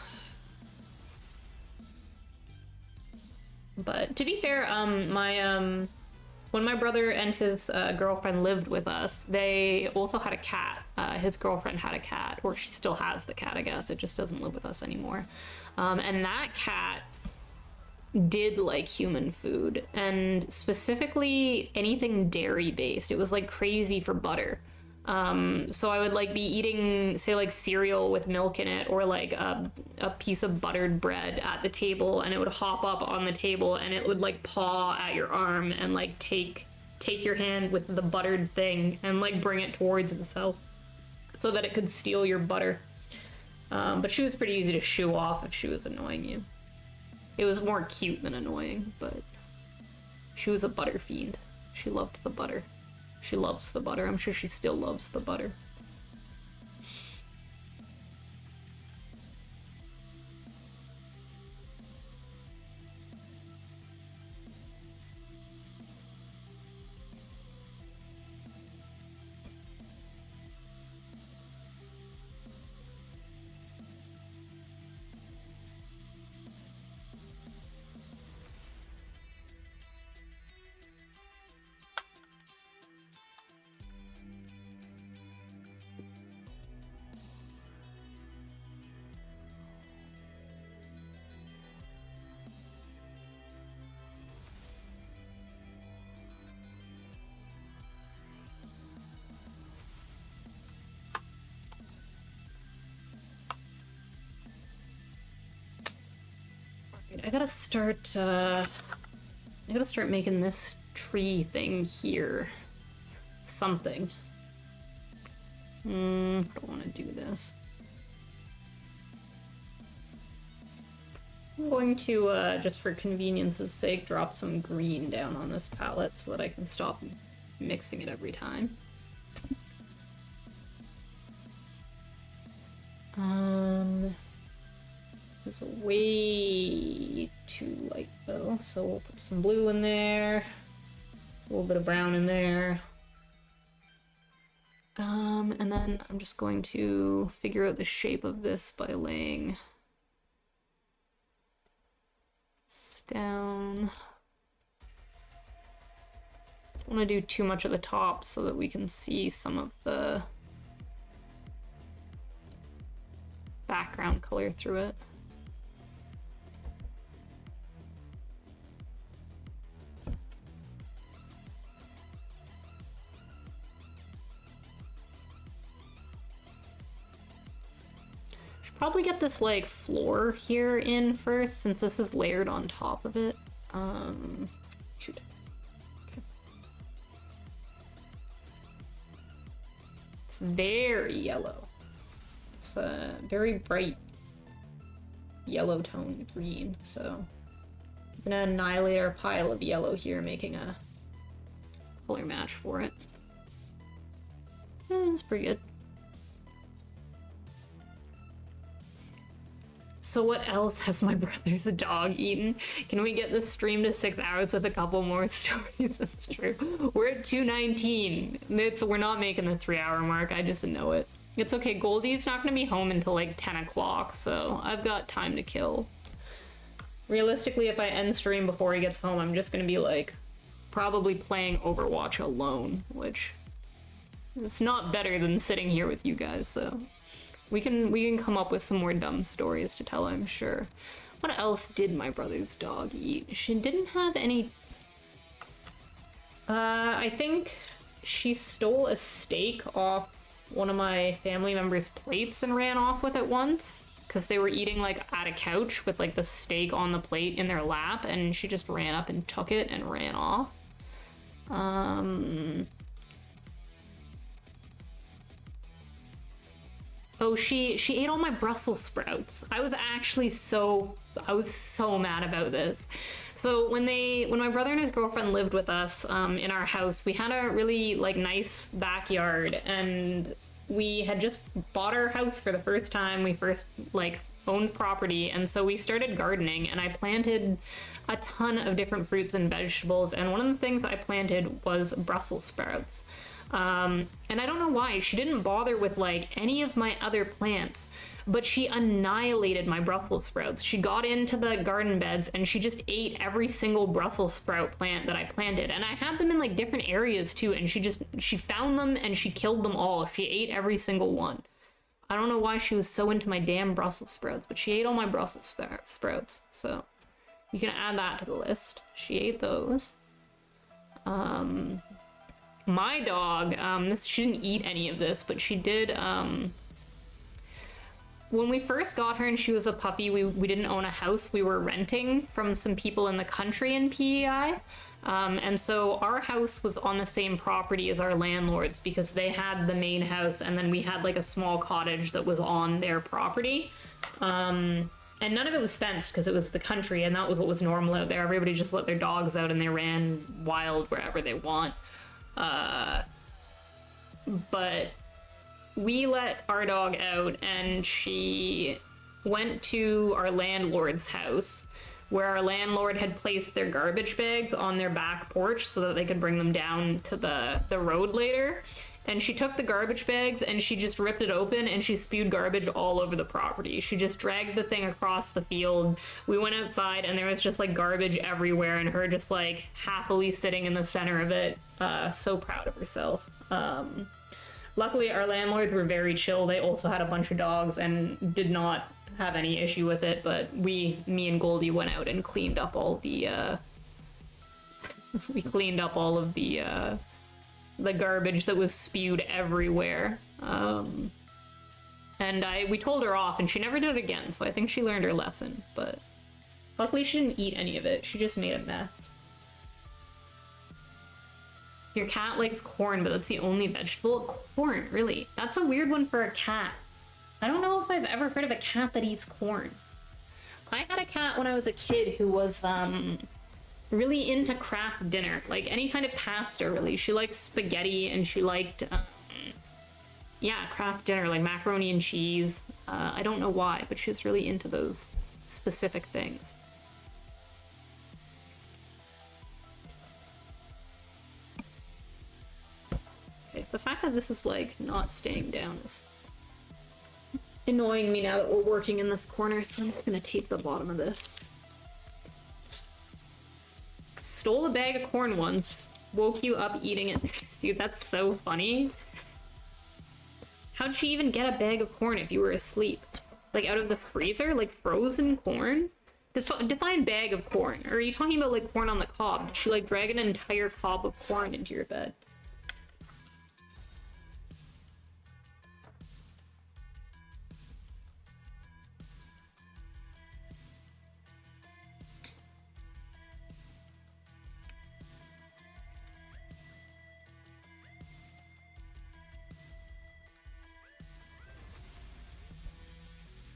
But to be fair, when my brother and his girlfriend lived with us, they also had a cat. His girlfriend had a cat, or she still has the cat, I guess. It just doesn't live with us anymore. And that cat did like human food, and specifically anything dairy based. It was like crazy for butter. So I would like be eating, say, like cereal with milk in it, or like a piece of buttered bread at the table, and it would hop up on the table and it would like paw at your arm and like take your hand with the buttered thing and like bring it towards itself so that it could steal your butter. But she was pretty easy to shoo off if she was annoying you. It was more cute than annoying, but she was a butter fiend. She loved the butter. She loves the butter. I'm sure she still loves the butter. I gotta start making this tree thing here. Something. Don't want to do this. I'm going to, just for convenience's sake, drop some green down on this palette so that I can stop mixing it every time. It's way too light though, so we'll put some blue in there, a little bit of brown in there. And then I'm just going to figure out the shape of this by laying this down. Don't want to do too much at the top so that we can see some of the background color through it. Probably get this like floor here in first, since this is layered on top of it. Shoot. Okay. It's very yellow. It's a very bright yellow tone green, so I'm gonna annihilate our pile of yellow here, making a color match for it. It's pretty good. So what else has my brother's dog eaten? Can we get this stream to 6 hours with a couple more stories? That's true. We're at 2:19. We're not making the 3-hour mark. I just know it. It's okay. Goldie's not going to be home until like 10 o'clock, so I've got time to kill. Realistically, if I end stream before he gets home, I'm just going to be like probably playing Overwatch alone, which it's not better than sitting here with you guys, so... We can come up with some more dumb stories to tell, I'm sure. What else did my brother's dog eat? She didn't have any... I think she stole a steak off one of my family members' plates and ran off with it once. Because they were eating, like, at a couch with, like, the steak on the plate in their lap, and she just ran up and took it and ran off. Oh, she ate all my Brussels sprouts. I was so mad about this. So when my brother and his girlfriend lived with us in our house, we had a really, like, nice backyard, and we had just bought our house for the first time. We first, like, owned property, and so we started gardening, and I planted a ton of different fruits and vegetables, and one of the things I planted was Brussels sprouts. And I don't know why she didn't bother with, like, any of my other plants, but she annihilated my Brussels sprouts. She got into the garden beds and she just ate every single Brussels sprout plant that I planted. And I had them in, like, different areas too, and she found them and she killed them all. She ate every single one. I don't know why she was so into my damn Brussels sprouts, but she ate all my Brussels sprouts. So you can add that to the list. She ate those. My dog, she didn't eat any of this, but she did, when we first got her and she was a puppy, we didn't own a house. We were renting from some people in the country in PEI. And so our house was on the same property as our landlords because they had the main house, and then we had, like, a small cottage that was on their property. And none of it was fenced because it was the country, and that was what was normal out there. Everybody just let their dogs out and they ran wild wherever they want. But we let our dog out, and she went to our landlord's house, where our landlord had placed their garbage bags on their back porch so that they could bring them down to the road later. And she took the garbage bags and she just ripped it open and she spewed garbage all over the property. She just dragged the thing across the field. We went outside and there was just, like, garbage everywhere, and her just, like, happily sitting in the center of it. So proud of herself. Luckily, our landlords were very chill. They also had a bunch of dogs and did not have any issue with it, but me and Goldie went out and cleaned up all the, we cleaned up all of the garbage that was spewed everywhere. And we told her off, and she never did it again, so I think she learned her lesson, but luckily she didn't eat any of it. She just made a mess. Your cat likes corn, but that's the only vegetable? Corn, really? That's a weird one for a cat. I don't know if I've ever heard of a cat that eats corn. I had a cat when I was a kid who was, really into Kraft dinner, like any kind of pasta, really. She liked spaghetti, and she liked, Kraft dinner, like macaroni and cheese. I don't know why, but she was really into those specific things. Okay, the fact that this is, like, not staying down is annoying me now that we're working in this corner, so I'm just gonna tape the bottom of this. Stole a bag of corn once, woke you up eating it. Dude, that's so funny. How'd she even get a bag of corn if you were asleep? Like, out of the freezer? Like, frozen corn? Define bag of corn. Or are you talking about, like, corn on the cob? Did she, like, drag an entire cob of corn into your bed?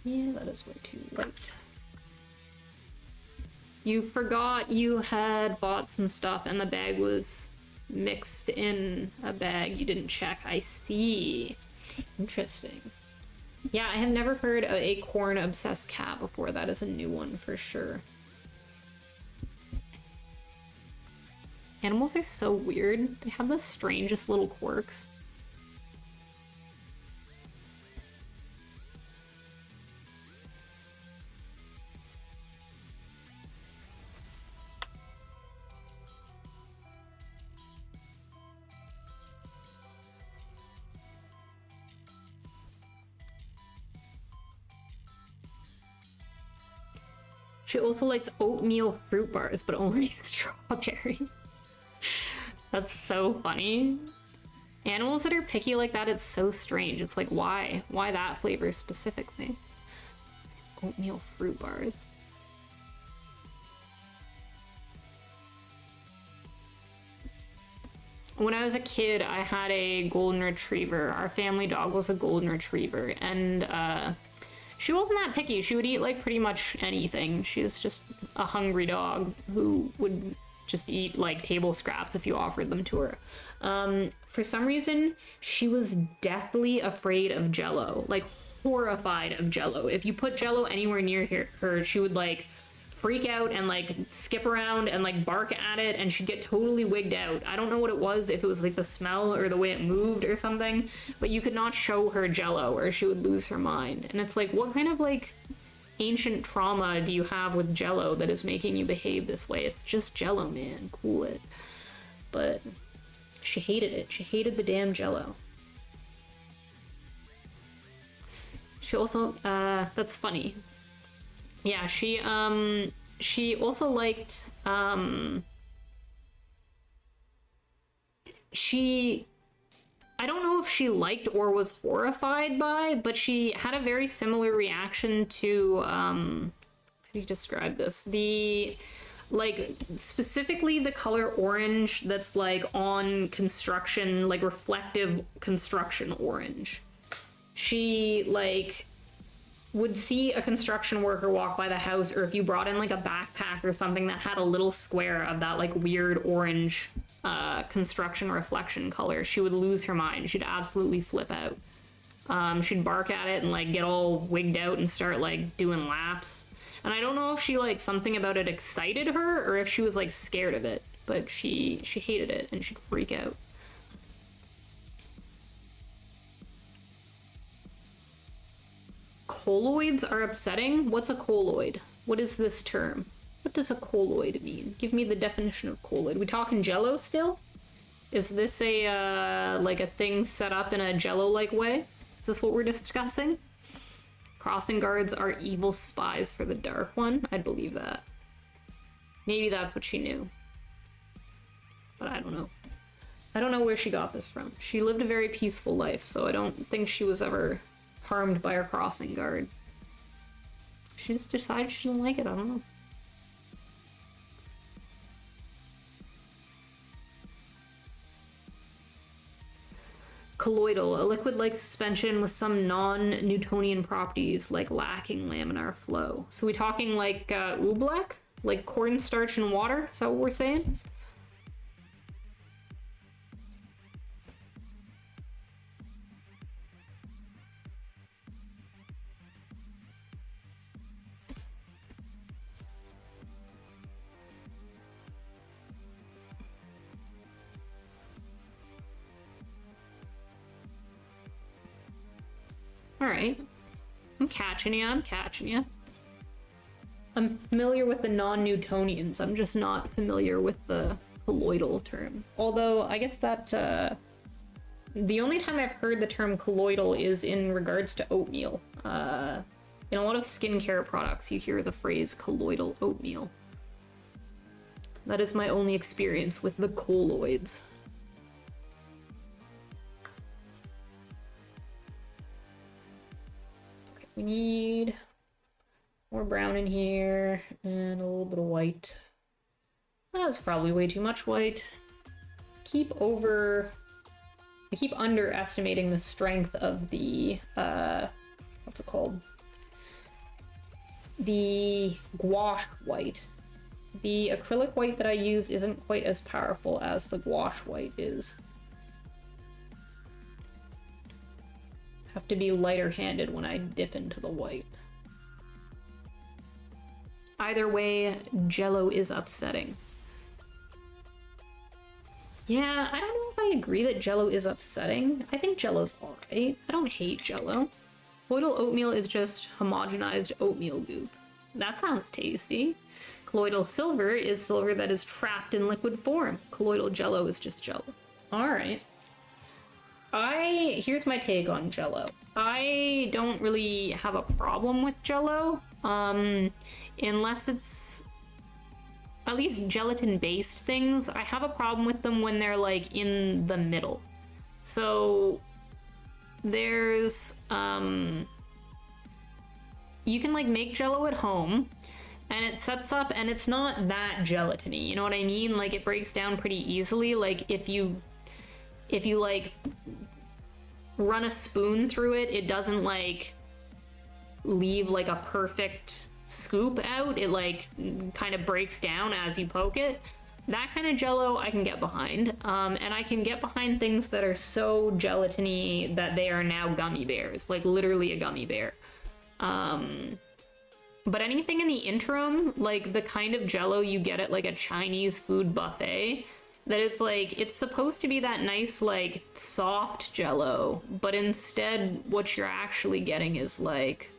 Yeah, that is way too late. You forgot you had bought some stuff and the bag was mixed in a bag you didn't check. I see. Interesting. Yeah, I have never heard of a corn-obsessed cat before. That is a new one for sure. Animals are so weird. They have the strangest little quirks. She also likes oatmeal fruit bars, but only strawberry. That's so funny. Animals that are picky like that, it's so strange. It's like, why? Why that flavor specifically? Oatmeal fruit bars. When I was a kid, I had a golden retriever. Our family dog was a golden retriever, and she wasn't that picky. She would eat like pretty much anything. She was just a hungry dog who would just eat like table scraps if you offered them to her. For some reason, she was deathly afraid of Jell-O, like horrified of Jell-O. If you put Jell-O anywhere near her, she would like freak out and like skip around and like bark at it, and she'd get totally wigged out. I don't know what it was, if it was like the smell or the way it moved or something, but you could not show her Jell-O or she would lose her mind. And it's like, what kind of like ancient trauma do you have with Jell-O that is making you behave this way? It's just Jell-O, man. Cool it. But she hated it. She hated the damn Jell-O. She also, that's funny. Yeah, she also liked, I don't know if she liked or was horrified by, but she had a very similar reaction to, how do you describe this? Like, specifically the color orange that's, like, on construction, like, reflective construction orange. She, like, would see a construction worker walk by the house, or if you brought in, like, a backpack or something that had a little square of that, like, weird orange construction reflection color, she would lose her mind. She'd absolutely flip out. She'd bark at it and, like, get all wigged out and start, like, doing laps. And I don't know if she, like, something about it excited her or if she was, like, scared of it, but she hated it and she'd freak out. Colloids are upsetting? What's a colloid? What is this term? What does a colloid mean? Give me the definition of colloid. We talking Jell-O still? Is this a, like a thing set up in a Jell-O-like way? Is this what we're discussing? Crossing guards are evil spies for the Dark One? I'd believe that. Maybe that's what she knew. But I don't know. I don't know where she got this from. She lived a very peaceful life, so I don't think she was ever harmed by her crossing guard. She just decided she didn't like it, I don't know. Colloidal, a liquid-like suspension with some non-Newtonian properties, like lacking laminar flow. So we talking like oobleck? Like cornstarch and water? Is that what we're saying? Alright. I'm catching you. I'm familiar with the non-Newtonians. I'm just not familiar with the colloidal term. Although, I guess that, the only time I've heard the term colloidal is in regards to oatmeal. In a lot of skincare products, you hear the phrase colloidal oatmeal. That is my only experience with the colloids. We need more brown in here and a little bit of white. That was probably way too much white. I keep underestimating the strength of the, what's it called? The gouache white. The acrylic white that I use isn't quite as powerful as the gouache white is. Have to be lighter handed when I dip into the white. Either way, Jell-O is upsetting. Yeah, I don't know if I agree that Jell-O is upsetting. I think Jell-O's alright. I don't hate Jell-O. Colloidal oatmeal is just homogenized oatmeal goop. That sounds tasty. Colloidal silver is silver that is trapped in liquid form. Colloidal Jell-O is just Jell-O. Alright. Here's my take on Jell-O. I don't really have a problem with Jell-O, unless it's at least gelatin-based things. I have a problem with them when they're like in the middle. So there's you can like make Jello at home, and it sets up, and it's not that gelatiny, you know what I mean? Like it breaks down pretty easily. Like if you like run a spoon through it, it doesn't like leave like a perfect scoop out. It like kind of breaks down as you poke it. That kind of Jello I can get behind, and I can get behind things that are so gelatiny that they are now gummy bears, like literally a gummy bear. But anything in the interim, like the kind of Jello you get at like a Chinese food buffet, that it's like, it's supposed to be that nice like soft Jello, but instead what you're actually getting is like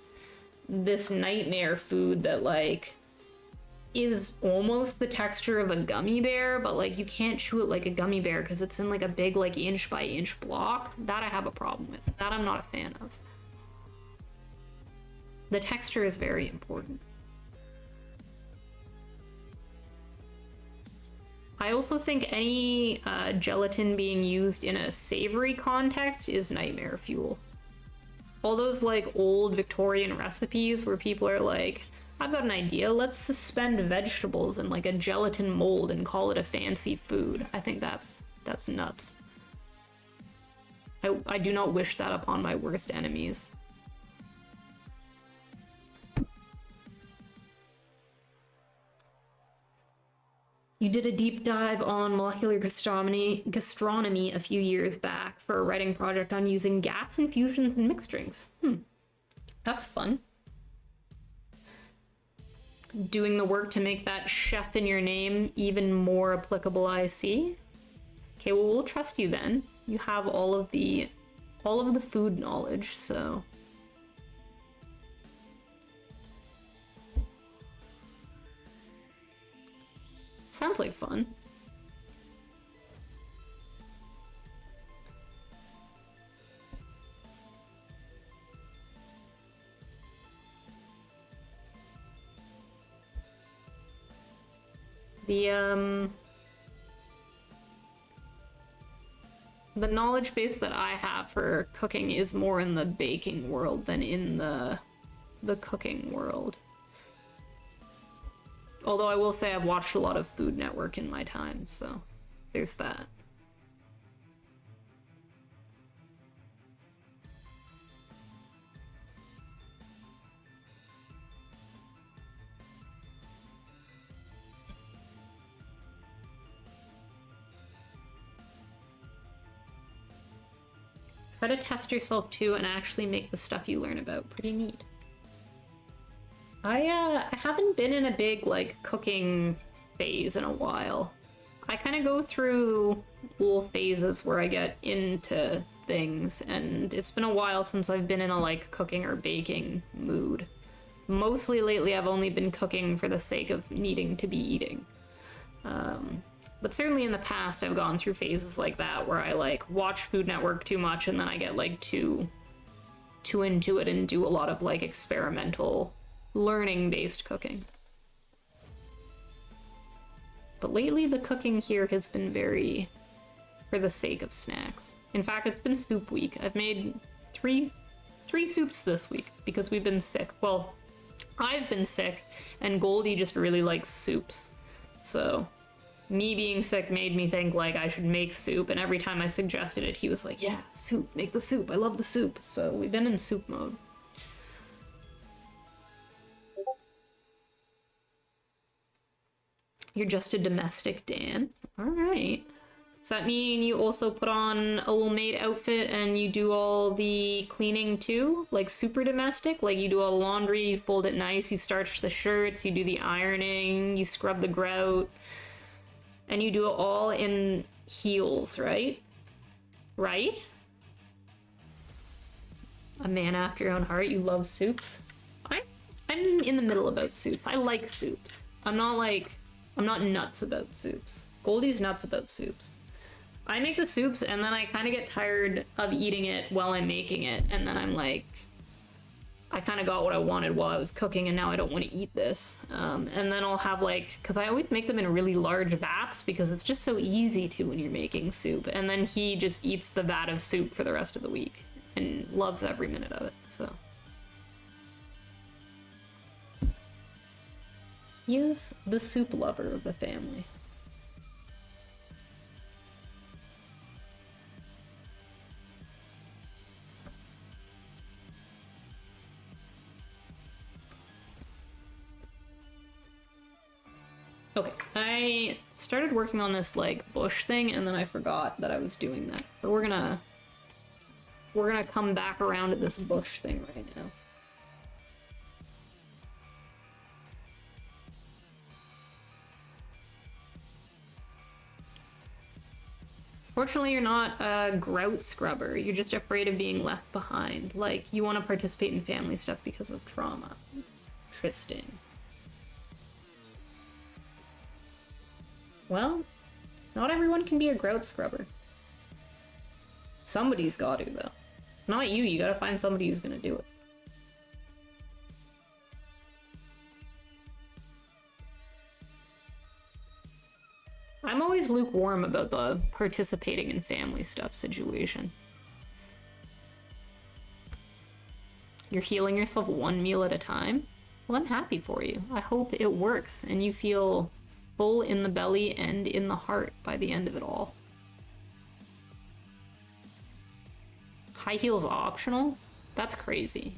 this nightmare food that like is almost the texture of a gummy bear, but like you can't chew it like a gummy bear because it's in like a big like inch by inch block. That I have a problem with. That I'm not a fan of. The texture is very important. I also think any gelatin being used in a savory context is nightmare fuel. All those like old Victorian recipes where people are like, I've got an idea, let's suspend vegetables in like a gelatin mold and call it a fancy food. I think that's nuts. I do not wish that upon my worst enemies. You did a deep dive on molecular gastronomy a few years back for a writing project on using gas infusions in mixed drinks. That's fun. Doing the work to make that chef in your name even more applicable, I see. Okay, well, we'll trust you then. You have all of the food knowledge, so. Sounds like fun. The knowledge base that I have for cooking is more in the baking world than in the cooking world. Although I will say I've watched a lot of Food Network in my time, so there's that. Try to test yourself too and actually make the stuff you learn about. Pretty neat. I haven't been in a big like cooking phase in a while. I kind of go through little phases where I get into things, and it's been a while since I've been in a like cooking or baking mood. Mostly lately I've only been cooking for the sake of needing to be eating. But certainly in the past I've gone through phases like that where I like watch Food Network too much and then I get like too into it and do a lot of like experimental learning-based cooking. But lately the cooking here has been very for the sake of snacks. In fact, it's been soup week. I've made three soups this week because we've been sick. Well, I've been sick and Goldie just really likes soups. So me being sick made me think like I should make soup, and every time I suggested it he was like, yeah, soup, make the soup, I love the soup. So we've been in soup mode. You're just a domestic, Dan. All right. Does that mean you also put on a little maid outfit and you do all the cleaning too? Like super domestic? Like you do all the laundry, you fold it nice, you starch the shirts, you do the ironing, you scrub the grout, and you do it all in heels, right? Right? A man after your own heart, you love soups? I'm in the middle about soups. I like soups. I'm not nuts about soups. Goldie's nuts about soups. I make the soups and then I kind of get tired of eating it while I'm making it, and then I'm like, I kind of got what I wanted while I was cooking, and now I don't want to eat this. And then I'll have like, because I always make them in really large vats because it's just so easy to when you're making soup. And then he just eats the vat of soup for the rest of the week and loves every minute of it. So he is the soup lover of the family. Okay, I started working on this like bush thing and then I forgot that I was doing that. So we're gonna come back around to this bush thing right now. Fortunately, you're not a grout scrubber. You're just afraid of being left behind. Like, you want to participate in family stuff because of trauma. Interesting. Well, not everyone can be a grout scrubber. Somebody's got to, though. It's not you, you gotta find somebody who's gonna do it. I'm always lukewarm about the participating in family stuff situation. You're healing yourself one meal at a time? Well, I'm happy for you. I hope it works and you feel full in the belly and in the heart by the end of it all. High heels optional? That's crazy.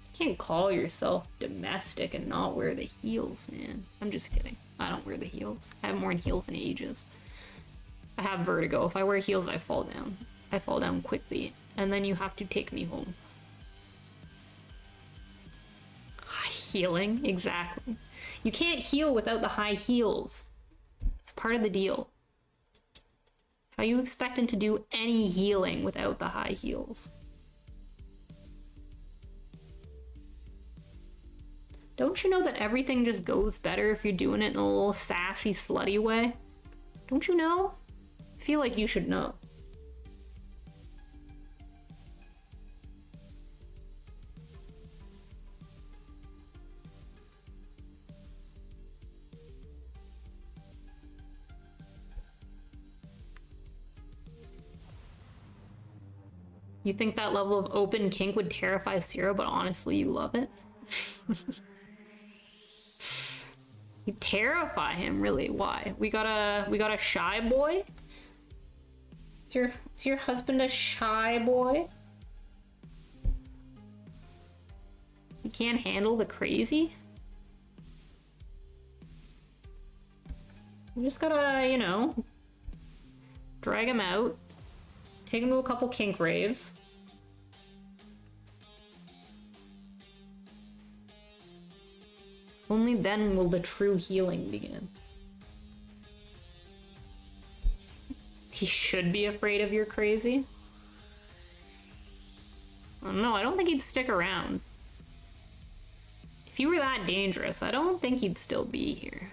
You can't call yourself domestic and not wear the heels, man. I'm just kidding. I don't wear the heels. I haven't worn heels in ages. I have vertigo. If I wear heels, I fall down. I fall down quickly, and then you have to take me home. High heeling? Exactly. You can't heal without the high heels. It's part of the deal. How are you expecting to do any healing without the high heels? Don't you know that everything just goes better if you're doing it in a little sassy, slutty way? Don't you know? I feel like you should know. You think that level of open kink would terrify Sierra, but honestly, you love it? You terrify him, really. Why? We got a shy boy? Is your husband a shy boy? You can't handle the crazy? You just gotta, you know, drag him out, take him to a couple kink raves. Only then will the true healing begin. He should be afraid of your crazy. I don't know, I don't think he'd stick around. If you were that dangerous, I don't think you'd still be here.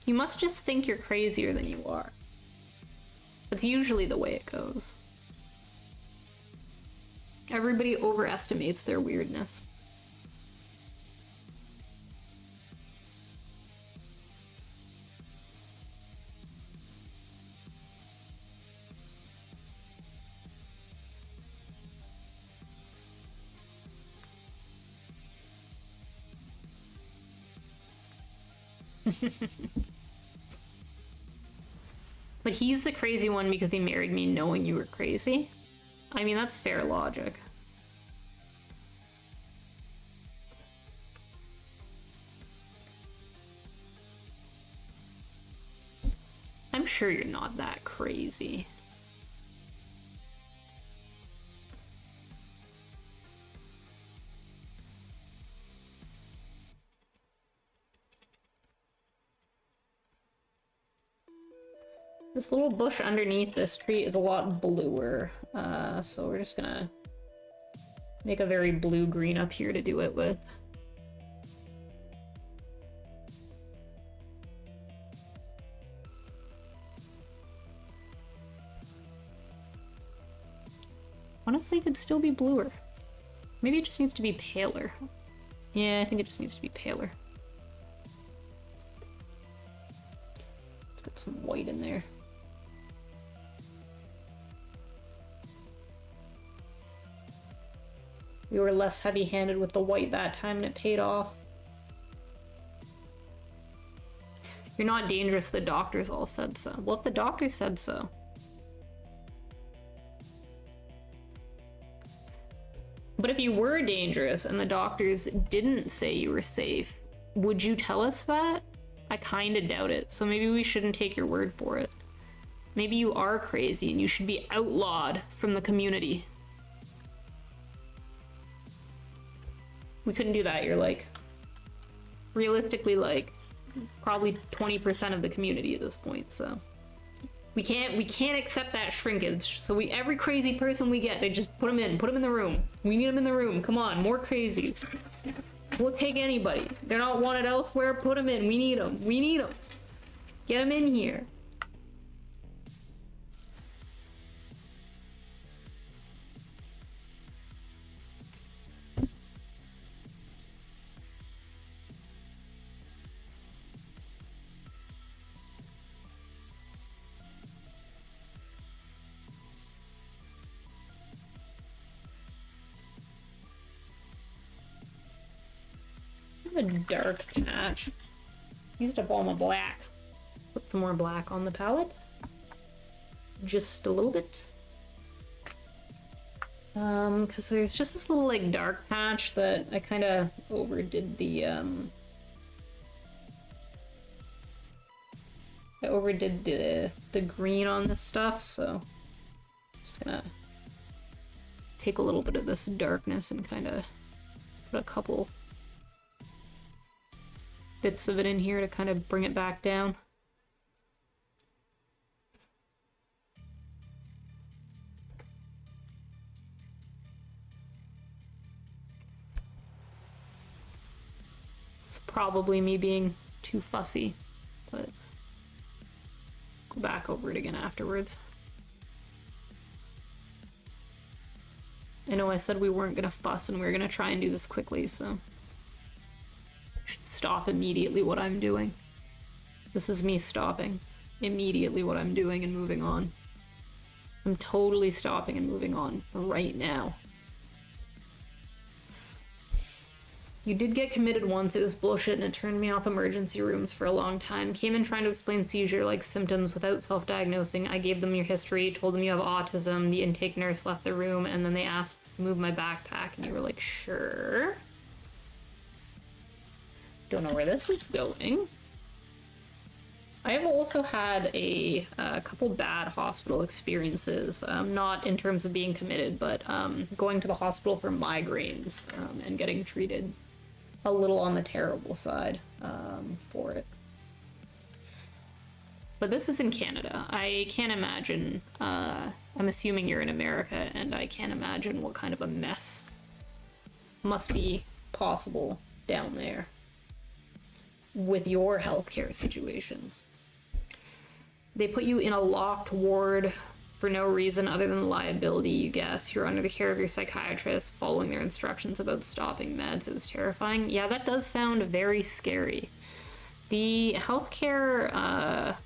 You must just think you're crazier than you are. That's usually the way it goes. Everybody overestimates their weirdness. But he's the crazy one because he married me knowing you were crazy? I mean, that's fair logic. I'm sure you're not that crazy. This little bush underneath this tree is a lot bluer, so we're just gonna make a very blue-green up here to do it with. Honestly, it could still be bluer. Maybe it just needs to be paler. Yeah, I think it just needs to be paler. Let's put some white in there. We were less heavy-handed with the white that time and it paid off. You're not dangerous, the doctors all said so. Well, if the doctors said so. But if you were dangerous and the doctors didn't say you were safe, would you tell us that? I kinda doubt it, so maybe we shouldn't take your word for it. Maybe you are crazy and you should be outlawed from the community. We couldn't do that, you're like, realistically, like, probably 20% of the community at this point, so. We can't accept that shrinkage, so every crazy person we get, they just put them in the room. We need them in the room, come on, more crazies. We'll take anybody. They're not wanted elsewhere, put them in, we need them. Get them in here. A dark patch. Used up all my black. Put some more black on the palette. Just a little bit. Because there's just this little like dark patch that I kind of overdid the the green on this stuff, so I'm just gonna take a little bit of this darkness and kind of put a couple bits of it in here to kind of bring it back down. This is probably me being too fussy, but go back over it again afterwards. I know I said we weren't gonna fuss and we were gonna try and do this quickly, so should stop immediately what I'm doing. This is me stopping immediately what I'm doing and moving on. I'm totally stopping and moving on right now. You did get committed once, it was bullshit and it turned me off emergency rooms for a long time. Came in trying to explain seizure-like symptoms without self-diagnosing. I gave them your history, told them you have autism, the intake nurse left the room, and then they asked to move my backpack and you were like, sure. Don't know where this is going. I have also had a couple bad hospital experiences, not in terms of being committed, but going to the hospital for migraines and getting treated a little on the terrible side for it. But this is in Canada. I can't imagine, I'm assuming you're in America, and I can't imagine what kind of a mess must be possible down there with your healthcare situations. They put you in a locked ward for no reason other than liability, you guess. You're under the care of your psychiatrist, following their instructions about stopping meds. It was terrifying. Yeah, that does sound very scary. The healthcare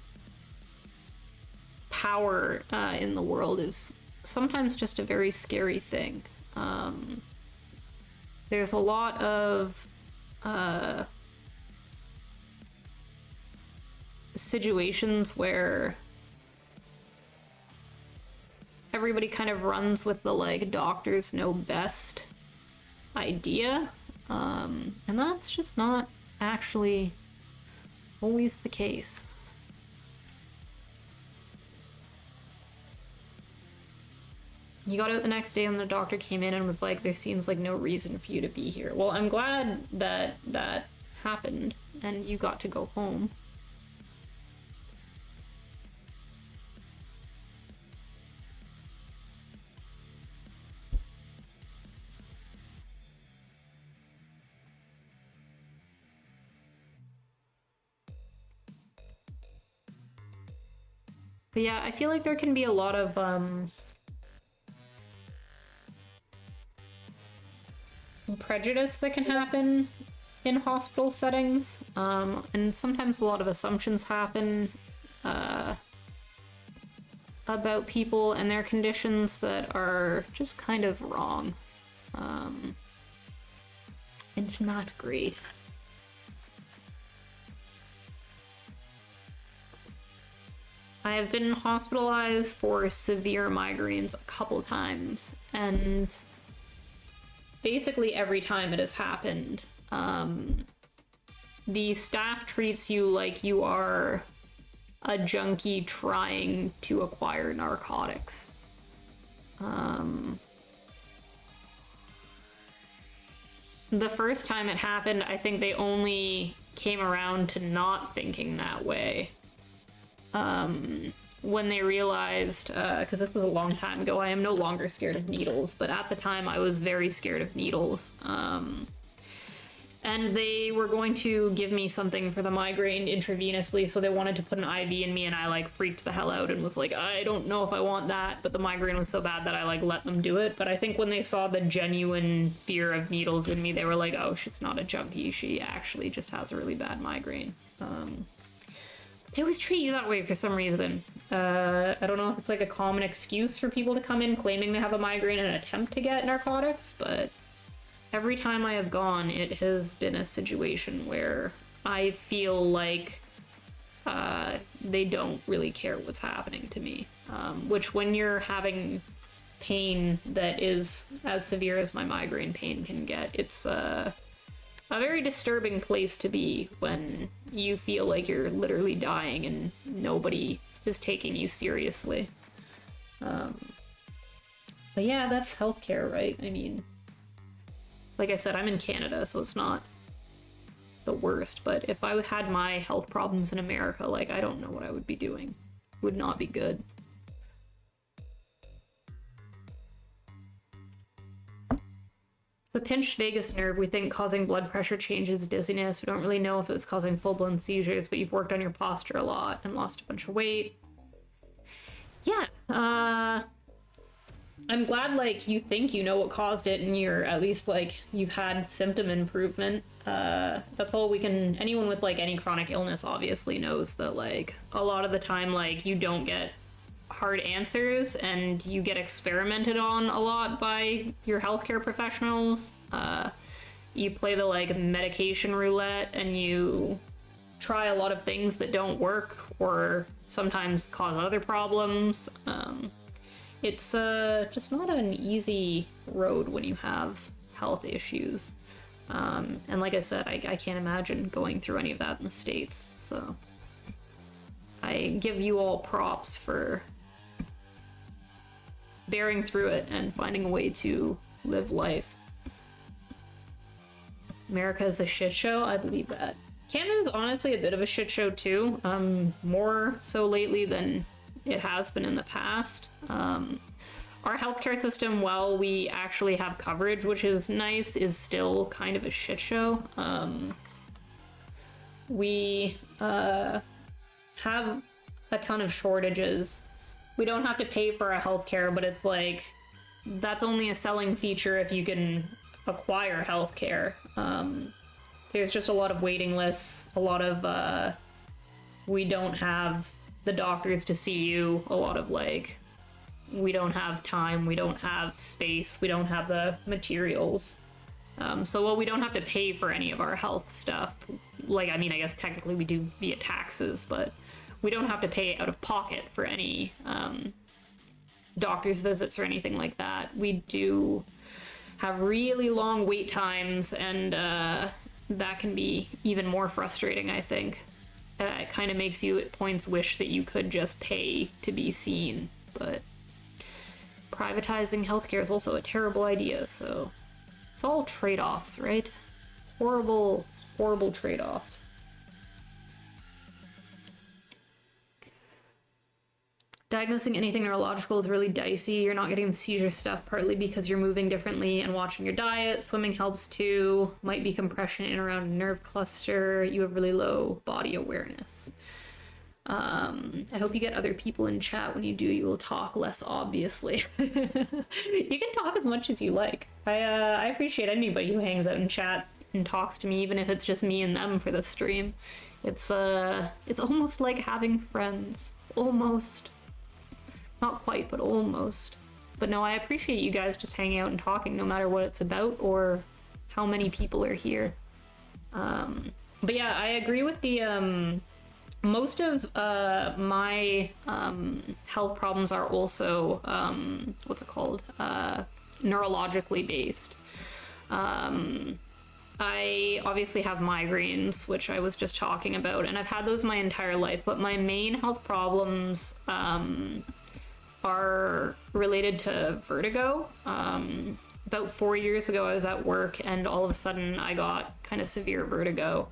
power in the world is sometimes just a very scary thing. There's a lot of situations where everybody kind of runs with the like doctors know best idea, and that's just not actually always the case. You got out the next day and the doctor came in and was like, there seems like no reason for you to be here. Well, I'm glad that that happened and you got to go home. But yeah, I feel like there can be a lot of prejudice that can happen in hospital settings, and sometimes a lot of assumptions happen about people and their conditions that are just kind of wrong. It's not great. I have been hospitalized for severe migraines a couple times, and basically every time it has happened, the staff treats you like you are a junkie trying to acquire narcotics. The first time it happened, I think they only came around to not thinking that way. When they realized, because this was a long time ago, I am no longer scared of needles, but at the time I was very scared of needles. And they were going to give me something for the migraine intravenously, so they wanted to put an IV in me, and I like freaked the hell out and was like, I don't know if I want that, but the migraine was so bad that I like let them do it. But I think when they saw the genuine fear of needles in me, they were like, oh, she's not a junkie, she actually just has a really bad migraine. They always treat you that way for some reason. I don't know if it's like a common excuse for people to come in claiming they have a migraine and attempt to get narcotics, but every time I have gone, it has been a situation where I feel like they don't really care what's happening to me. Which, when you're having pain that is as severe as my migraine pain can get, it's a very disturbing place to be when you feel like you're literally dying and nobody is taking you seriously. But yeah, that's healthcare, right? I mean, like I said, I'm in Canada, so it's not the worst, but if I had my health problems in America, like, I don't know what I would be doing. It would not be good. The pinched vagus nerve, we think causing blood pressure changes, dizziness. We don't really know if it was causing full-blown seizures, but you've worked on your posture a lot and lost a bunch of weight. Yeah, I'm glad, like, you think you know what caused it and you're at least, like, you've had symptom improvement. That's all we can... Anyone with, like, any chronic illness obviously knows that, like, a lot of the time, like, you don't get hard answers and you get experimented on a lot by your healthcare professionals. You play the, like, medication roulette and you try a lot of things that don't work or sometimes cause other problems. It's just not an easy road when you have health issues. And like I said, I can't imagine going through any of that in the States, so I give you all props for bearing through it and finding a way to live life. America is a shit show, I believe that. Canada's honestly a bit of a shit show too, more so lately than it has been in the past. Our healthcare system, while we actually have coverage, which is nice, is still kind of a shit show. We have a ton of shortages. We don't have to pay for our healthcare, but it's like, that's only a selling feature if you can acquire healthcare. There's just a lot of waiting lists, a lot of, we don't have the doctors to see you, a lot of, like, we don't have time, we don't have space, we don't have the materials. So while we don't have to pay for any of our health stuff, like, I mean, I guess technically we do via taxes, but we don't have to pay out of pocket for any doctor's visits or anything like that. We do have really long wait times, and that can be even more frustrating, I think. It kind of makes you at points wish that you could just pay to be seen, but privatizing healthcare is also a terrible idea, so it's all trade-offs, right? Horrible, horrible trade-offs. Diagnosing anything neurological is really dicey. You're not getting the seizure stuff partly because you're moving differently and watching your diet. Swimming helps too. Might be compression in around a nerve cluster. You have really low body awareness. I hope you get other people in chat. When you do, you will talk less obviously. You can talk as much as you like. I appreciate anybody who hangs out in chat and talks to me, even if it's just me and them for the stream. It's almost like having friends. Almost. Not quite, but almost. But no, I appreciate you guys just hanging out and talking, no matter what it's about or how many people are here. But yeah, I agree with the most of my health problems are also what's it called, neurologically based. I obviously have migraines, which I was just talking about, and I've had those my entire life, but my main health problems are related to vertigo. About 4 years ago, I was at work and all of a sudden I got kind of severe vertigo.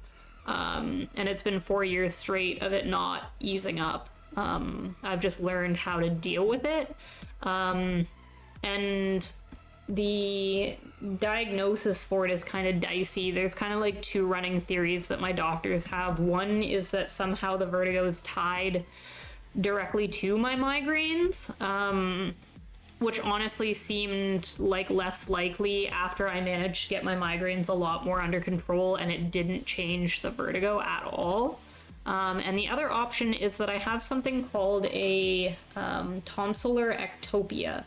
And it's been 4 years straight of it not easing up. I've just learned how to deal with it. And the diagnosis for it is kind of dicey. There's kind of like two running theories that my doctors have. One is that somehow the vertigo is tied directly to my migraines, which honestly seemed like less likely after I managed to get my migraines a lot more under control and it didn't change the vertigo at all. And the other option is that I have something called a tonsillar ectopia,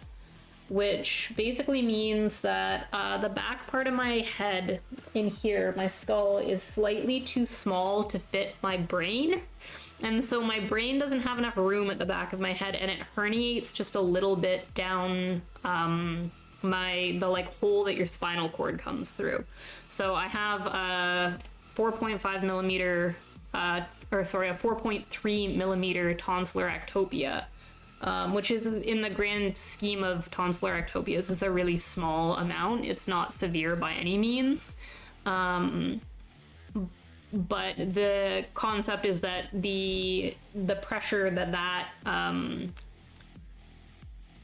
which basically means that the back part of my head in here, my skull, is slightly too small to fit my brain. And so my brain doesn't have enough room at the back of my head, and it herniates just a little bit down the like hole that your spinal cord comes through. So I have a 4.5 millimeter, a 4.3 millimeter tonsillar ectopia, which is, in the grand scheme of tonsillar ectopias, is a really small amount. It's not severe by any means. But the concept is that the pressure that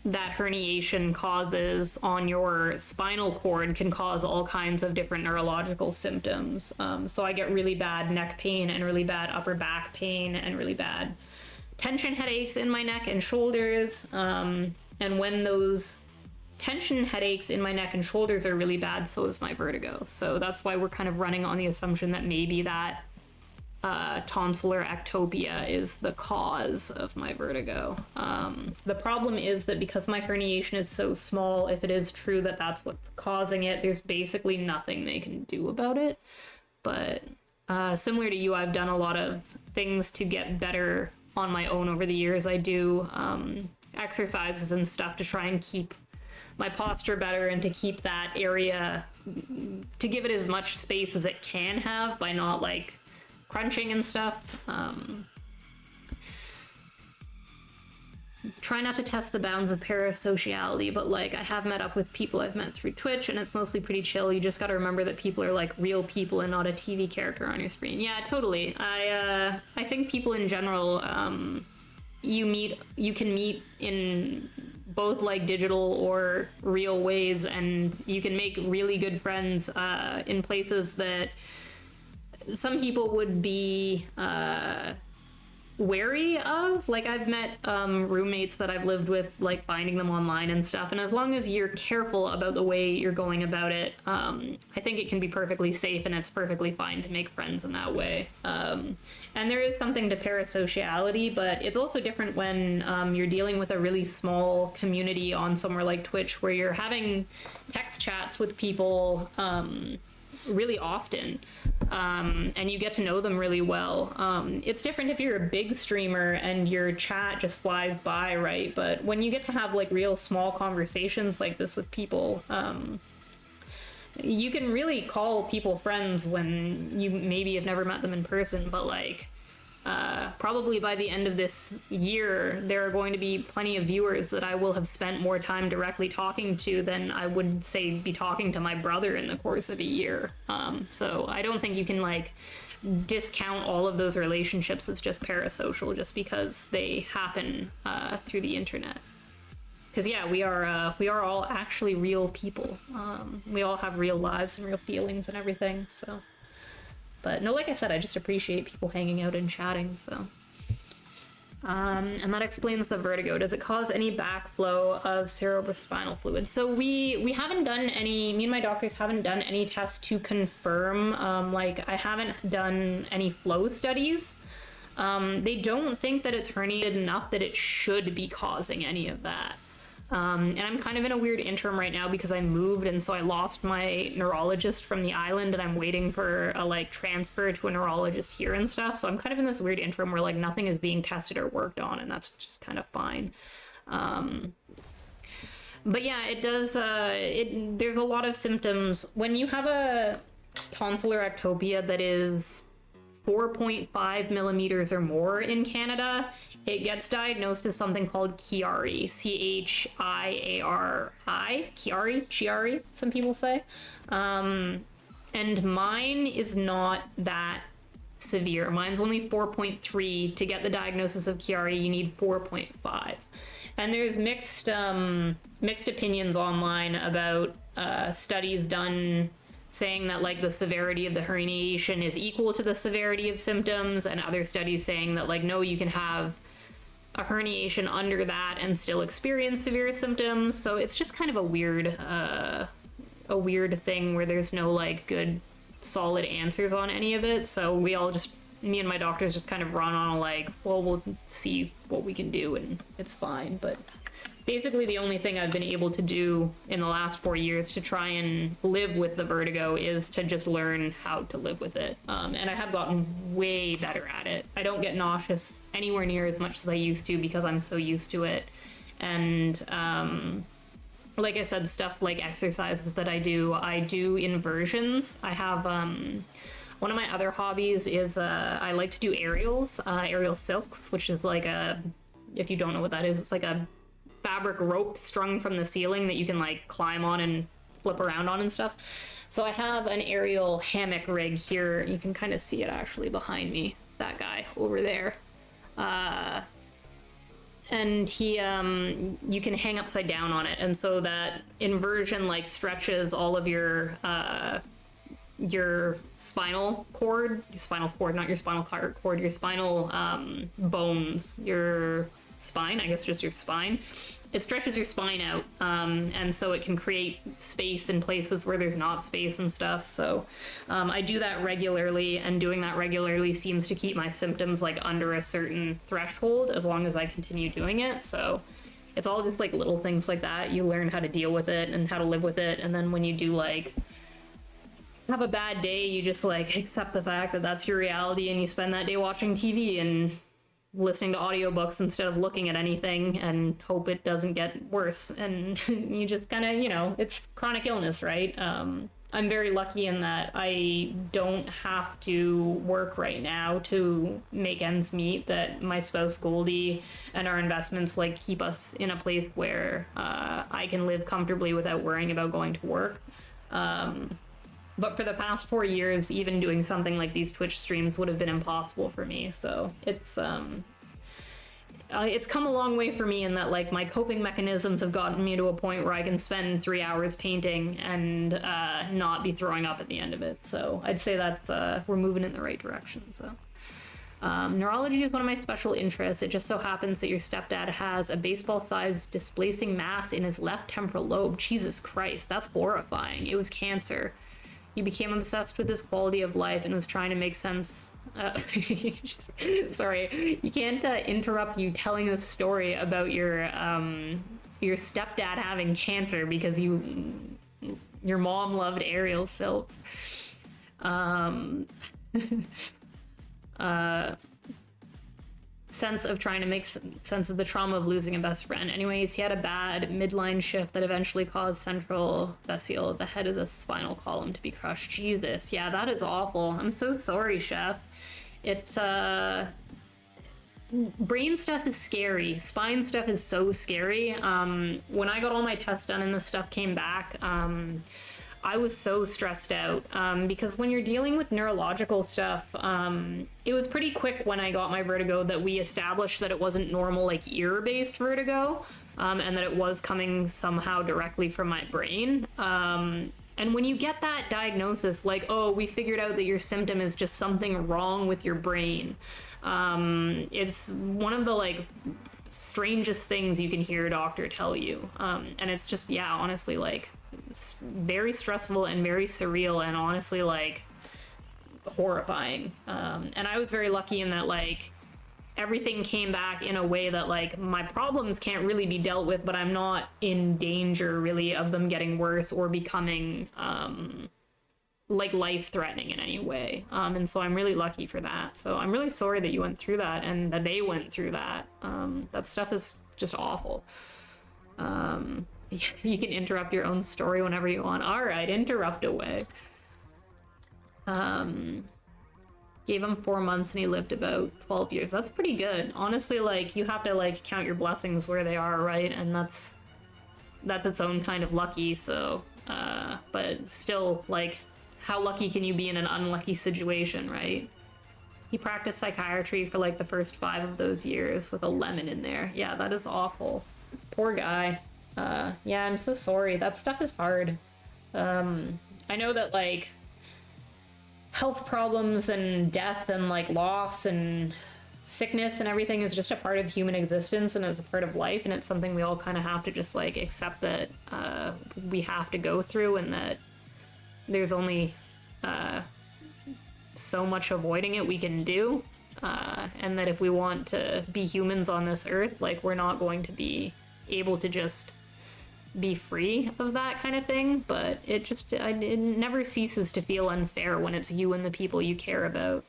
herniation causes on your spinal cord can cause all kinds of different neurological symptoms. So I get really bad neck pain and really bad upper back pain and really bad tension headaches in my neck and shoulders. And when those tension headaches in my neck and shoulders are really bad, so is my vertigo. So that's why we're kind of running on the assumption that maybe that tonsillar ectopia is the cause of my vertigo. The problem is that because my herniation is so small, if it is true that that's what's causing it, there's basically nothing they can do about it. But similar to you, I've done a lot of things to get better on my own over the years. I do exercises and stuff to try and keep my posture better and to keep that area, to give it as much space as it can have by not like crunching and stuff. Try not to test the bounds of parasociality, but like I have met up with people I've met through Twitch and it's mostly pretty chill. You just got to remember that people are like real people and not a TV character on your screen. Yeah, totally. I think people in general, you can meet in both like digital or real ways, and you can make really good friends in places that some people would be wary of. Like I've met roommates that I've lived with, like finding them online and stuff, and as long as you're careful about the way you're going about it, I think it can be perfectly safe and it's perfectly fine to make friends in that way. And there is something to parasociality, but it's also different when you're dealing with a really small community on somewhere like Twitch, where you're having text chats with people really often, and you get to know them really well. It's different if you're a big streamer and your chat just flies by, right? But when you get to have like real small conversations like this with people, you can really call people friends when you maybe have never met them in person, but like probably by the end of this year, there are going to be plenty of viewers that I will have spent more time directly talking to than I would, say, be talking to my brother in the course of a year. So I don't think you can like discount all of those relationships as just parasocial just because they happen through the internet. Because yeah, we are all actually real people. We all have real lives and real feelings and everything. So, but no, like I said, I just appreciate people hanging out and chatting. So, And that explains the vertigo. Does it cause any backflow of cerebrospinal fluid? So we haven't done any, me and my doctors haven't done any tests to confirm, like I haven't done any flow studies. They don't think that it's herniated enough that it should be causing any of that. And I'm kind of in a weird interim right now because I moved, and so I lost my neurologist from the island, and I'm waiting for a like transfer to a neurologist here and stuff. So I'm kind of in this weird interim where like nothing is being tested or worked on, and that's just kind of fine. But yeah, it does. There's a lot of symptoms when you have a tonsillar ectopia that is 4.5 millimeters or more in Canada. It gets diagnosed as something called Chiari, Chiari, Chiari, some people say. And mine is not that severe. Mine's only 4.3. To get the diagnosis of Chiari, you need 4.5. And there's mixed opinions online about studies done saying that like the severity of the herniation is equal to the severity of symptoms, and other studies saying that like, no, you can have a herniation under that and still experience severe symptoms. So it's just kind of a weird thing where there's no like good solid answers on any of it. So we all just, me and my doctors just kind of run on a like, well, we'll see what we can do and it's fine. But basically the only thing I've been able to do in the last 4 years to try and live with the vertigo is to just learn how to live with it. And I have gotten way better at it. I don't get nauseous anywhere near as much as I used to because I'm so used to it. And like I said, stuff like exercises that I do inversions. I have one of my other hobbies is I like to do aerials, aerial silks, which is like if you don't know what that is, it's like a fabric rope strung from the ceiling that you can like climb on and flip around on and stuff. So I have an aerial hammock rig here. You can kind of see it actually behind me, that guy over there. And he, you can hang upside down on it. And so that inversion like stretches all of your spinal cord, not your spinal cord, your spinal bones, your spine, I guess just your spine. It stretches your spine out, and so it can create space in places where there's not space and stuff. So I do that regularly, and doing that regularly seems to keep my symptoms like under a certain threshold as long as I continue doing it. So it's all just like little things like that. You learn how to deal with it and how to live with it, and then when you do like have a bad day, you just like accept the fact that that's your reality, and you spend that day watching TV and listening to audiobooks instead of looking at anything and hope it doesn't get worse. And you just kind of, it's chronic illness, right? I'm very lucky in that I don't have to work right now to make ends meet, that my spouse Goldie and our investments like keep us in a place where I can live comfortably without worrying about going to work. But for the past 4 years, even doing something like these Twitch streams would have been impossible for me. So it's come a long way for me in that like my coping mechanisms have gotten me to a point where I can spend 3 hours painting and not be throwing up at the end of it. So I'd say that we're moving in the right direction. So neurology is one of my special interests. It just so happens that your stepdad has a baseball-sized displacing mass in his left temporal lobe. Jesus Christ, that's horrifying. It was cancer. He became obsessed with his quality of life and was trying to make sense. Sorry, you can't interrupt you telling a story about your stepdad having cancer because your mom loved aerial silks. Sense of trying to make sense of the trauma of losing a best friend. Anyways, he had a bad midline shift that eventually caused central vesicle, the head of the spinal column, to be crushed. Jesus, yeah, that is awful. I'm so sorry, Chef. It's brain stuff is scary. Spine stuff is so scary. When I got all my tests done and the stuff came back, I was so stressed out because when you're dealing with neurological stuff, it was pretty quick when I got my vertigo that we established that it wasn't normal, like ear-based vertigo, and that it was coming somehow directly from my brain. And when you get that diagnosis, like, oh, we figured out that your symptom is just something wrong with your brain, it's one of the like strangest things you can hear a doctor tell you. And it's just, yeah, honestly, like very stressful and very surreal and honestly like horrifying. And I was very lucky in that like everything came back in a way that like my problems can't really be dealt with, but I'm not in danger really of them getting worse or becoming like life-threatening in any way. And so I'm really lucky for that. So I'm really sorry that you went through that and that they went through that. That stuff is just awful. You can interrupt your own story whenever you want. All right, interrupt away. Gave him 4 months and he lived about 12 years. That's pretty good. Honestly, like, you have to, like, count your blessings where they are, right? And that's its own kind of lucky, so, but still, like, how lucky can you be in an unlucky situation, right? He practiced psychiatry for, like, the first 5 of those years with a lemon in there. Yeah, that is awful. Poor guy. Yeah, I'm so sorry. That stuff is hard. I know that, like, health problems and death and like loss and sickness and everything is just a part of human existence and is a part of life, and it's something we all kind of have to just like accept that we have to go through, and that there's only so much avoiding it we can do, and that if we want to be humans on this earth, like we're not going to be able to just be free of that kind of thing. But it never ceases to feel unfair when it's you and the people you care about.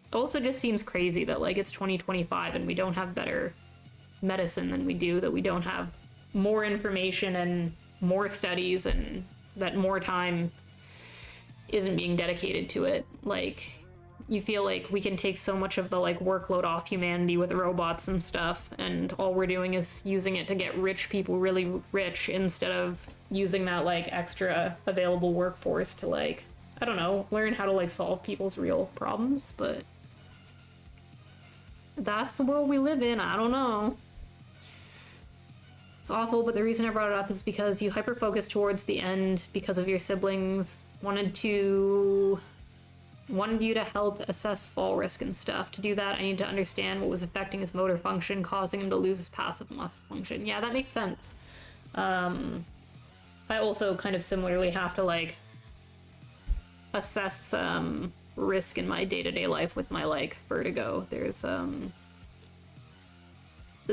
It also just seems crazy that like it's 2025 and we don't have better medicine than we do, that we don't have more information and more studies, and that more time isn't being dedicated to it. Like, you feel like we can take so much of the like workload off humanity with robots and stuff, and all we're doing is using it to get rich people really rich instead of using that like extra available workforce to like, I don't know, learn how to like solve people's real problems. But that's the world we live in. I don't know. It's awful, but the reason I brought it up is because you hyper-focused towards the end because of your siblings wanted you to help assess fall risk and stuff. To do that, I need to understand what was affecting his motor function, causing him to lose his passive muscle function. Yeah, that makes sense. I also kind of similarly have to like assess risk in my day-to-day life with my like vertigo. There's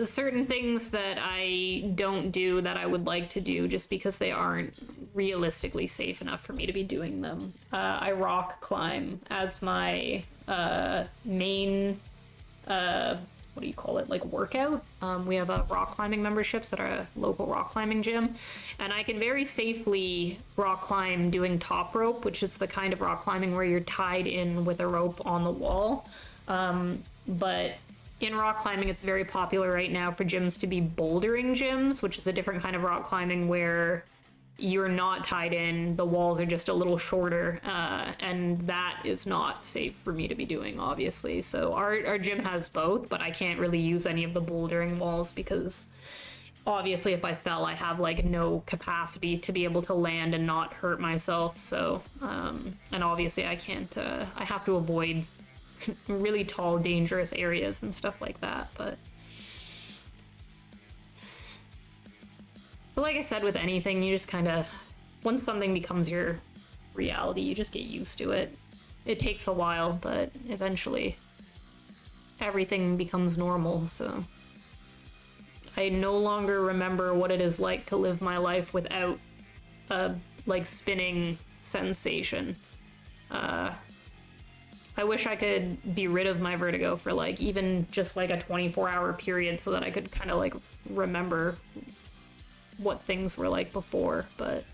certain things that I don't do that I would like to do just because they aren't realistically safe enough for me to be doing them. I rock climb as my main, what do you call it, like workout. We have a rock climbing memberships at our local rock climbing gym, and I can very safely rock climb doing top rope, which is the kind of rock climbing where you're tied in with a rope on the wall. But in rock climbing, it's very popular right now for gyms to be bouldering gyms, which is a different kind of rock climbing where you're not tied in, the walls are just a little shorter, and that is not safe for me to be doing, obviously. So our gym has both, but I can't really use any of the bouldering walls because obviously if I fell, I have like no capacity to be able to land and not hurt myself. So, and obviously I can't, I have to avoid really tall, dangerous areas and stuff like that. But like I said, with anything, you just kind of, once something becomes your reality, you just get used to it. It takes a while, but eventually everything becomes normal. So I no longer remember what it is like to live my life without a like spinning sensation. I wish I could be rid of my vertigo for like even just like a 24-hour period so that I could kind of like remember what things were like before, but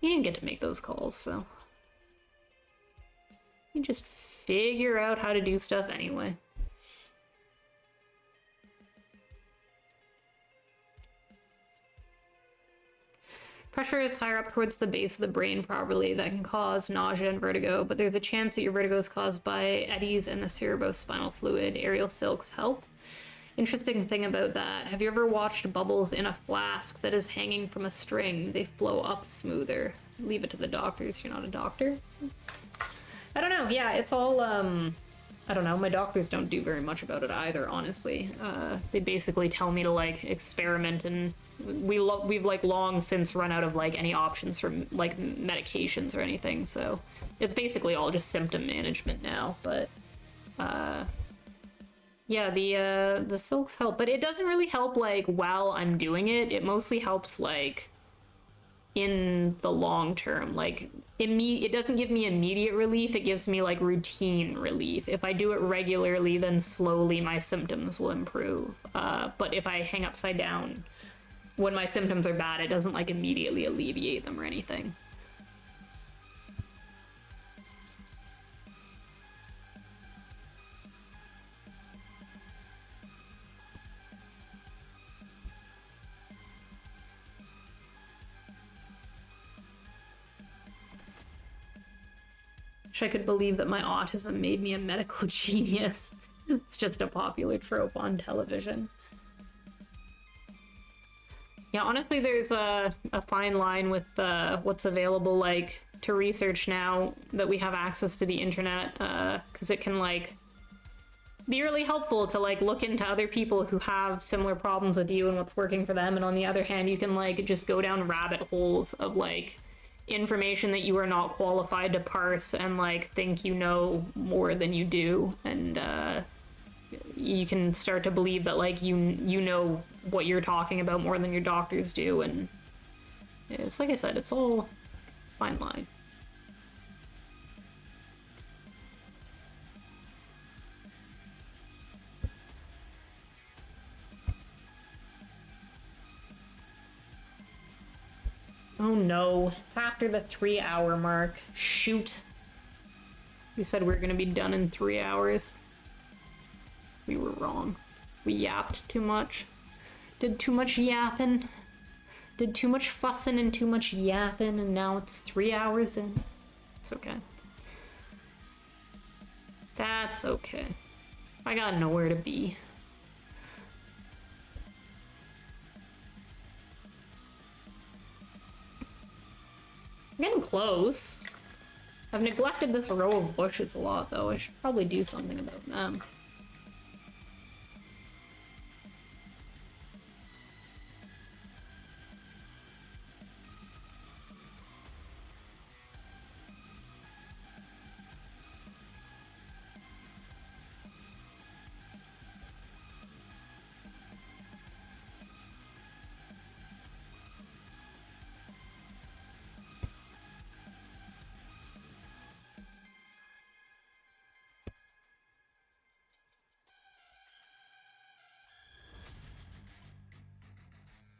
you didn't get to make those calls, so you just figure out how to do stuff anyway. Pressure is higher up towards the base of the brain probably that can cause nausea and vertigo, but there's a chance that your vertigo is caused by eddies in the cerebrospinal fluid. Aerial silks help. Interesting thing about that. Have you ever watched bubbles in a flask that is hanging from a string? They flow up smoother. Leave it to the doctors. You're not a doctor. I don't know. Yeah, it's all, I don't know. My doctors don't do very much about it either, honestly. They basically tell me to, like, experiment, and we've like, long since run out of, like, any options for, like, medications or anything, so it's basically all just symptom management now, but, yeah, the silks help, but it doesn't really help, like, while I'm doing it. It mostly helps, like, in the long term. Like, it doesn't give me immediate relief, it gives me, like, routine relief. If I do it regularly, then slowly my symptoms will improve. But if I hang upside down when my symptoms are bad, it doesn't, like, immediately alleviate them or anything. Wish I could believe that my autism made me a medical genius. It's just a popular trope on television. Yeah, honestly, there's a fine line with what's available, like, to research now that we have access to the internet, because it can, like, be really helpful to, like, look into other people who have similar problems with you and what's working for them, and on the other hand, you can, like, just go down rabbit holes of, like, information that you are not qualified to parse and, like, think you know more than you do, and you can start to believe that, like, you know what you're talking about more than your doctors do, and it's like I said, it's all fine line. Oh no, it's after the 3-hour mark. Shoot. We said we were gonna be done in 3 hours. We were wrong. We yapped too much. Did too much yapping. Did too much fussing and too much yapping, and now it's 3 hours in. It's okay. That's okay. I got nowhere to be. I'm getting close. I've neglected this row of bushes a lot, though. I should probably do something about them.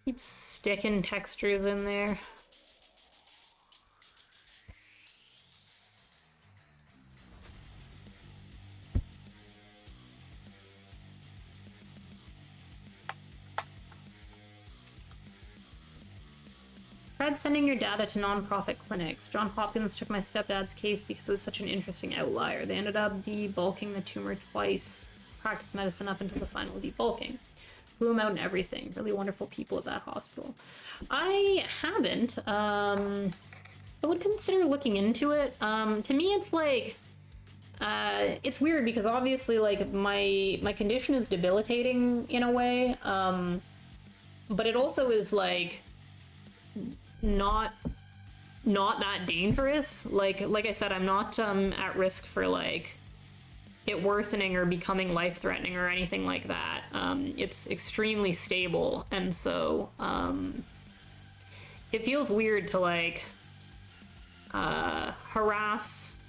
Keep sticking textures in there. Tried sending your data to nonprofit clinics. John Hopkins took my stepdad's case because it was such an interesting outlier. They ended up debulking the tumor twice. Practiced medicine up until the final debulking. Flew him out and everything. Really wonderful people at that hospital. I haven't. I would consider looking into it. To me, it's like, it's weird because obviously, like, my condition is debilitating in a way, but it also is, like, not that dangerous. Like I said, I'm not at risk for, like, it worsening or becoming life-threatening or anything like that. It's extremely stable, and so it feels weird to, like, harass,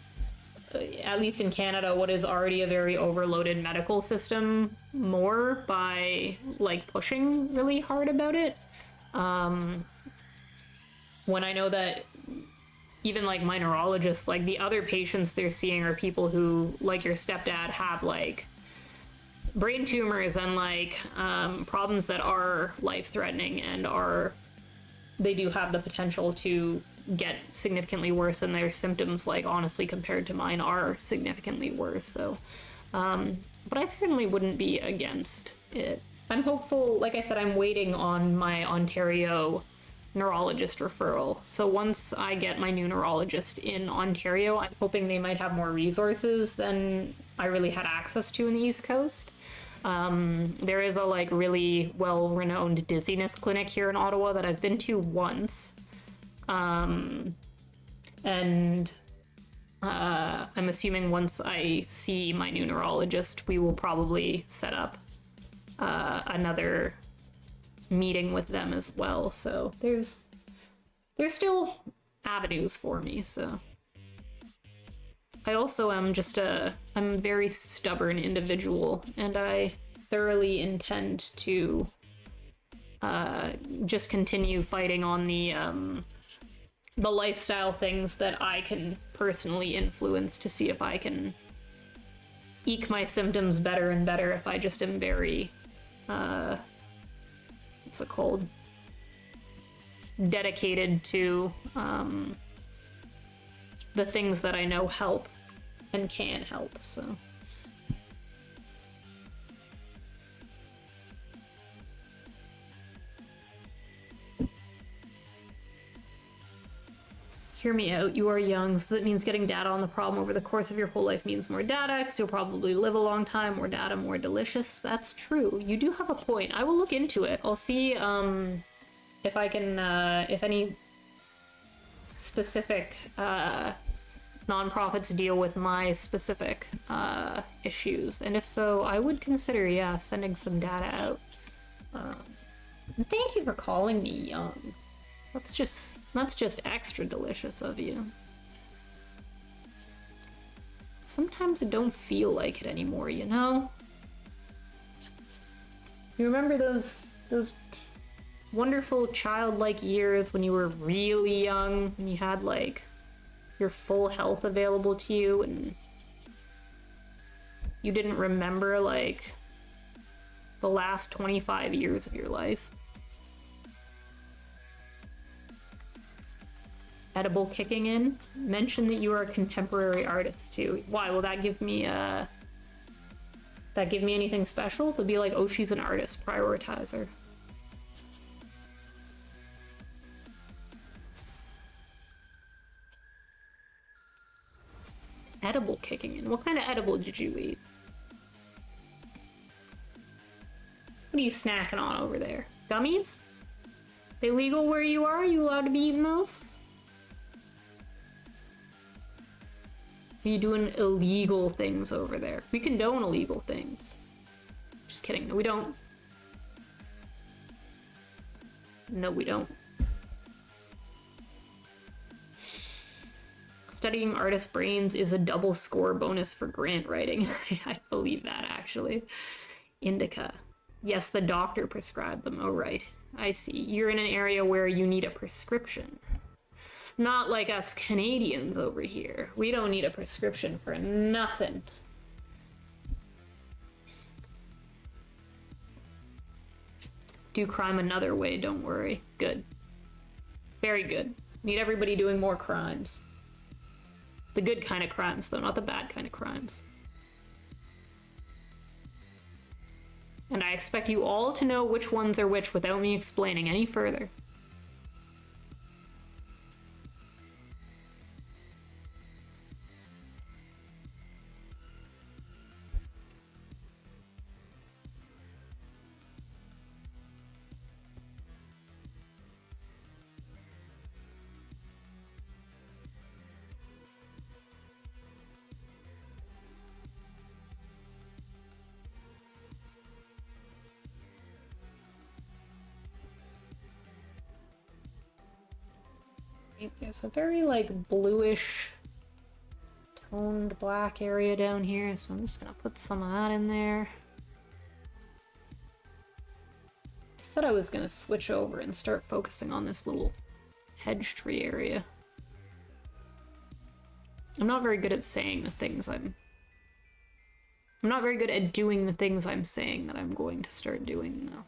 at least in Canada, what is already a very overloaded medical system more by, like, pushing really hard about it. When I know that even, like, my neurologists, like, the other patients they're seeing are people who, like your stepdad, have, like, brain tumors and, like, problems that are life-threatening and they do have the potential to get significantly worse, and their symptoms, like, honestly, compared to mine, are significantly worse, so, but I certainly wouldn't be against it. I'm hopeful, like I said, I'm waiting on my Ontario neurologist referral. So once I get my new neurologist in Ontario, I'm hoping they might have more resources than I really had access to in the East Coast. There is a like really well-renowned dizziness clinic here in Ottawa that I've been to once. And I'm assuming once I see my new neurologist, we will probably set up another meeting with them as well. So there's still avenues for me. So I also am I'm a very stubborn individual, and I thoroughly intend to just continue fighting on the lifestyle things that I can personally influence to see if I can eke my symptoms better and better if I just am very what's it called? Dedicated to the things that I know help and can help, so. Hear me out, you are young, so that means getting data on the problem over the course of your whole life means more data, because you'll probably live a long time, more data, more delicious. That's true. You do have a point. I will look into it. I'll see if I can, if any specific nonprofits deal with my specific issues. And if so, I would consider, yeah, sending some data out. And thank you for calling me young. That's just extra delicious of you. Sometimes I don't feel like it anymore, you know? You remember those wonderful childlike years when you were really young and you had like your full health available to you and you didn't remember like the last 25 years of your life? Edible kicking in. Mention that you are a contemporary artist too. Why will that give me anything special? It'll be like, oh, she's an artist, prioritizer. Edible kicking in. What kind of edible did you eat? What are you snacking on over there? Gummies? They legal where you are? Are you allowed to be eating those? Are you doing illegal things over there? We condone illegal things. Just kidding. No, we don't. No, we don't. Studying artist brains is a double score bonus for grant writing. I believe that, actually. Indica. Yes, the doctor prescribed them. Oh, right. I see. You're in an area where you need a prescription. Not like us Canadians over here. We don't need a prescription for nothing. Do crime another way, don't worry. Good. Very good. Need everybody doing more crimes. The good kind of crimes, though, not the bad kind of crimes. And I expect you all to know which ones are which without me explaining any further. There's a very like bluish toned black area down here, so I'm just gonna put some of that in there. I said I was gonna switch over and start focusing on this little hedge tree area. I'm not very good at saying the things I'm not very good at doing the things I'm saying that I'm going to start doing, though.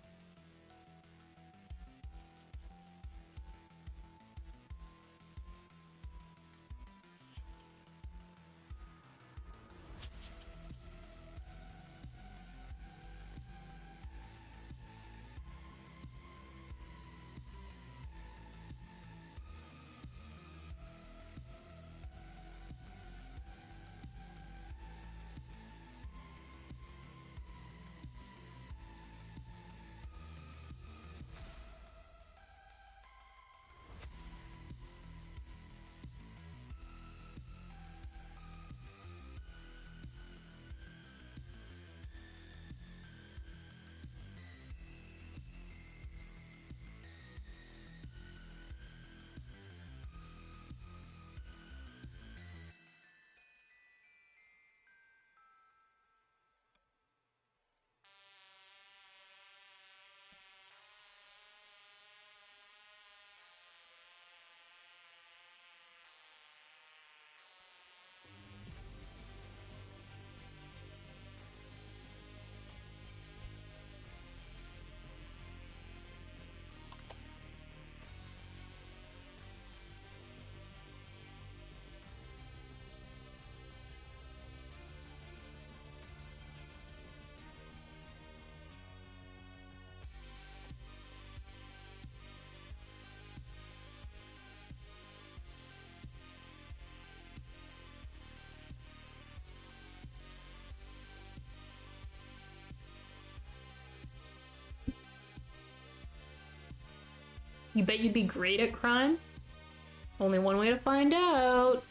You bet you'd be great at crime? Only one way to find out.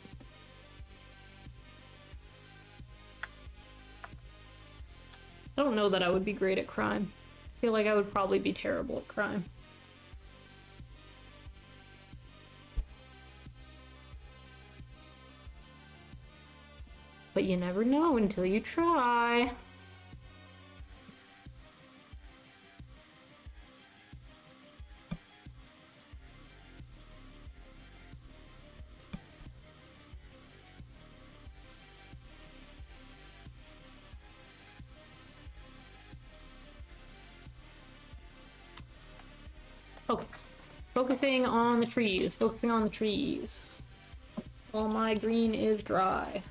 I don't know that I would be great at crime. I feel like I would probably be terrible at crime. But you never know until you try. Okay. Focusing on the trees. Focusing on the trees. All my green is dry.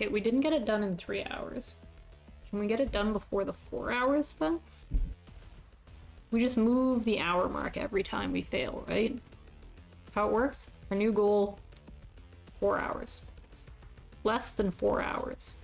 Okay, we didn't get it done in 3 hours. Can we get it done before the 4 hours, then? We just move the hour mark every time we fail, right? That's how it works. Our new goal, 4 hours. Less than 4 hours.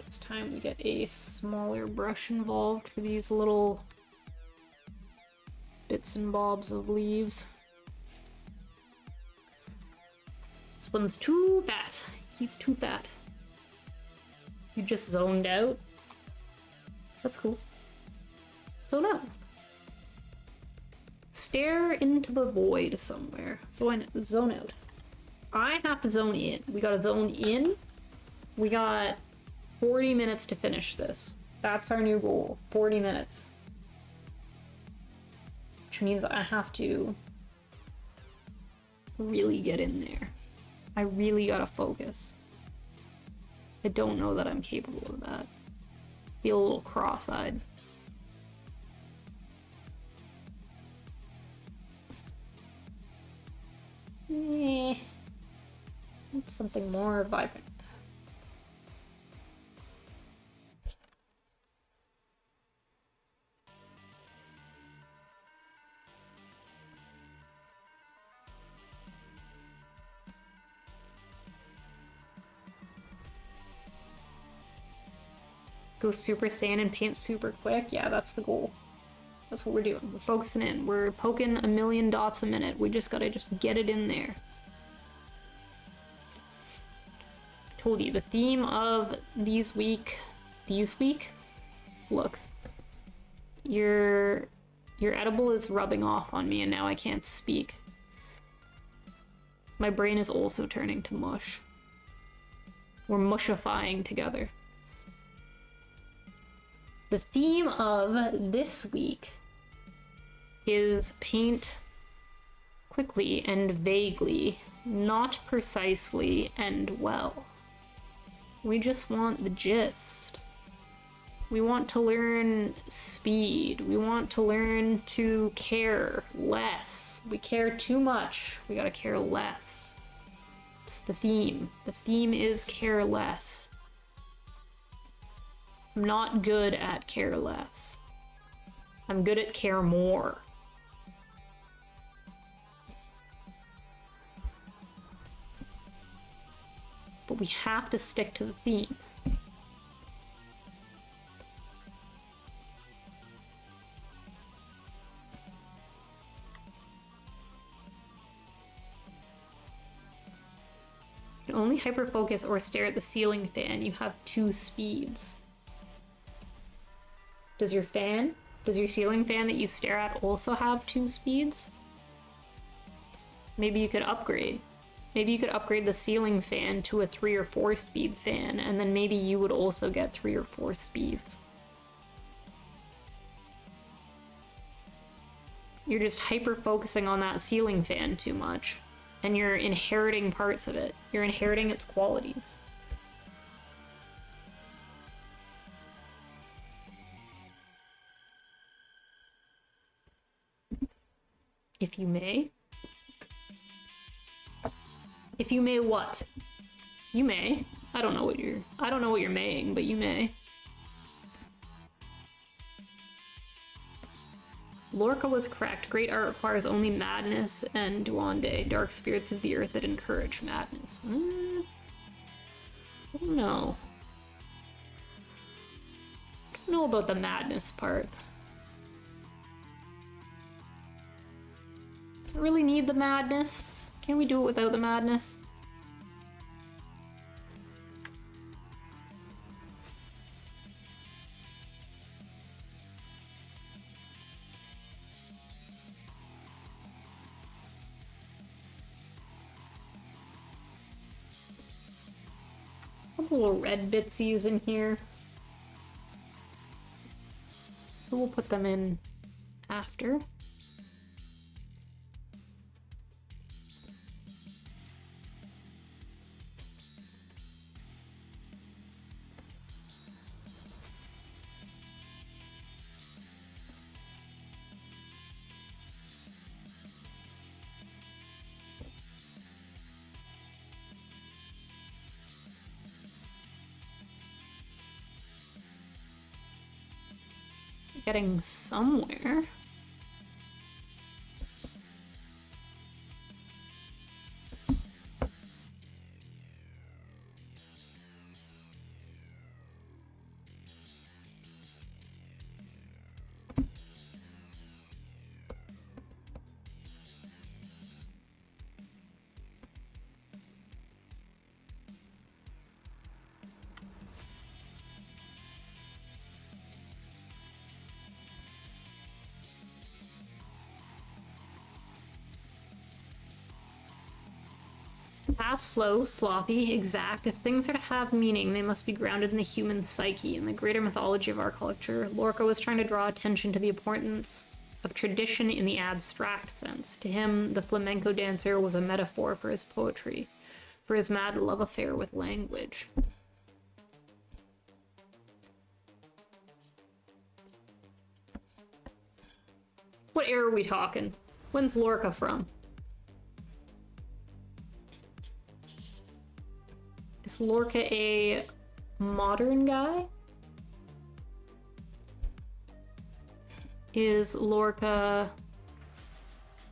It's time we get a smaller brush involved for these little bits and bobs of leaves. This one's too fat. He's too fat. You just zoned out. That's cool. Zone out. Stare into the void somewhere. Zone out. I have to zone in. We gotta zone in. We got 40 minutes to finish this. That's our new goal. 40 minutes. Which means I have to really get in there. I really gotta focus. I don't know that I'm capable of that. Feel a little cross-eyed. It's something more vibrant. Go Super Saiyan and paint super quick. Yeah, that's the goal. That's what we're doing. We're focusing in. We're poking a million dots a minute. We just gotta get it in there. Told you, the theme of these week, look, your edible is rubbing off on me and now I can't speak. My brain is also turning to mush. We're mushifying together. The theme of this week is paint quickly and vaguely, not precisely and well. We just want the gist. We want to learn speed. We want to learn to care less. We care too much. We gotta care less. It's the theme. The theme is care less. I'm not good at care less. I'm good at care more. But we have to stick to the theme. You can only hyperfocus or stare at the ceiling fan. You have 2 speeds. Does your ceiling fan that you stare at also have 2 speeds? Maybe you could upgrade. Maybe you could upgrade the ceiling fan to a 3 or 4 speed fan, and then maybe you would also get 3 or 4 speeds. You're just hyper-focusing on that ceiling fan too much, and you're inheriting parts of it. You're inheriting its qualities. If you may. If you may what? You may. I don't know what you're maying, but you may. Lorca was correct. Great art requires only madness and duende, dark spirits of the earth that encourage madness. I don't know. I don't know about the madness part. Does it really need the madness? Can we do it without the madness? A couple little red bitsies in here. We'll put them in after. Getting somewhere. Fast, slow, sloppy, exact. If things are to have meaning, they must be grounded in the human psyche. In the greater mythology of our culture, Lorca was trying to draw attention to the importance of tradition in the abstract sense. To him, the flamenco dancer was a metaphor for his poetry, for his mad love affair with language. What era are we talking? When's Lorca from? Is Lorca a modern guy? Is Lorca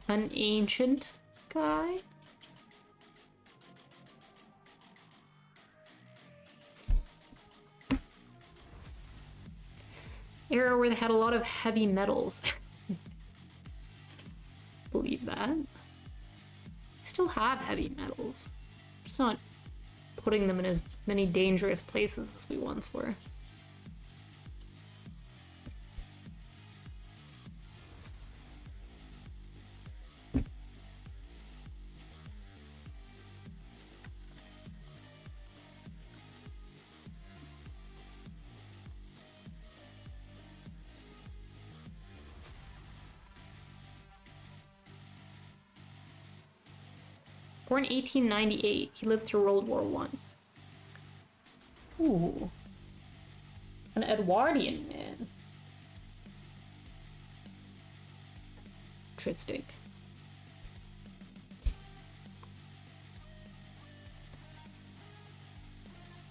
an ancient guy? Era where they had a lot of heavy metals. Believe that. They still have heavy metals. Just not putting them in as many dangerous places as we once were. Born 1898, he lived through World War I. Ooh. An Edwardian man. Interesting.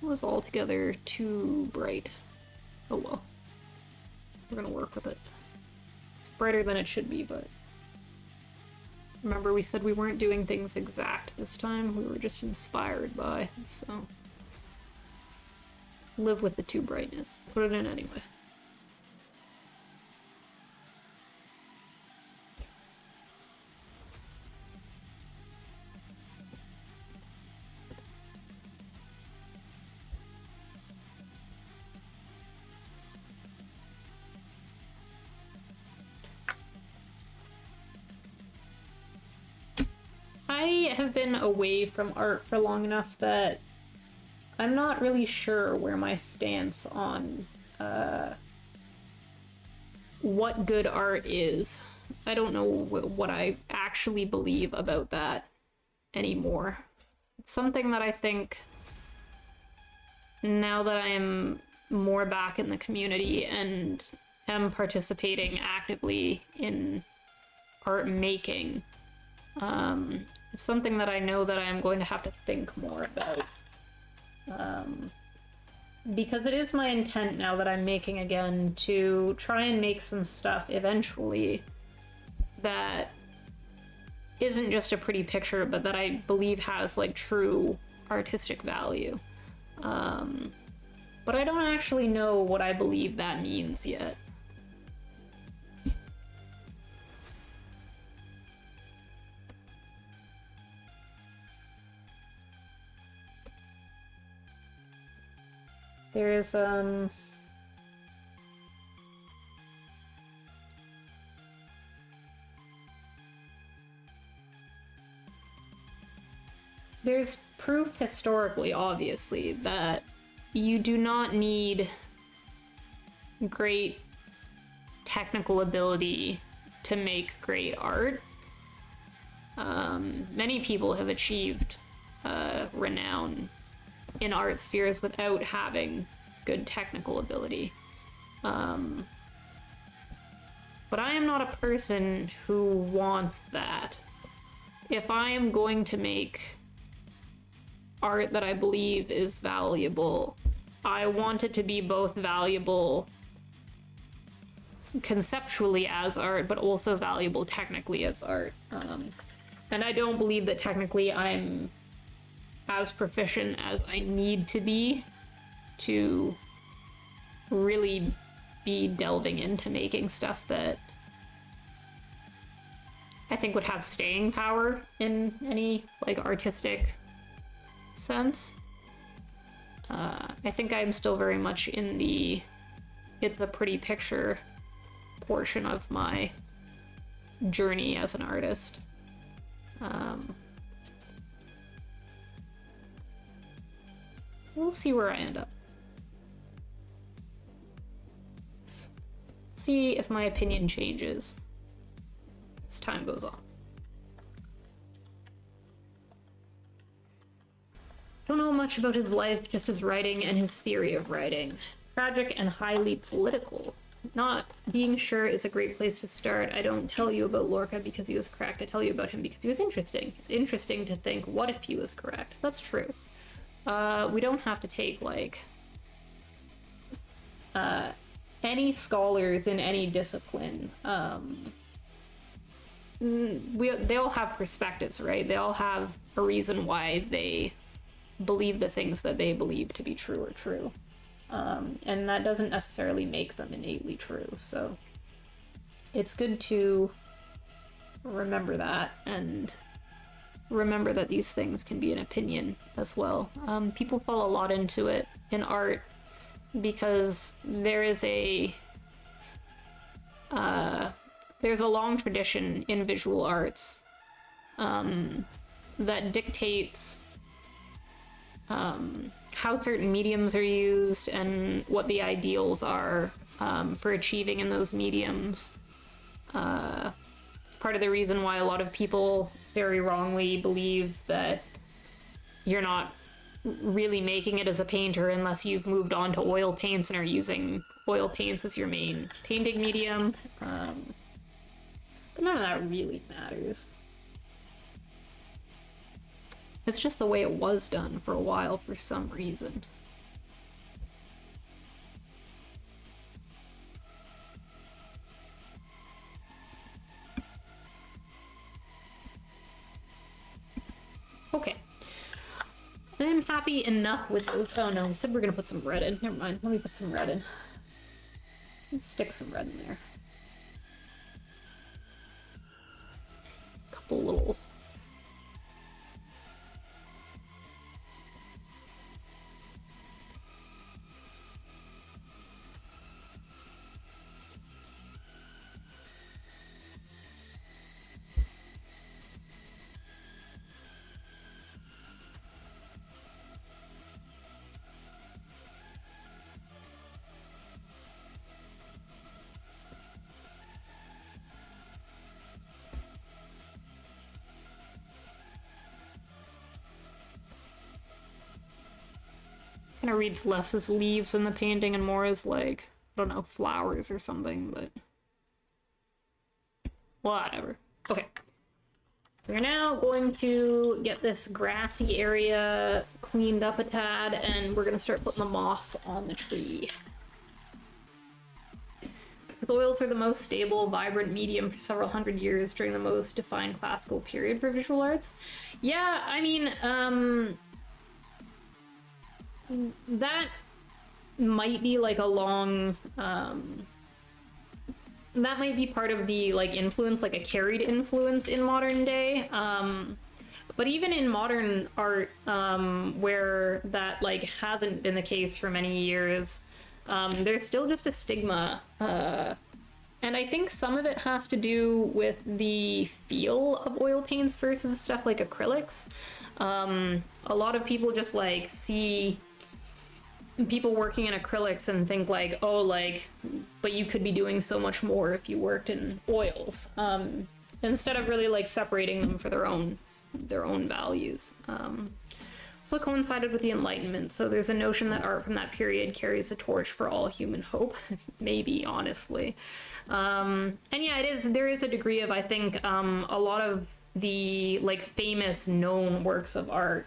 It was altogether too bright. Oh well. We're gonna work with it. It's brighter than it should be, but... Remember we said we weren't doing things exact this time, we were just inspired by, so... Live with the too brightness. Put it in anyway. I have been away from art for long enough that I'm not really sure where my stance on what good art is. I don't know what I actually believe about that anymore. It's something that I think, now that I am more back in the community and am participating actively in art making, it's something that I know that I am going to have to think more about. Because it is my intent now that I'm making again to try and make some stuff eventually that isn't just a pretty picture, but that I believe has like true artistic value. But I don't actually know what I believe that means yet. There is, there's proof historically, obviously, that you do not need great technical ability to make great art. Many people have achieved renown in art spheres without having good technical ability. But I am not a person who wants that. If I am going to make art that I believe is valuable, I want it to be both valuable conceptually as art, but also valuable technically as art. And I don't believe that technically I'm as proficient as I need to be to really be delving into making stuff that I think would have staying power in any like artistic sense. I think I'm still very much in the it's a pretty picture portion of my journey as an artist. We'll see where I end up. See if my opinion changes as time goes on. Don't know much about his life, just his writing and his theory of writing. Tragic and highly political. Not being sure is a great place to start. I don't tell you about Lorca because he was correct. I tell you about him because he was interesting. It's interesting to think, what if he was correct? That's true. We don't have to take, like, any scholars in any discipline. They all have perspectives, right? They all have a reason why they believe the things that they believe to be true or true. And that doesn't necessarily make them innately true, so it's good to remember that and remember that these things can be an opinion as well. People fall a lot into it in art because there's a long tradition in visual arts that dictates how certain mediums are used and what the ideals are for achieving in those mediums. It's part of the reason why a lot of people very wrongly believe that you're not really making it as a painter unless you've moved on to oil paints and are using oil paints as your main painting medium. But none of that really matters. It's just the way it was done for a while for some reason. Okay. I'm happy enough with those. Oh no, we said we're gonna put some red in. Never mind, let me put some red in. Let's stick some red in there. Couple little... kind of reads less as leaves in the painting and more as, like, I don't know, flowers or something, but whatever. Okay. We're now going to get this grassy area cleaned up a tad, and we're going to start putting the moss on the tree. Because oils are the most stable, vibrant medium for several hundred years during the most defined classical period for visual arts. Yeah, I mean, that might be like a long, that might be part of the like influence, like a carried influence in modern day. But even in modern art, where that like hasn't been the case for many years, there's still just a stigma. And I think some of it has to do with the feel of oil paints versus stuff like acrylics. A lot of people just like see people working in acrylics and think like, oh, like, but you could be doing so much more if you worked in oils, instead of really like separating them for their own values. Also coincided with the Enlightenment, so there's a notion that art from that period carries the torch for all human hope. Maybe, honestly. And yeah, there is a degree of, I think, a lot of the like famous known works of art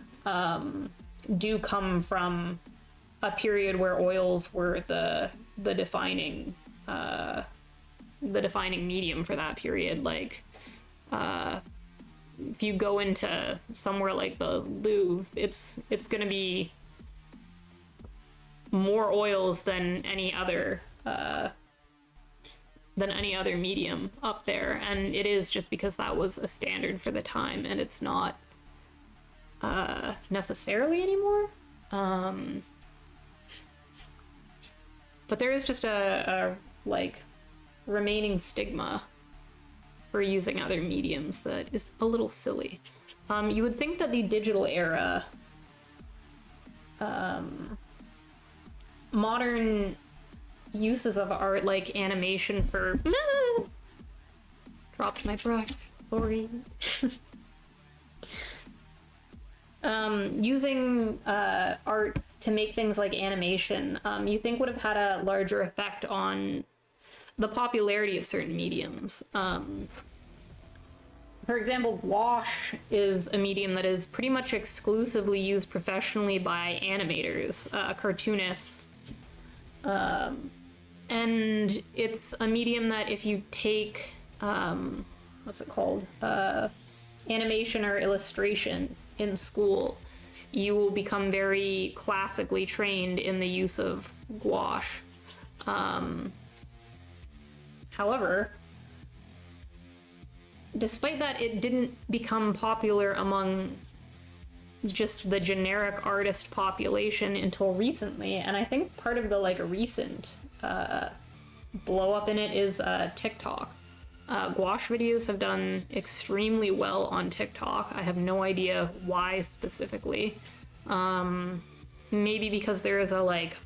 do come from a period where oils were the defining medium for that period. Like, if you go into somewhere like the Louvre, it's gonna be more oils than any other medium up there, and it is just because that was a standard for the time, and it's not necessarily anymore. But there is just a like remaining stigma for using other mediums that is a little silly. You would think that the digital era, modern uses of art like animation for... Dropped my brush, sorry. Using art to make things like animation, you think would have had a larger effect on the popularity of certain mediums. For example, gouache is a medium that is pretty much exclusively used professionally by animators, cartoonists, and it's a medium that if you take, what's it called, animation or illustration in school, you will become very classically trained in the use of gouache. However, despite that, it didn't become popular among just the generic artist population until recently, and I think part of the like recent blow up in it is TikTok. Gouache videos have done extremely well on TikTok. I have no idea why specifically. Maybe because there is a like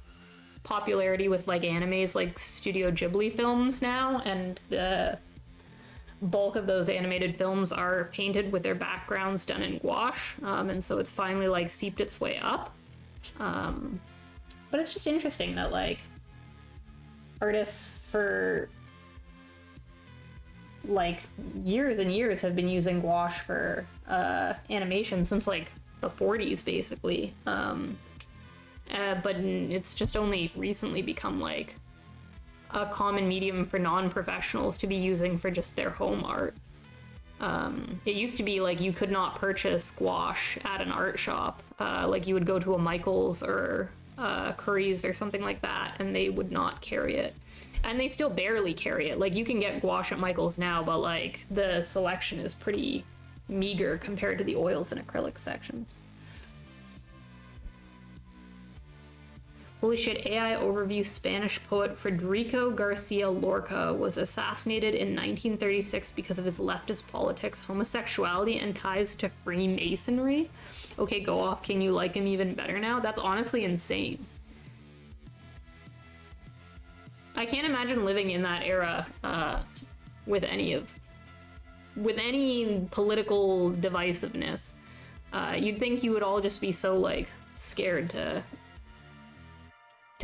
popularity with like animes like Studio Ghibli films now, and the bulk of those animated films are painted with their backgrounds done in gouache, and so it's finally like seeped its way up. But it's just interesting that, like, artists for, like, years and years have been using gouache for animation since, like, the 40s, basically. But it's just only recently become, like, a common medium for non-professionals to be using for just their home art. It used to be like you could not purchase gouache at an art shop. Like you would go to a Michaels or Curry's or something like that, and they would not carry it. And they still barely carry it. Like you can get gouache at Michaels now, but like the selection is pretty meager compared to the oils and acrylic sections. Holy shit, AI overview. Spanish poet Federico Garcia Lorca was assassinated in 1936 because of his leftist politics, homosexuality, and ties to Freemasonry. Okay, go off. Can you like him even better now? That's honestly insane. I can't imagine living in that era with any political divisiveness. You'd think you would all just be so, like, scared to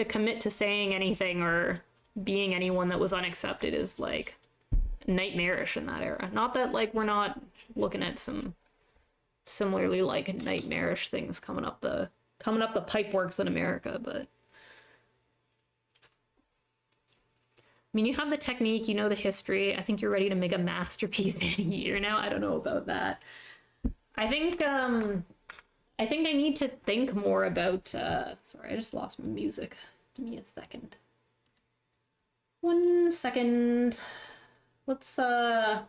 commit to saying anything or being anyone that was unaccepted is, like, nightmarish in that era. Not that, like, we're not looking at some similarly, like, nightmarish things coming up the pipeworks in America, but I mean, you have the technique, you know the history. I think you're ready to make a masterpiece any year now. I don't know about that. I think I need to think more about, sorry, I just lost my music. Give me a second. 1 second. Let's go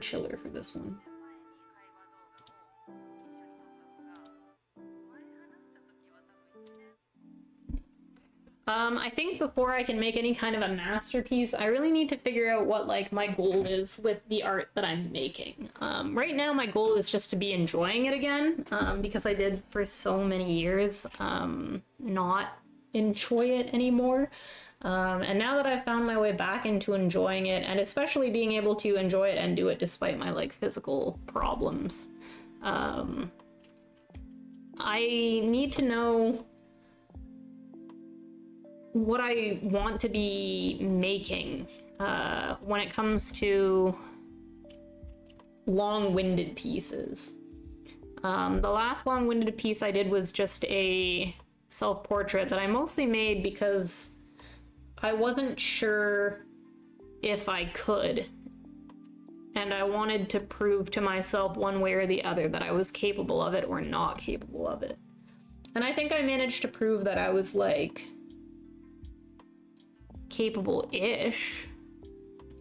chiller for this one. I think before I can make any kind of a masterpiece, I really need to figure out what, like, my goal is with the art that I'm making. Right now, my goal is just to be enjoying it again, because I did for so many years not enjoy it anymore. And now that I've found my way back into enjoying it, and especially being able to enjoy it and do it despite my, like, physical problems, I need to know what I want to be making when it comes to long-winded pieces. The last long-winded piece I did was just a self-portrait that I mostly made because I wasn't sure if I could, and I wanted to prove to myself one way or the other that I was capable of it or not capable of it. And I think I managed to prove that I was, like, capable-ish.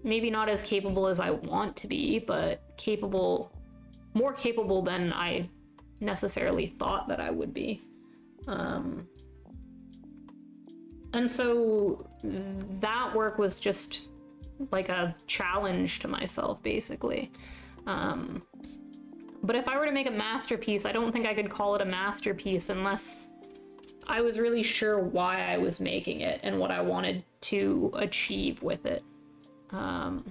Maybe not as capable as I want to be, but capable, more capable than I necessarily thought that I would be. And so that work was just like a challenge to myself, basically. But if I were to make a masterpiece, I don't think I could call it a masterpiece unless I was really sure why I was making it and what I wanted to achieve with it. And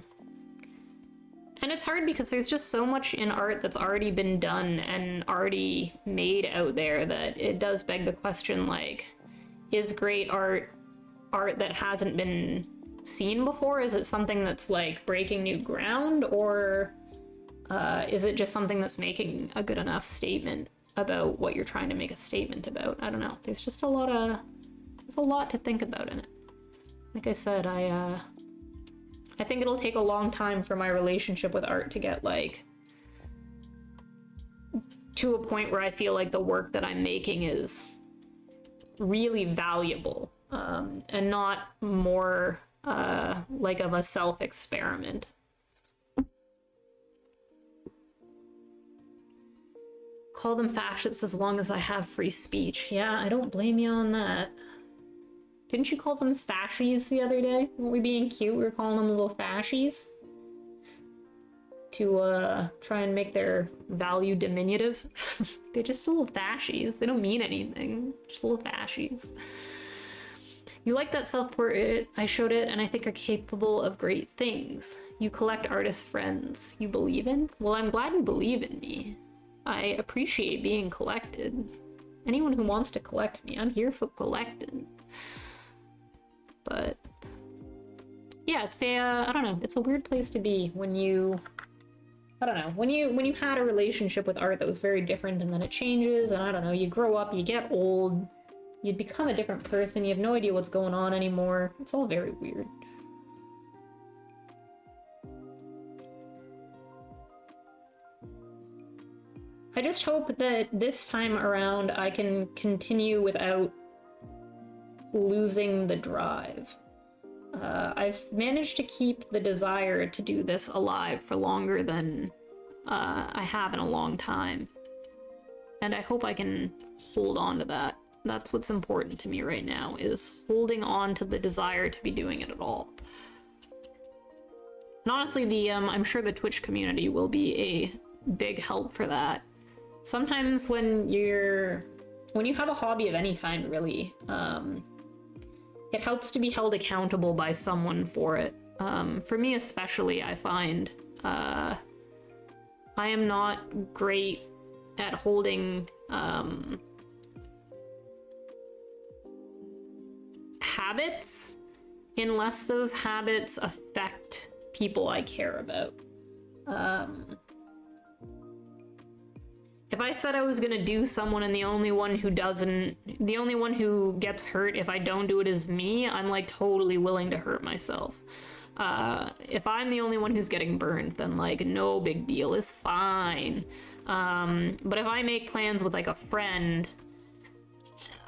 it's hard because there's just so much in art that's already been done and already made out there that it does beg the question, like, is great art that hasn't been seen before? Is it something that's, like, breaking new ground? Or is it just something that's making a good enough statement about what you're trying to make a statement about? I don't know. There's just a lot to think about in it. Like I said, I think it'll take a long time for my relationship with art to get, like, to a point where I feel like the work that I'm making is really valuable, and not more like of a self-experiment. Call them fascists as long as I have free speech. Yeah, I don't blame you on that. Didn't you call them fascies the other day? Weren't we being cute? We were calling them little fascies? To try and make their value diminutive. They're just little fascies. They don't mean anything. Just little fascies. You like that self-portrait? I showed it and I think are capable of great things. You collect artist friends you believe in? Well, I'm glad you believe in me. I appreciate being collected. Anyone who wants to collect me, I'm here for collecting. But yeah, it's a I don't know, it's a weird place to be when you, I don't know, when you had a relationship with art that was very different and then it changes, and I don't know, you grow up, you get old, you become a different person, you have no idea what's going on anymore. It's all very weird. I just hope that this time around I can continue without losing the drive. I've managed to keep the desire to do this alive for longer than I have in a long time. And I hope I can hold on to that. That's what's important to me right now, is holding on to the desire to be doing it at all. And honestly, I'm sure the Twitch community will be a big help for that. Sometimes when you have a hobby of any kind, really, it helps to be held accountable by someone for it. For me especially, I find I am not great at holding habits unless those habits affect people I care about. If I said I was gonna do someone and the only one who gets hurt if I don't do it is me, I'm like totally willing to hurt myself. If I'm the only one who's getting burned, then like no big deal, is fine. But if I make plans with like a friend,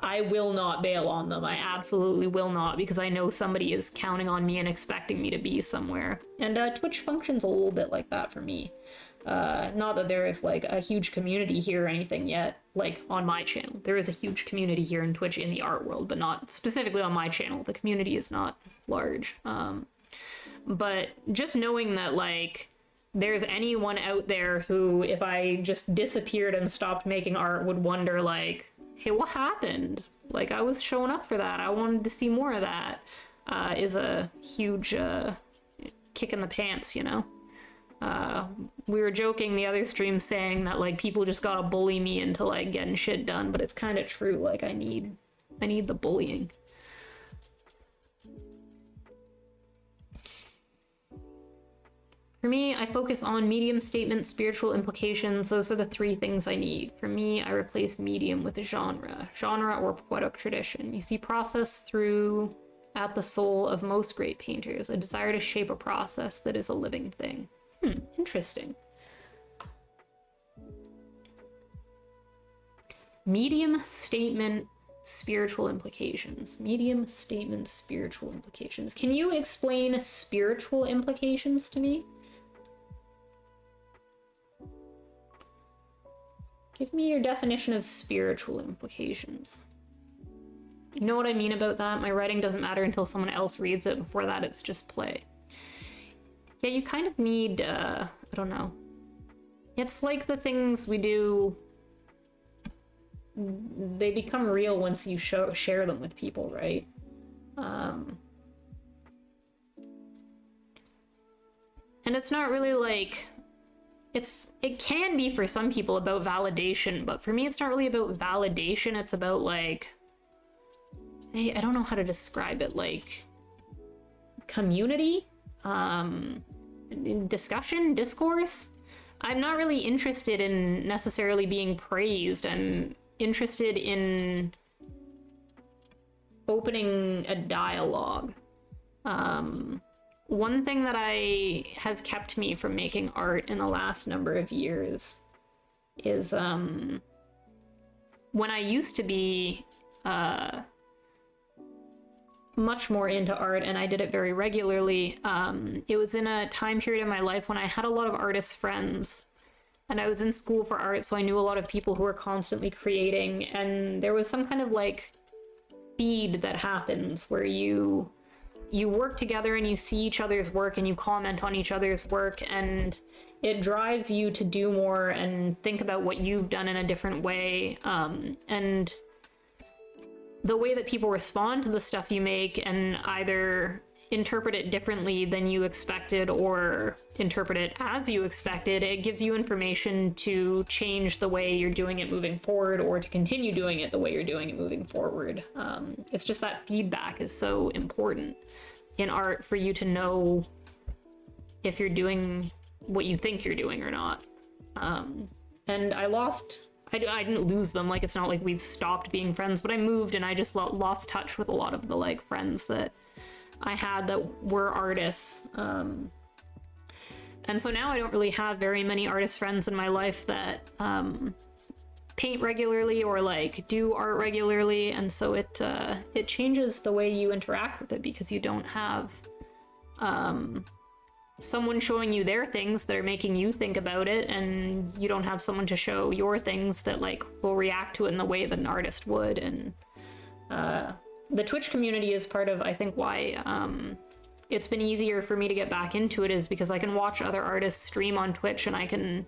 I will not bail on them. I absolutely will not, because I know somebody is counting on me and expecting me to be somewhere. And Twitch functions a little bit like that for me. Not that there is like a huge community here or anything yet, like on my channel. There is a huge community here in Twitch in the art world, but not specifically on my channel. The community is not large. But just knowing that like there's anyone out there who, if I just disappeared and stopped making art, would wonder like, hey, what happened? Like, I was showing up for that. I wanted to see more of that, is a huge kick in the pants, you know? We were joking the other stream saying that like people just gotta bully me into like getting shit done, but it's kind of true. Like I need the bullying. For me, I focus on medium, statement, spiritual implications. Those are the three things I need. For me, I replace medium with genre or poetic tradition. You see process through at the soul of most great painters, a desire to shape a process that is a living thing. Interesting. Medium, statement, spiritual implications. Medium, statement, spiritual implications. Can you explain spiritual implications to me? Give me your definition of spiritual implications. You know what I mean about that? My writing doesn't matter until someone else reads it. Before that, it's just play. Yeah, you kind of need, I don't know. It's like the things we do, they become real once you share them with people, right? And it's not really like, it can be for some people about validation, but for me it's not really about validation. It's about like, I don't know how to describe it, like community, discussion, discourse. I'm not really interested in necessarily being praised. I'm interested in opening a dialogue. One thing that has kept me from making art in the last number of years is when I used to be much more into art and I did it very regularly. It was in a time period in my life when I had a lot of artist friends and I was in school for art, so I knew a lot of people who were constantly creating, and there was some kind of like feed that happens where you work together and you see each other's work and you comment on each other's work, and it drives you to do more and think about what you've done in a different way. And the way that people respond to the stuff you make, and either interpret it differently than you expected or interpret it as you expected, it gives you information to change the way you're doing it moving forward or to continue doing it the way you're doing it moving forward. It's just that feedback is so important in art for you to know if you're doing what you think you're doing or not. And I didn't lose them. Like, it's not like we'd stopped being friends, but I moved and I just lost touch with a lot of the like friends that I had that were artists. And so now I don't really have very many artist friends in my life that paint regularly or like do art regularly, and so it changes the way you interact with it because you don't have someone showing you their things that are making you think about it, and you don't have someone to show your things that like will react to it in the way that an artist would. And the Twitch community is part of, I think, why it's been easier for me to get back into it, is because I can watch other artists stream on Twitch and I can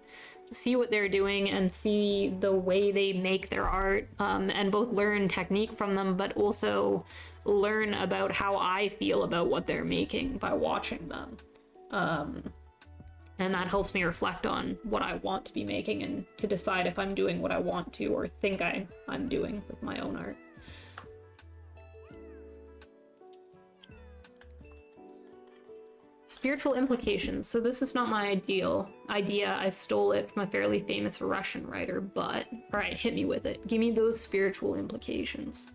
see what they're doing and see the way they make their art, and both learn technique from them, but also learn about how I feel about what they're making by watching them. And that helps me reflect on what I want to be making and to decide if I'm doing what I want to or think I'm doing with my own art. Spiritual implications. So this is not my idea. I stole it from a fairly famous Russian writer, but all right, hit me with it. Give me those spiritual implications.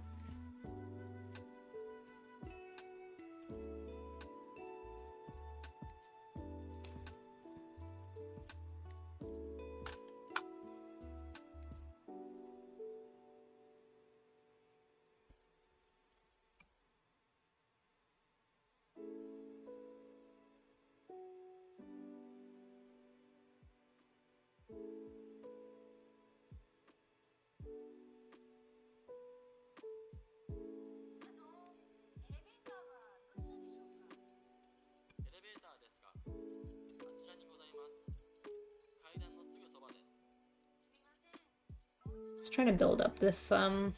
Just trying to build up this kind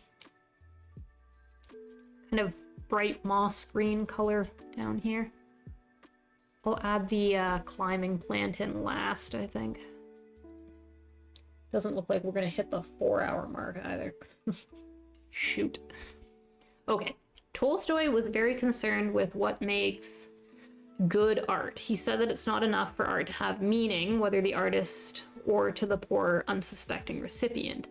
of bright moss green color down here. I'll add the climbing plant in last, I think. Doesn't look like we're gonna hit the 4-hour mark either. Shoot. Okay. Tolstoy was very concerned with what makes good art. He said that it's not enough for art to have meaning, whether the artist or to the poor, unsuspecting recipient.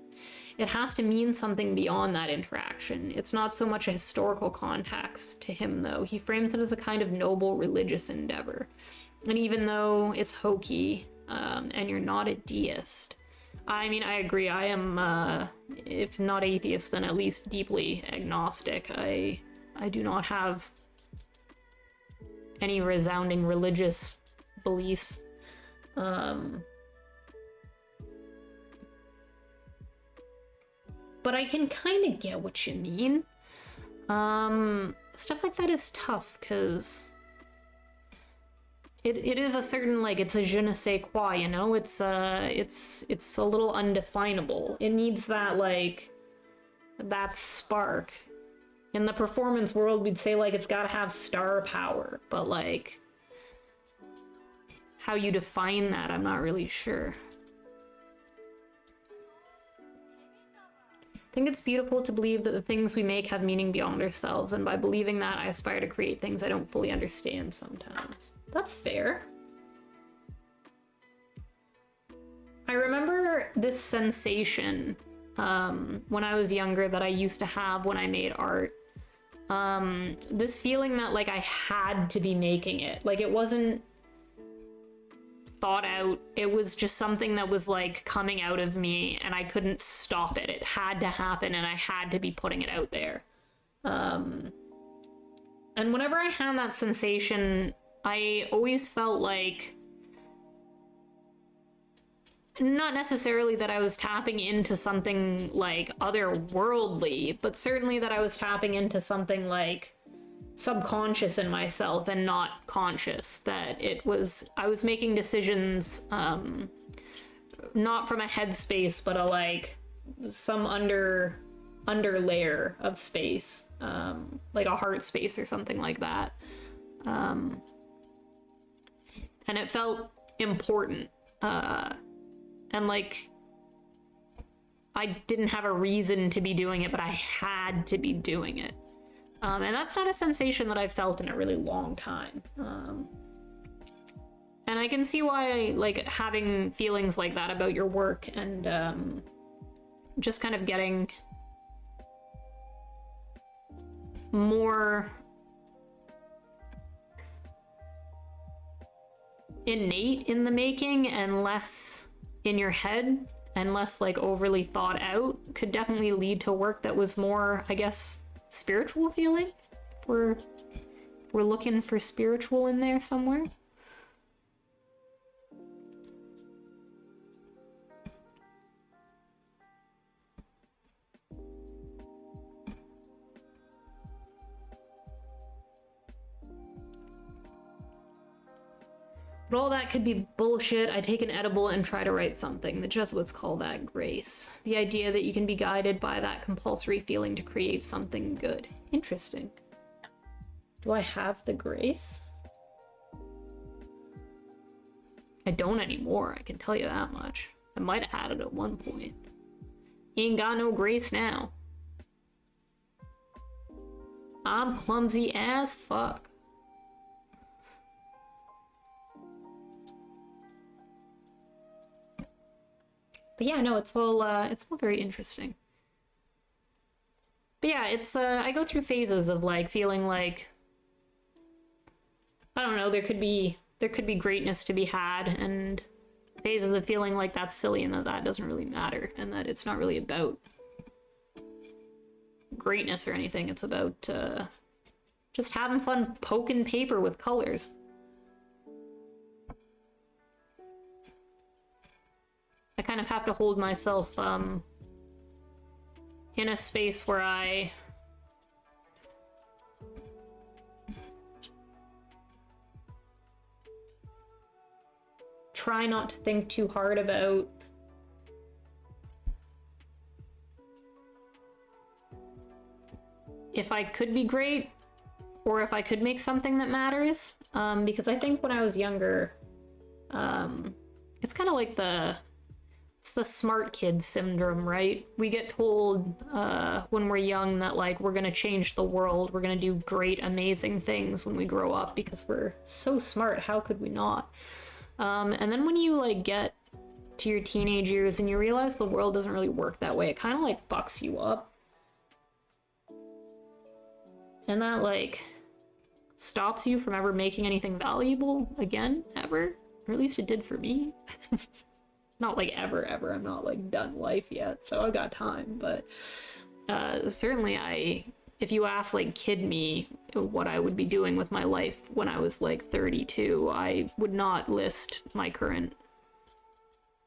It has to mean something beyond that interaction. It's not so much a historical context to him, though. He frames it as a kind of noble religious endeavor. And even though it's hokey, and you're not a deist, I mean, I agree. I am, if not atheist, then at least deeply agnostic. I do not have any resounding religious beliefs. But I can kind of get what you mean. Stuff like that is tough, because it is a certain, like, it's a je ne sais quoi, you know? It's a little undefinable. It needs that, like, that spark. In the performance world, we'd say, like, it's gotta have star power, but, like, how you define that, I'm not really sure. I think it's beautiful to believe that the things we make have meaning beyond ourselves, and by believing that, I aspire to create things I don't fully understand sometimes. That's fair. I remember this sensation when I was younger that I used to have when I made art. This feeling that, like, I had to be making it. Like, it wasn't thought out. It was just something that was, like, coming out of me, and I couldn't stop it. It had to happen, and I had to be putting it out there. And whenever I had that sensation, I always felt like, not necessarily that I was tapping into something, like, otherworldly, but certainly that I was tapping into something, like, subconscious in myself and not conscious. That I was making decisions, not from a headspace, but a, like, some under layer of space, like a heart space or something like that. And it felt important. And like, I didn't have a reason to be doing it, but I had to be doing it. And that's not a sensation that I've felt in a really long time. And I can see why, like, having feelings like that about your work and just kind of getting more innate in the making and less in your head and less like overly thought out could definitely lead to work that was more, I guess, spiritual feeling. If we're looking for spiritual in there somewhere. But all that could be bullshit. I take an edible and try to write something. The Jesuits call that grace. The idea that you can be guided by that compulsory feeling to create something good. Interesting. Do I have the grace? I don't anymore, I can tell you that much. I might have had it at one point. Ain't got no grace now. I'm clumsy as fuck. But yeah, no, it's all very interesting. But yeah, it's I go through phases of like feeling like, I don't know, there could be greatness to be had, and phases of feeling like that's silly and that doesn't really matter, and that it's not really about greatness or anything. It's about just having fun poking paper with colors. I kind of have to hold myself in a space where I try not to think too hard about if I could be great or if I could make something that matters. Because I think when I was younger, it's kind of like it's the smart kid syndrome, right? We get told when we're young that like we're gonna change the world, we're gonna do great, amazing things when we grow up because we're so smart. How could we not? And then when you like get to your teenage years and you realize the world doesn't really work that way, it kind of like fucks you up. And that like stops you from ever making anything valuable again, ever. Or at least it did for me. Not like ever. I'm not like done life yet, so I've got time. But certainly if you ask like kid me what I would be doing with my life when I was like 32, I would not list my current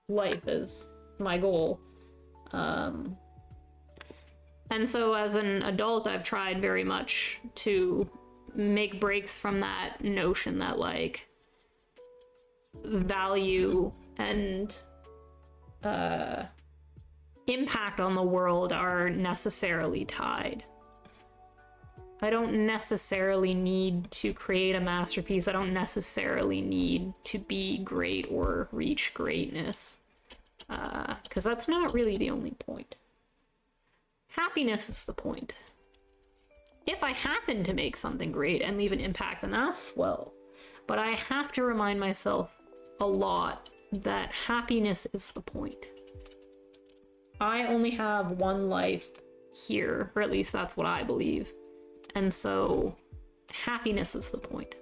life as my goal. And so as an adult, I've tried very much to make breaks from that notion that like value and impact on the world are necessarily tied. I don't necessarily need to create a masterpiece. I don't necessarily need to be great or reach greatness. Because that's not really the only point. Happiness is the point. If I happen to make something great and leave an impact, then that's swell. But I have to remind myself a lot that happiness is the point. I only have one life here, or at least that's what I believe. And so happiness is the point.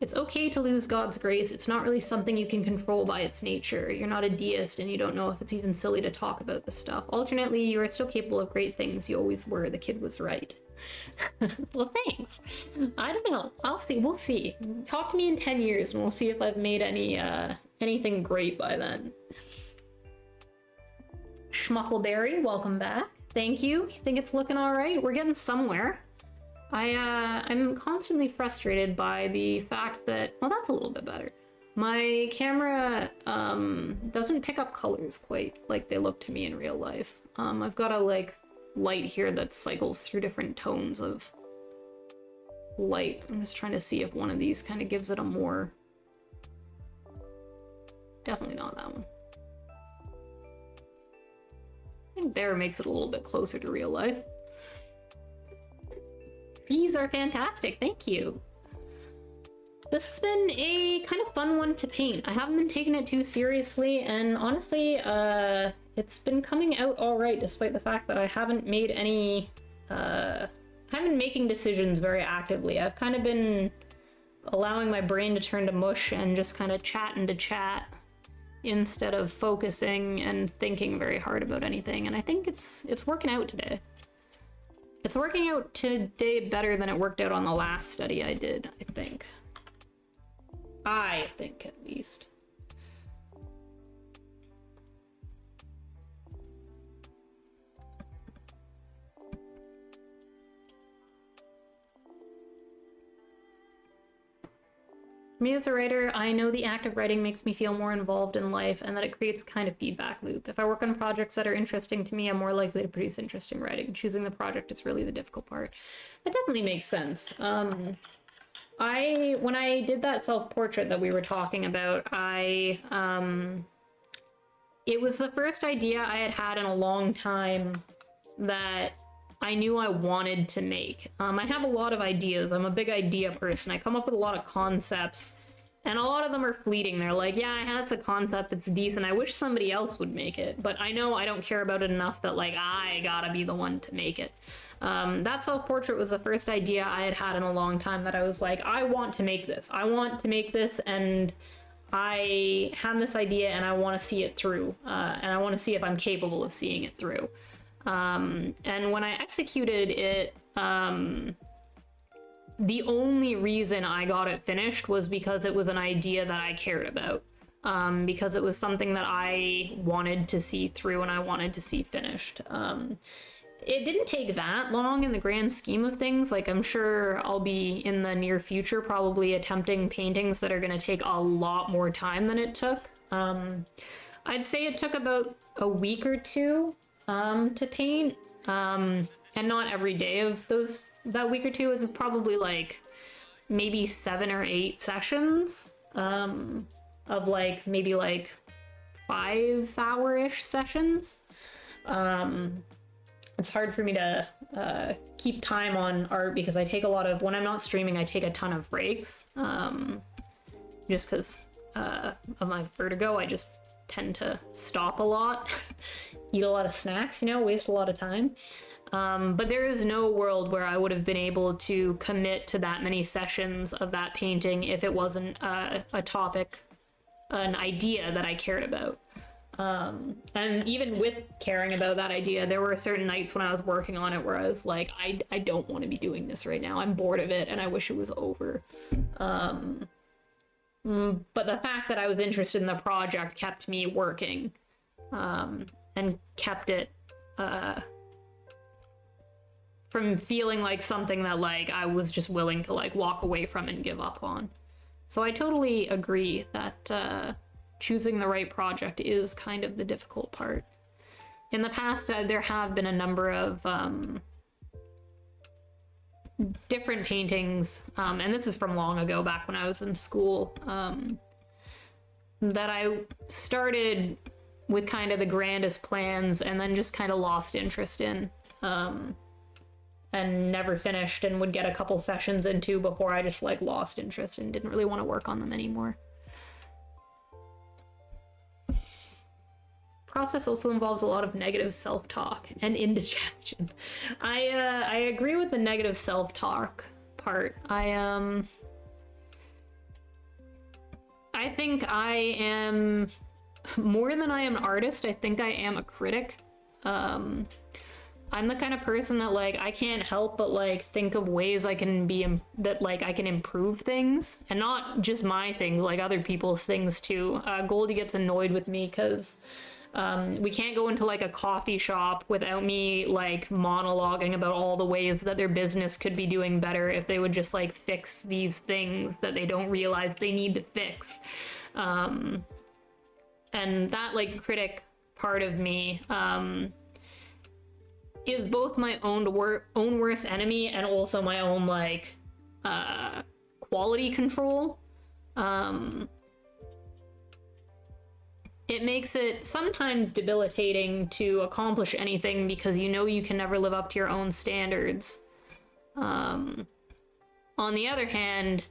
It's okay to lose God's grace. It's not really something you can control by its nature. You're not a deist and you don't know if it's even silly to talk about this stuff. Alternately, you are still capable of great things. You always were. The kid was right. Well, thanks. I don't know. I'll see. We'll see. Talk to me in 10 years and we'll see if I've made anything great by then. Schmuckleberry, welcome back. Thank you. You think it's looking all right? We're getting somewhere. I'm constantly frustrated by the fact that, well, that's a little bit better. My camera doesn't pick up colors quite like they look to me in real life. I've got a like light here that cycles through different tones of light. I'm just trying to see if one of these kind of gives it a more... Definitely not that one. I think there makes it a little bit closer to real life. Trees are fantastic, thank you. This has been a kind of fun one to paint. I haven't been taking it too seriously, and honestly, it's been coming out all right, despite the fact that I haven't made any, I haven't been making decisions very actively. I've kind of been allowing my brain to turn to mush and just kind of chatting to chat instead of focusing and thinking very hard about anything, and I think it's working out today. It's working out today better than it worked out on the last study I did, I think. I think, at least. Me as a writer, I know the act of writing makes me feel more involved in life and that it creates a kind of feedback loop. If I work on projects that are interesting to me, I'm more likely to produce interesting writing. Choosing the project is really the difficult part. That definitely makes sense. When I did that self-portrait that we were talking about, it was the first idea I had had in a long time that I knew I wanted to make. I have a lot of ideas. I'm a big idea person. I come up with a lot of concepts, and a lot of them are fleeting. They're like, yeah, that's a concept, it's decent. I wish somebody else would make it, but I know I don't care about it enough that like I gotta be the one to make it. That self-portrait was the first idea I had had in a long time that I was like, I want to make this. I want to make this, and I have this idea and I want to see it through, and I want to see if I'm capable of seeing it through. And when I executed it, the only reason I got it finished was because it was an idea that I cared about, because it was something that I wanted to see through and I wanted to see finished. It didn't take that long in the grand scheme of things. Like, I'm sure I'll be in the near future probably attempting paintings that are going to take a lot more time than it took. I'd say it took about a week or two to paint, and not every day of that week or two. It's probably like maybe 7 or 8 sessions of like maybe like 5-hour-ish sessions. It's hard for me to keep time on art because I take a lot of, when I'm not streaming, I take a ton of breaks, just because of my vertigo. I just tend to stop a lot, eat a lot of snacks, waste a lot of time. But there is no world where I would have been able to commit to that many sessions of that painting if it wasn't a topic, an idea that I cared about. And even with caring about that idea, there were certain nights when I was working on it where I was like, I don't want to be doing this right now. I'm bored of it and I wish it was over. But the fact that I was interested in the project kept me working, and kept it from feeling like something that like I was just willing to like walk away from and give up on. So I totally agree that choosing the right project is kind of the difficult part. In the past, there have been a number of different paintings, and this is from long ago, back when I was in school, that I started with kind of the grandest plans and then just kind of lost interest in, and never finished, and would get a couple sessions into before I just like lost interest and didn't really want to work on them anymore. Process also involves a lot of negative self-talk and indigestion. I agree with the negative self-talk part. I think I am, more than I am an artist, I think I am a critic. I'm the kind of person that like I can't help but like think of ways I can be that like I can improve things, and not just my things, like other people's things too. Goldie gets annoyed with me because we can't go into like a coffee shop without me like monologuing about all the ways that their business could be doing better if they would just like fix these things that they don't realize they need to fix. And that, like, critic part of me is both my own worst enemy and also my own, like, quality control. It makes it sometimes debilitating to accomplish anything because you know you can never live up to your own standards. On the other hand,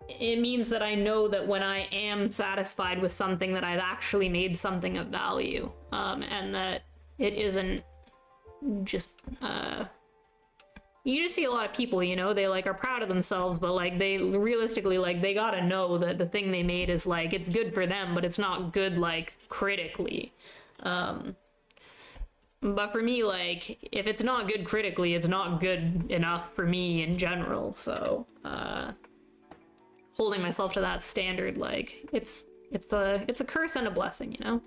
it means that I know that when I am satisfied with something that I've actually made something of value, and that it isn't just, you just see a lot of people, you know, they like are proud of themselves, but like they realistically, like they gotta know that the thing they made is like, it's good for them, but it's not good like critically. But for me, like, if it's not good critically, it's not good enough for me in general. So, holding myself to that standard, like, it's a curse and a blessing, you know?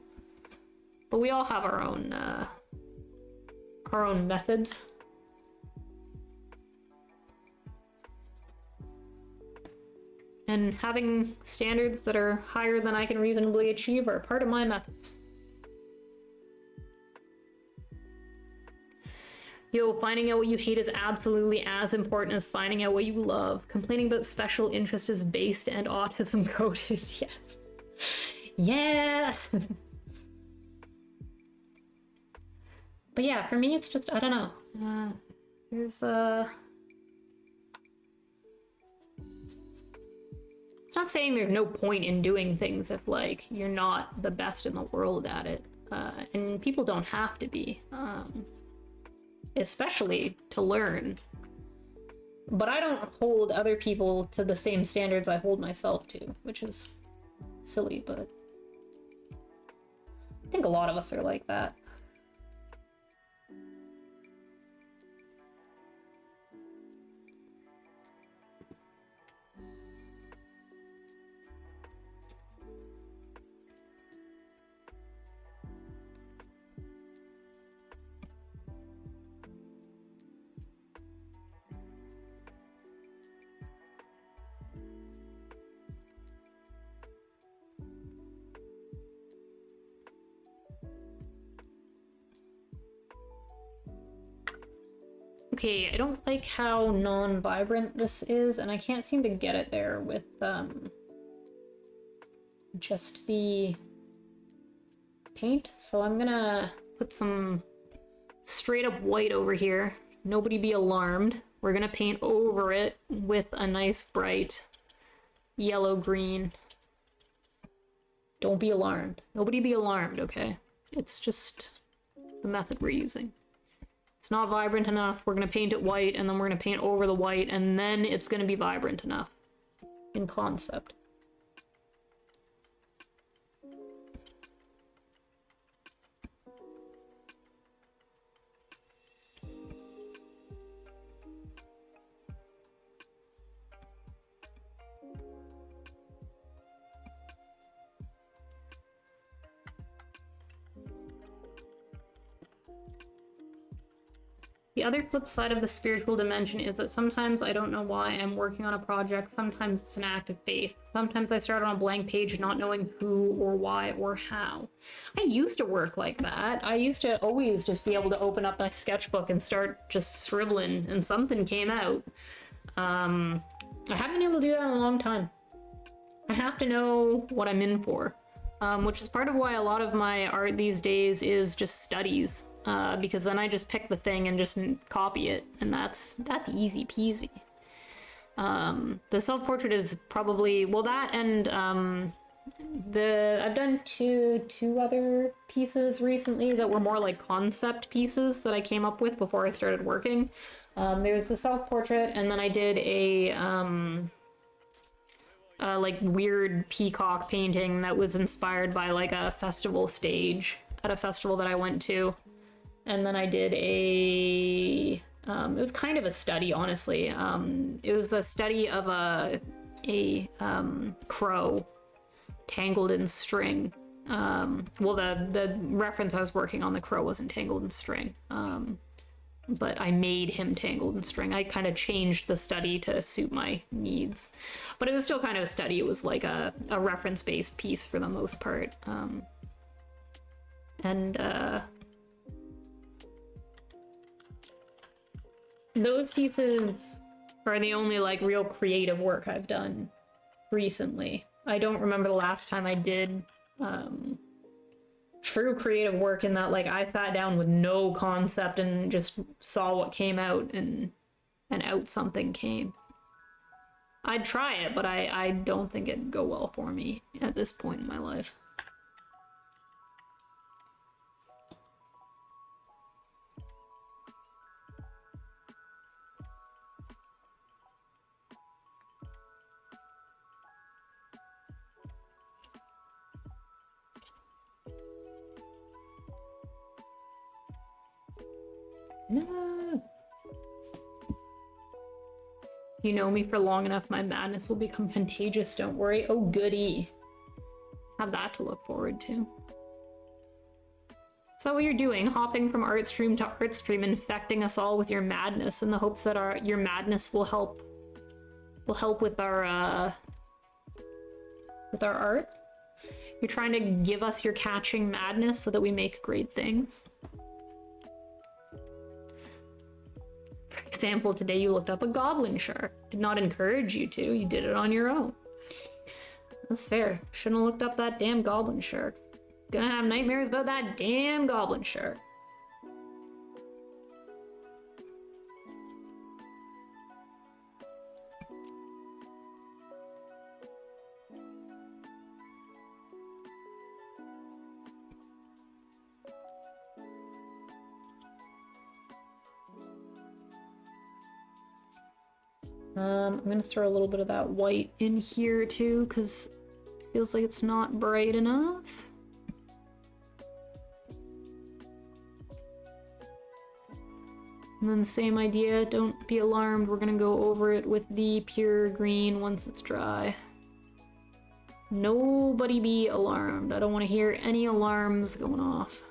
But we all have our own methods. And having standards that are higher than I can reasonably achieve are part of my methods. Yo, finding out what you hate is absolutely as important as finding out what you love. Complaining about special interest is based and autism coded. Yeah. Yeah. But yeah, for me, it's just, I don't know. It's not saying there's no point in doing things if, like, you're not the best in the world at it. And people don't have to be. Especially to learn. But I don't hold other people to the same standards I hold myself to, which is silly, but I think a lot of us are like that. Okay, I don't like how non-vibrant this is, and I can't seem to get it there with just the paint. So I'm gonna put some straight up white over here. Nobody be alarmed. We're gonna paint over it with a nice bright yellow-green. Don't be alarmed. Nobody be alarmed, okay? It's just the method we're using. It's not vibrant enough, we're gonna paint it white, and then we're gonna paint over the white, and then it's gonna be vibrant enough in concept. The other flip side of the spiritual dimension is that sometimes I don't know why I'm working on a project, sometimes it's an act of faith, sometimes I start on a blank page not knowing who or why or how. I used to work like that. I used to always just be able to open up my sketchbook and start just scribbling and something came out. I haven't been able to do that in a long time. I have to know what I'm in for, which is part of why a lot of my art these days is just studies. Because then I just pick the thing and just copy it, and that's easy peasy. The self-portrait is probably, well, that and I've done two other pieces recently that were more like concept pieces that I came up with before I started working. There's the self-portrait, and then I did a like weird peacock painting that was inspired by like a festival stage at a festival that I went to. And then I did it was kind of a study, honestly. It was a study of a crow tangled in string. Well, the reference I was working on, the crow wasn't tangled in string. but I made him tangled in string. I kind of changed the study to suit my needs, but it was still kind of a study. It was like a reference-based piece for the most part. Those pieces are the only like real creative work I've done recently. I don't remember the last time I did true creative work in that like I sat down with no concept and just saw what came out, and out something came. I'd try it, but I don't think it'd go well for me at this point in my life. No. You know me for long enough, my madness will become contagious, don't worry. Oh, goody. Have that to look forward to. Is that what you're doing? Hopping from art stream to art stream, infecting us all with your madness in the hopes that your madness will help with our art? You're trying to give us your catching madness so that we make great things. For example, today you looked up a goblin shark. Did not encourage you to. You did it on your own. That's fair. Shouldn't have looked up that damn goblin shark. Gonna have nightmares about that damn goblin shark. I'm gonna throw a little bit of that white in here too, because it feels like it's not bright enough. And then the same idea, don't be alarmed, we're gonna go over it with the pure green once it's dry. Nobody be alarmed. I don't want to hear any alarms going off.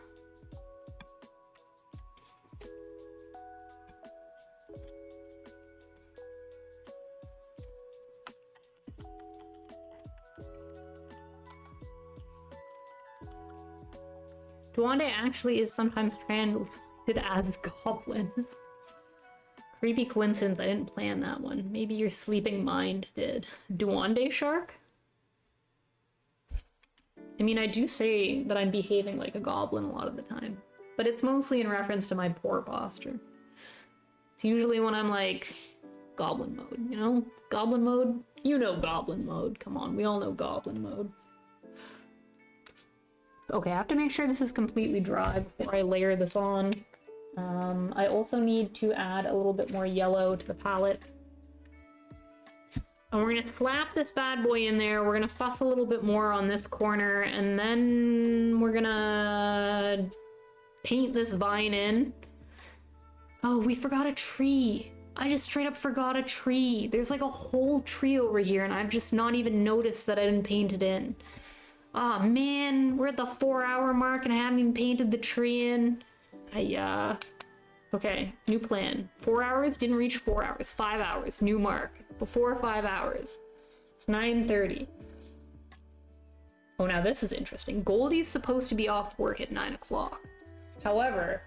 Duande actually is sometimes translated as goblin. Creepy coincidence, I didn't plan that one. Maybe your sleeping mind did. Duande shark? I mean, I do say that I'm behaving like a goblin a lot of the time, but it's mostly in reference to my poor posture. It's usually when I'm like, goblin mode, you know? Goblin mode? You know goblin mode. Come on, we all know goblin mode. Okay, I have to make sure this is completely dry before I layer this on. I also need to add a little bit more yellow to the palette. And we're gonna slap this bad boy in there. We're gonna fuss a little bit more on this corner, and then we're gonna paint this vine in. Oh, we forgot a tree. I just straight up forgot a tree. There's like a whole tree over here, and I've just not even noticed that I didn't paint it in. Oh man, we're at the 4-hour mark and I haven't even painted the tree in. Okay, new plan. 4 hours, didn't reach 4 hours. 5 hours, new mark. Before 5 hours. It's 9:30. Oh, now this is interesting. Goldie's supposed to be off work at 9 o'clock. However,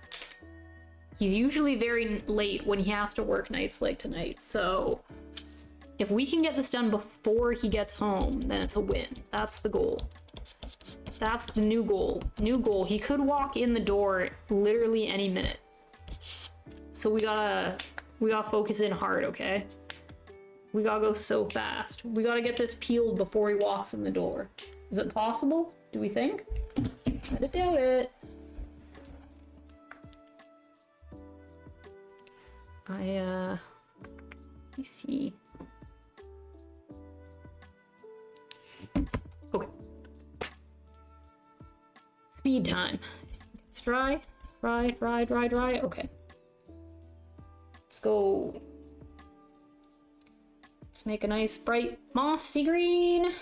he's usually very late when he has to work nights like tonight. So if we can get this done before he gets home, then it's a win. That's the goal. That's the new goal. New goal. He could walk in the door literally any minute. So we gotta focus in hard, okay? We gotta go so fast. We gotta get this peeled before he walks in the door. Is it possible? Do we think? I doubt it. Let me see. Okay. Speed time. It's dry. Dry. Okay. Let's go. Let's make a nice bright mossy green.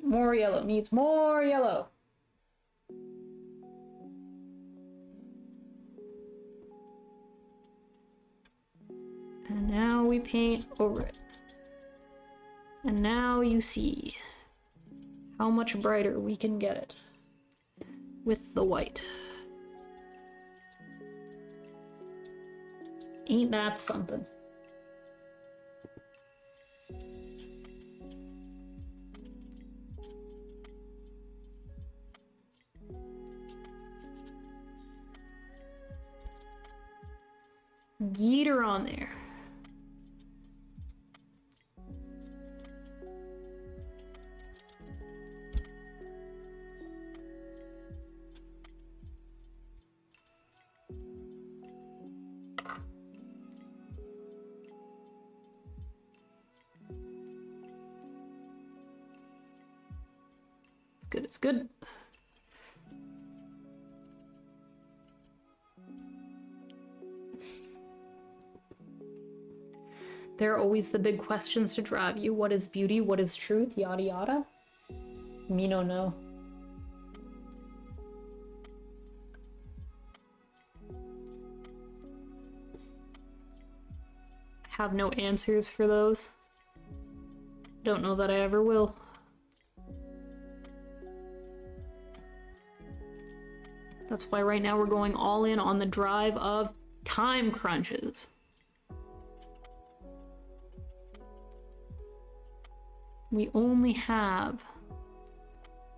More yellow. Needs more yellow. we paint over it. And now you see how much brighter we can get it with the white. Ain't that something? Get her on there. It's good, it's good. There are always the big questions to drive you. What is beauty? What is truth? Yada yada. Me no know. Have no answers for those. Don't know that I ever will. That's why right now we're going all in on the drive of time crunches. We only have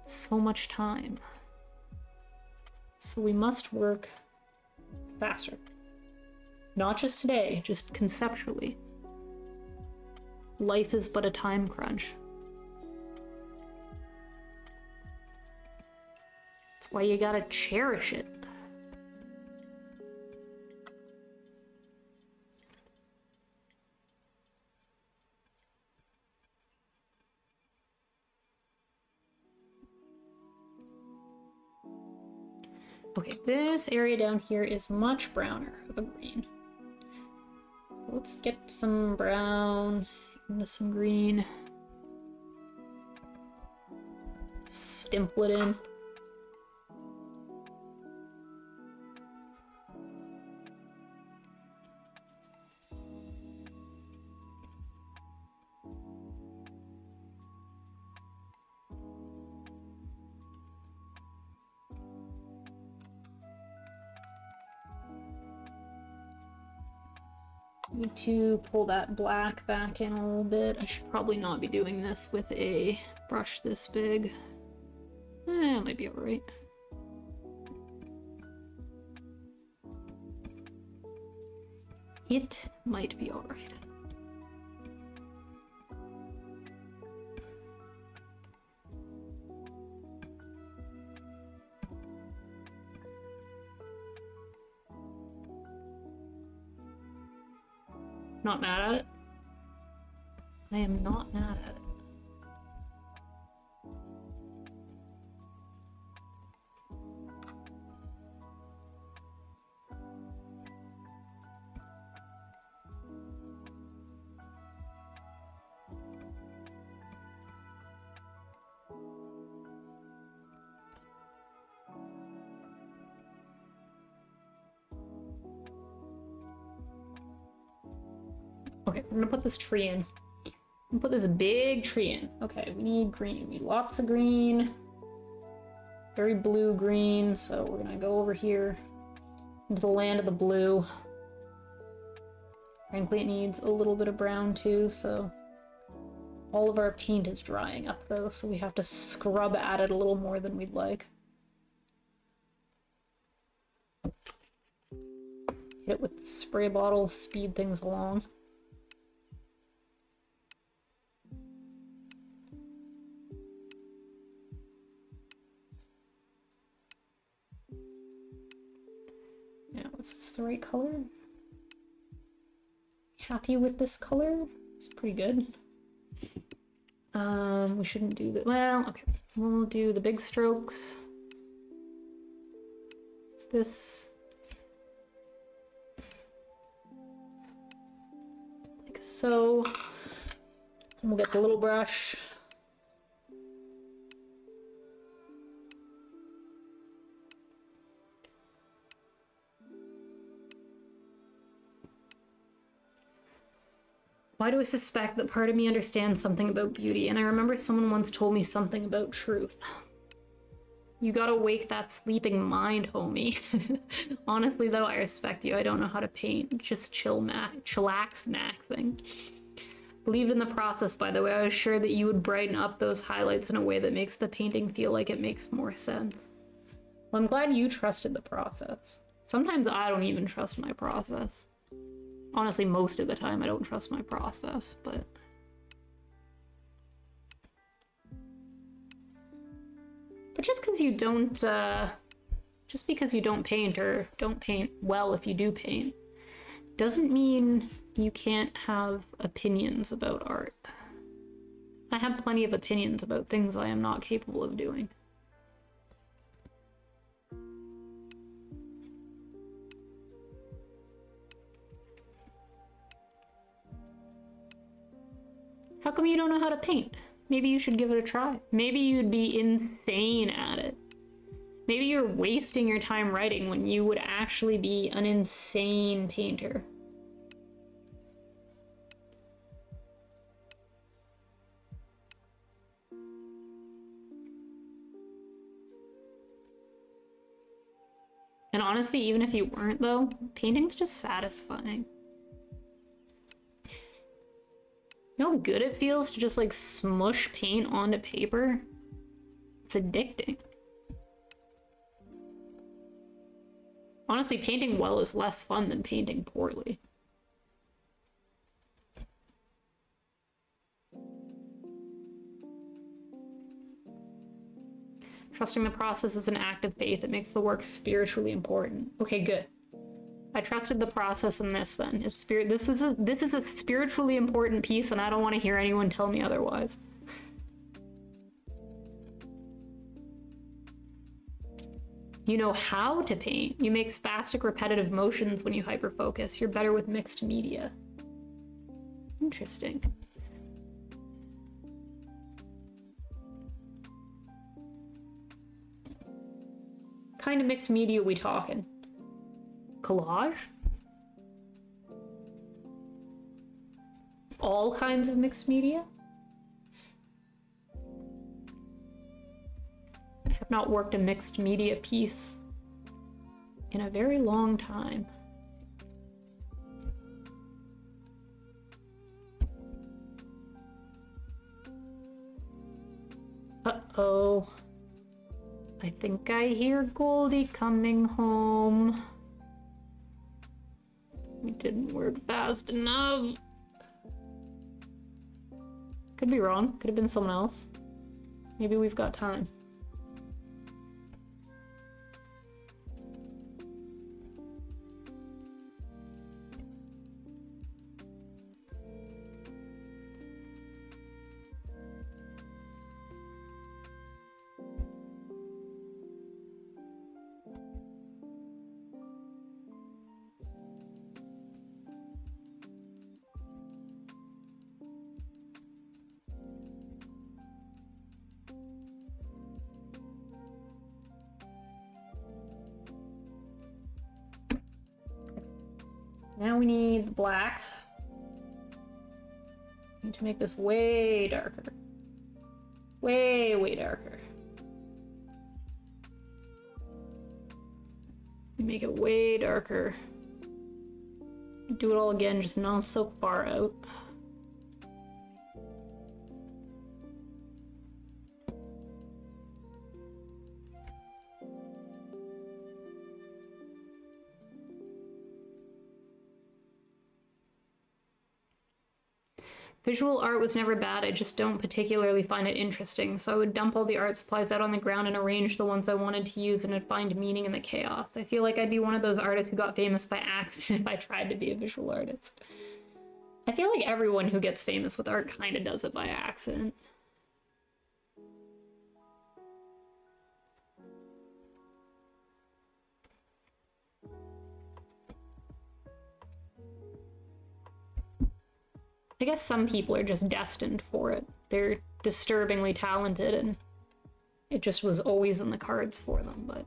so much time. So we must work faster. Not just today, just conceptually. Life is but a time crunch. That's why you gotta cherish it. Okay, this area down here is much browner of a green. Let's get some brown into some green. Stipple it in. Need to pull that black back in a little bit. I should probably not be doing this with a brush this big. It might be alright. It might be alright. Not mad at it. I am not mad at it. Okay, we're gonna put this tree in. I'm gonna put this big tree in. Okay, we need green. We need lots of green. Very blue green, so we're gonna go over here into the land of the blue. Frankly, it needs a little bit of brown too, so all of our paint is drying up though, so we have to scrub at it a little more than we'd like. Hit it with the spray bottle, speed things along. Is this the right color? Happy with this color? It's pretty good. We shouldn't do the, well, okay. We'll do the big strokes. This. Like so. And we'll get the little brush. Why do I suspect that part of me understands something about beauty? And I remember someone once told me something about truth. You gotta wake that sleeping mind, homie. Honestly, though, I respect you. I don't know how to paint. Just chillax maxing. Believed in the process, by the way. I was sure that you would brighten up those highlights in a way that makes the painting feel like it makes more sense. Well, I'm glad you trusted the process. Sometimes I don't even trust my process. Honestly, most of the time I don't trust my process, but... But just because you don't, just because you don't paint or don't paint well if you do paint, doesn't mean you can't have opinions about art. I have plenty of opinions about things I am not capable of doing. How come you don't know how to paint? Maybe you should give it a try. Maybe you'd be insane at it. Maybe you're wasting your time writing when you would actually be an insane painter. And honestly, even if you weren't though, painting's just satisfying. You know how good it feels to just like smush paint onto paper? It's addicting. Honestly, painting well is less fun than painting poorly. Trusting the process is an act of faith that makes the work spiritually important. Okay, good. I trusted the process in this then. This is a spiritually important piece, and I don't want to hear anyone tell me otherwise. You know how to paint. You make spastic repetitive motions when you hyperfocus. You're better with mixed media. Interesting. Kind of mixed media we talking? Collage? All kinds of mixed media? I have not worked a mixed media piece in a very long time. Uh-oh. I think I hear Goldie coming home. We didn't work fast enough. Could be wrong. Could have been someone else. Maybe we've got time. Now we need the black. Need to make this way darker. Way, way darker. Make it way darker. Do it all again, just not so far out. Visual art was never bad, I just don't particularly find it interesting, so I would dump all the art supplies out on the ground and arrange the ones I wanted to use and I'd find meaning in the chaos. I feel like I'd be one of those artists who got famous by accident if I tried to be a visual artist. I feel like everyone who gets famous with art kind of does it by accident. I guess some people are just destined for it. They're disturbingly talented and it just was always in the cards for them, but...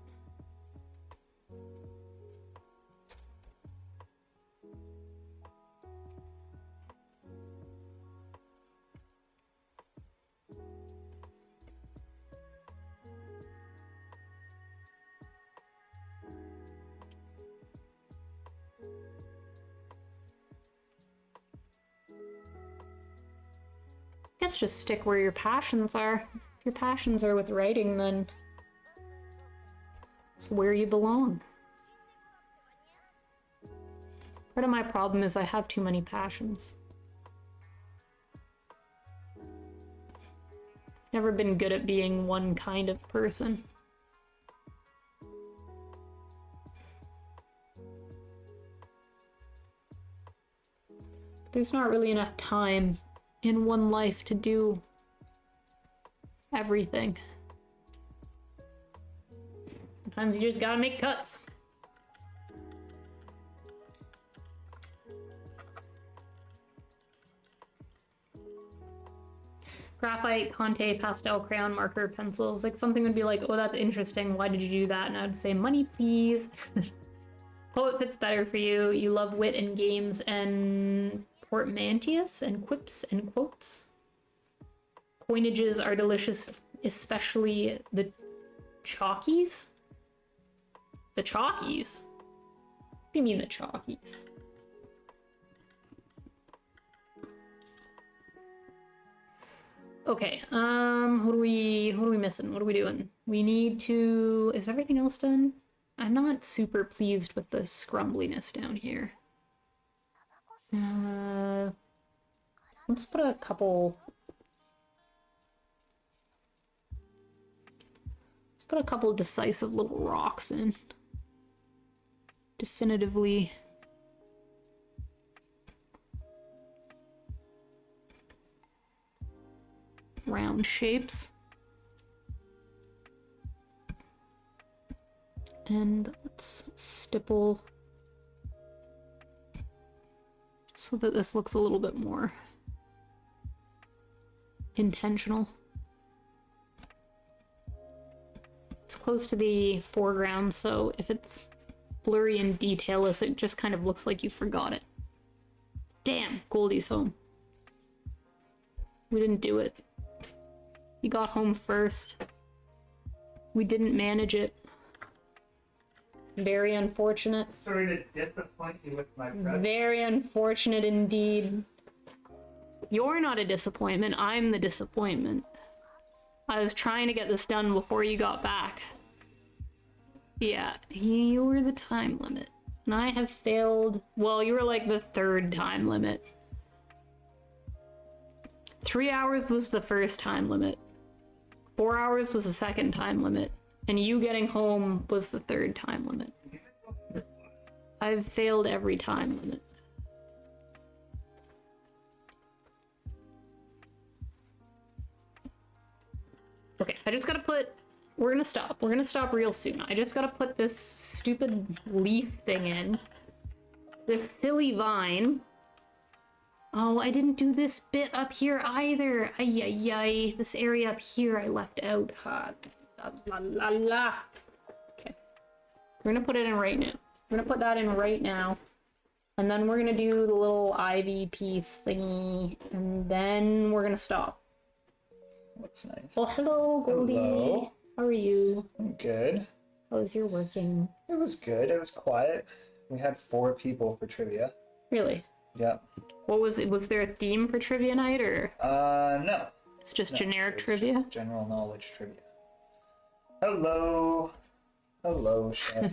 guess just stick where your passions are. If your passions are with writing, then it's where you belong. Part of my problem is I have too many passions. Never been good at being one kind of person. There's not really enough time in one life to do everything. Sometimes you just gotta make cuts. Graphite, Conte, pastel, crayon, marker, pencils. Like something would be like, oh, that's interesting. Why did you do that? And I'd say, money, please. Poet fits better for you. You love wit and games and portmanteaus and quips and quotes. Coinages are delicious, especially the chalkies. The chalkies? What do you mean the chalkies? Okay, what are we missing? What are we doing? We need to... Is everything else done? I'm not super pleased with the scrumbliness down here. Let's put a couple... Let's put a couple decisive little rocks in. Definitively... round shapes. And let's stipple so that this looks a little bit more intentional. It's close to the foreground, so if it's blurry and detailless, it just kind of looks like you forgot it. Damn, Goldie's home. We didn't do it. He got home first. We didn't manage it. Very unfortunate. Sorry to disappoint you with my present. Very unfortunate indeed. You're not a disappointment, I'm the disappointment. I was trying to get this done before you got back. Yeah, you were the time limit. And I have failed... Well, you were like the third time limit. 3 hours was the first time limit. 4 hours was the second time limit. And you getting home was the third time limit. I've failed every time limit. Okay, I just gotta put... We're gonna stop. We're gonna stop real soon. I just gotta put this stupid leaf thing in. This silly vine. Oh, I didn't do this bit up here either. Ay, ay, ay. This area up here I left out. Ha. La, la, la. Okay. We're gonna put it in right now. We're gonna put that in right now. And then we're gonna do the little ivy piece thingy. And then we're gonna stop. What's nice? Well, hello, Goldie. Hello. How are you? I'm good. How's your working? It was good. It was quiet. We had 4 people for trivia. Really? Yep. What was it? Was there a theme for trivia night, or? No. It's just generic It's trivia? just general knowledge trivia. Hello. Hello, chef.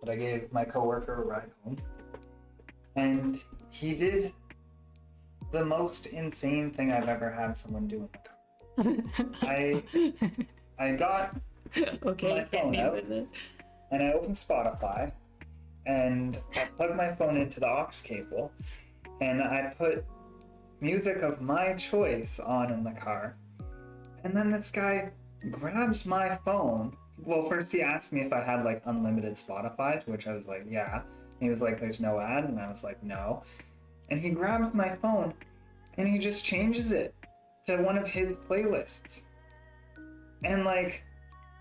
But I gave my coworker a ride home. And he did the most insane thing I've ever had someone do in the car. I got Okay, my phone out, and I opened Spotify, and I plugged my phone into the aux cable, and I put music of my choice on in the car. And then this guy grabs my phone. Well, first he asked me if I had like unlimited Spotify, to which I was like, yeah. And he was like, there's no ads, and I was like, no. And he grabs my phone, and he just changes it to one of his playlists. And like,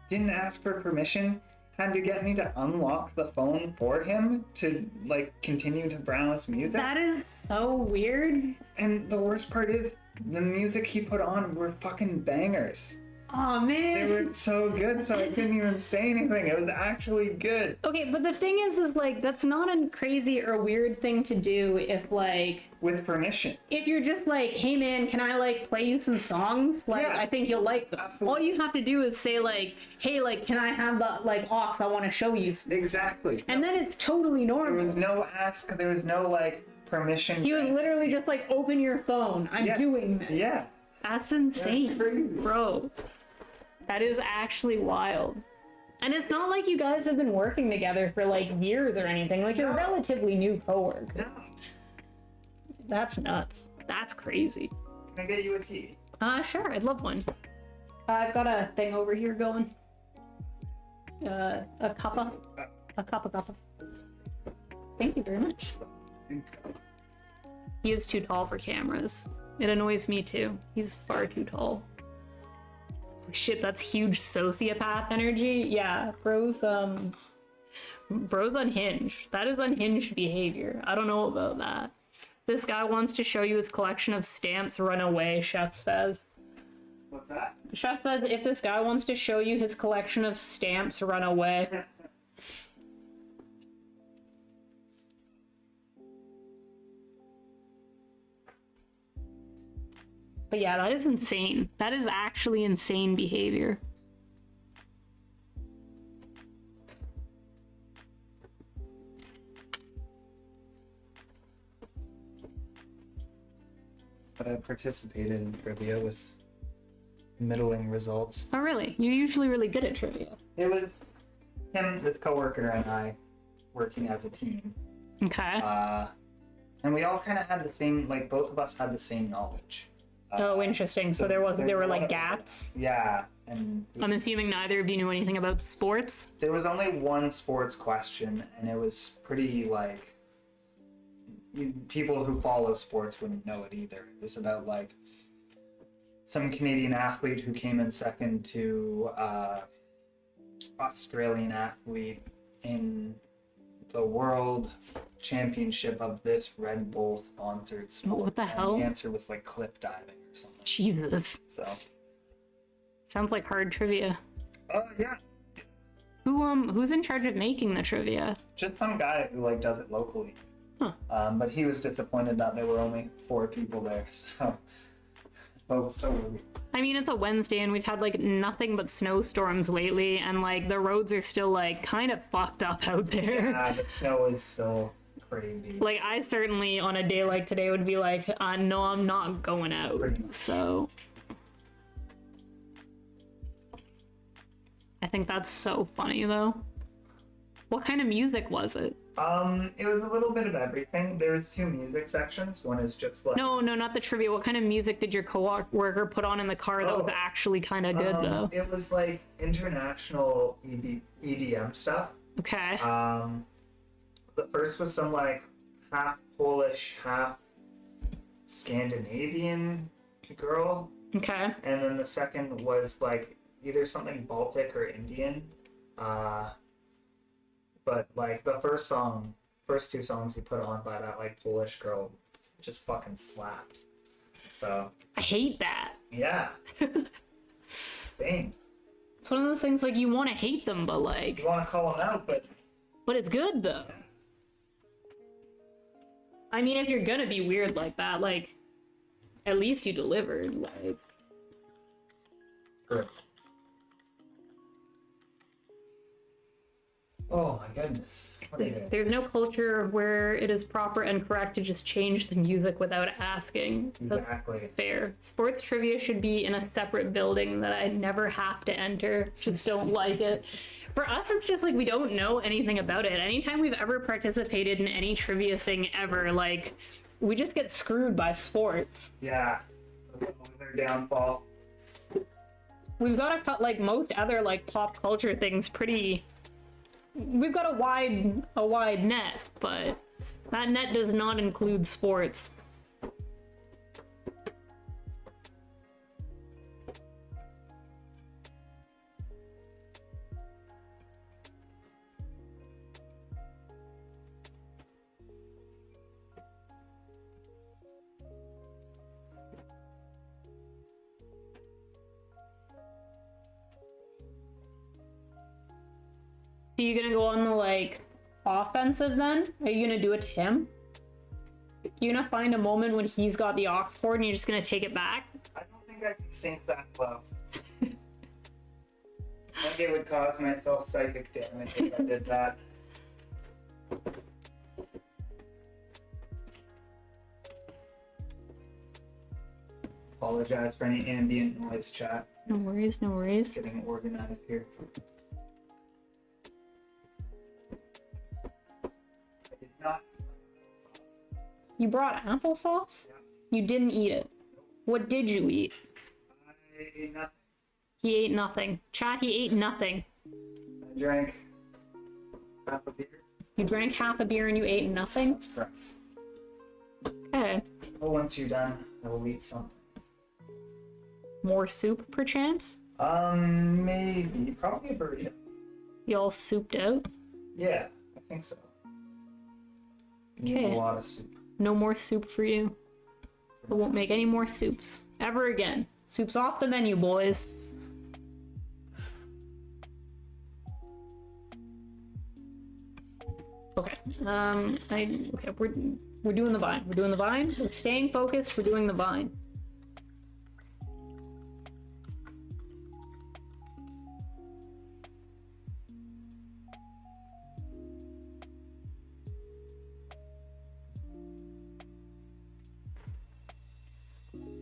didn't ask for permission, had to get me to unlock the phone for him to like continue to browse music. That is so weird. And the worst part is, the music he put on were fucking bangers. Oh They man. were so good, so I couldn't even say anything. It was actually good. Okay, but the thing is like that's not a crazy or weird thing to do if like With permission. if you're just like, hey man, can I like play you some songs? Like Yeah. I think you'll like them. Absolutely. All you have to do is say like, hey, like can I have the like aux? I want to show you. Exactly. And then it's totally There normal. was no ask, there was no like permission. He was literally just like, open your phone. I'm Yeah. doing this. Yeah. That's insane, That's crazy. bro. That is actually wild. And it's not like you guys have been working together for like years or anything. Like you're a No. relatively new coworker. No. That's nuts. That's crazy. Can I get you a tea? Sure, I'd love one. I've got a thing over here going. A cuppa. A cuppa. Thank you very much. He is too tall for cameras. It annoys me too. He's far too tall. Shit, that's huge sociopath energy. Yeah, bro's unhinged. That is unhinged behavior. I don't know about that. This guy wants to show you his collection of stamps. Run away, Chef says. What's that? Chef says if this guy wants to show you his collection of stamps, run away. But yeah, that is insane. That is actually insane behavior. But I participated in trivia with middling results. Oh really? You're usually really good at trivia. It was him, this coworker, and I working as a team. Okay. And we all kind of had the same, like both of us had the same knowledge. Oh, interesting. So there were there's a lot like of- gaps. Yeah, and I'm assuming neither of you knew anything about sports. there was only one sports question, and it was pretty like people who follow sports wouldn't know it either. It was about like some Canadian athlete who came in second to Australian athlete in the world championship of this Red Bull sponsored sport. What the And hell? the answer was like cliff diving or something. Jesus. So Sounds like hard trivia. yeah, Who's in charge of making the trivia? just some guy who like does it locally. Huh. But he was disappointed that there were only 4 people there. So, so were we. I mean, it's a Wednesday and we've had like nothing but snowstorms lately, and like the roads are still like kind of fucked up out there. Yeah, the snow is still crazy. Like I certainly on a day like today would be like, no, I'm not going out. Pretty much. So I think that's so funny though. What kind of music was it? It was a little bit of everything. There's 2 music sections. One is just like No, not the trivia. What kind of music did your coworker put on in the car that was Oh. actually kind of good though? It was like international EDM stuff. Okay. The first was some like half Polish, half Scandinavian girl, Okay. and then the second was like either something Baltic or Indian. But like the first 2 songs he put on by that like Polish girl just fucking slapped. So I hate that. yeah. Same. It's one of those things like you want to hate them, but like, You want to call him out, but it's good though. I mean, if you're gonna be weird like that, like, at least you delivered. Like, good. Oh my goodness. What a day. there's no culture where it is proper and correct to just change the music without asking. That's Exactly. fair. Sports trivia should be in a separate building that I never have to enter. Just don't like it. For us, it's just like we don't know anything about it. Anytime we've ever participated in any trivia thing ever, like, we just get screwed by sports. Yeah. That was their downfall. We've got to cut like most other like pop culture things pretty. We've got a wide net, but that net does not include sports. So you gonna go on the, like, offensive then? Are you gonna do it to him? You gonna find a moment when he's got the aux cord and you're just gonna take it back? I don't think I can sink that low. I think it would cause myself psychic damage if I did that. Apologize for any ambient noise, chat. No worries, no worries. Getting organized here. I did not. You brought applesauce? Yeah. You didn't eat it. What did you eat? I ate nothing. He ate nothing. Chat, he ate nothing. I drank half a beer. You drank half a beer and you ate nothing? That's correct. Okay. Well, once you're done, I will eat something. More soup, perchance? Maybe. Probably a burrito. You all souped out? Yeah, I think so. You need Okay. a lot of soup. No more soup for you. I won't make any more soups. Ever again. Soup's off the menu, boys. Okay. Okay, we're doing the vine. We're doing the vine. We're staying focused. We're doing the vine.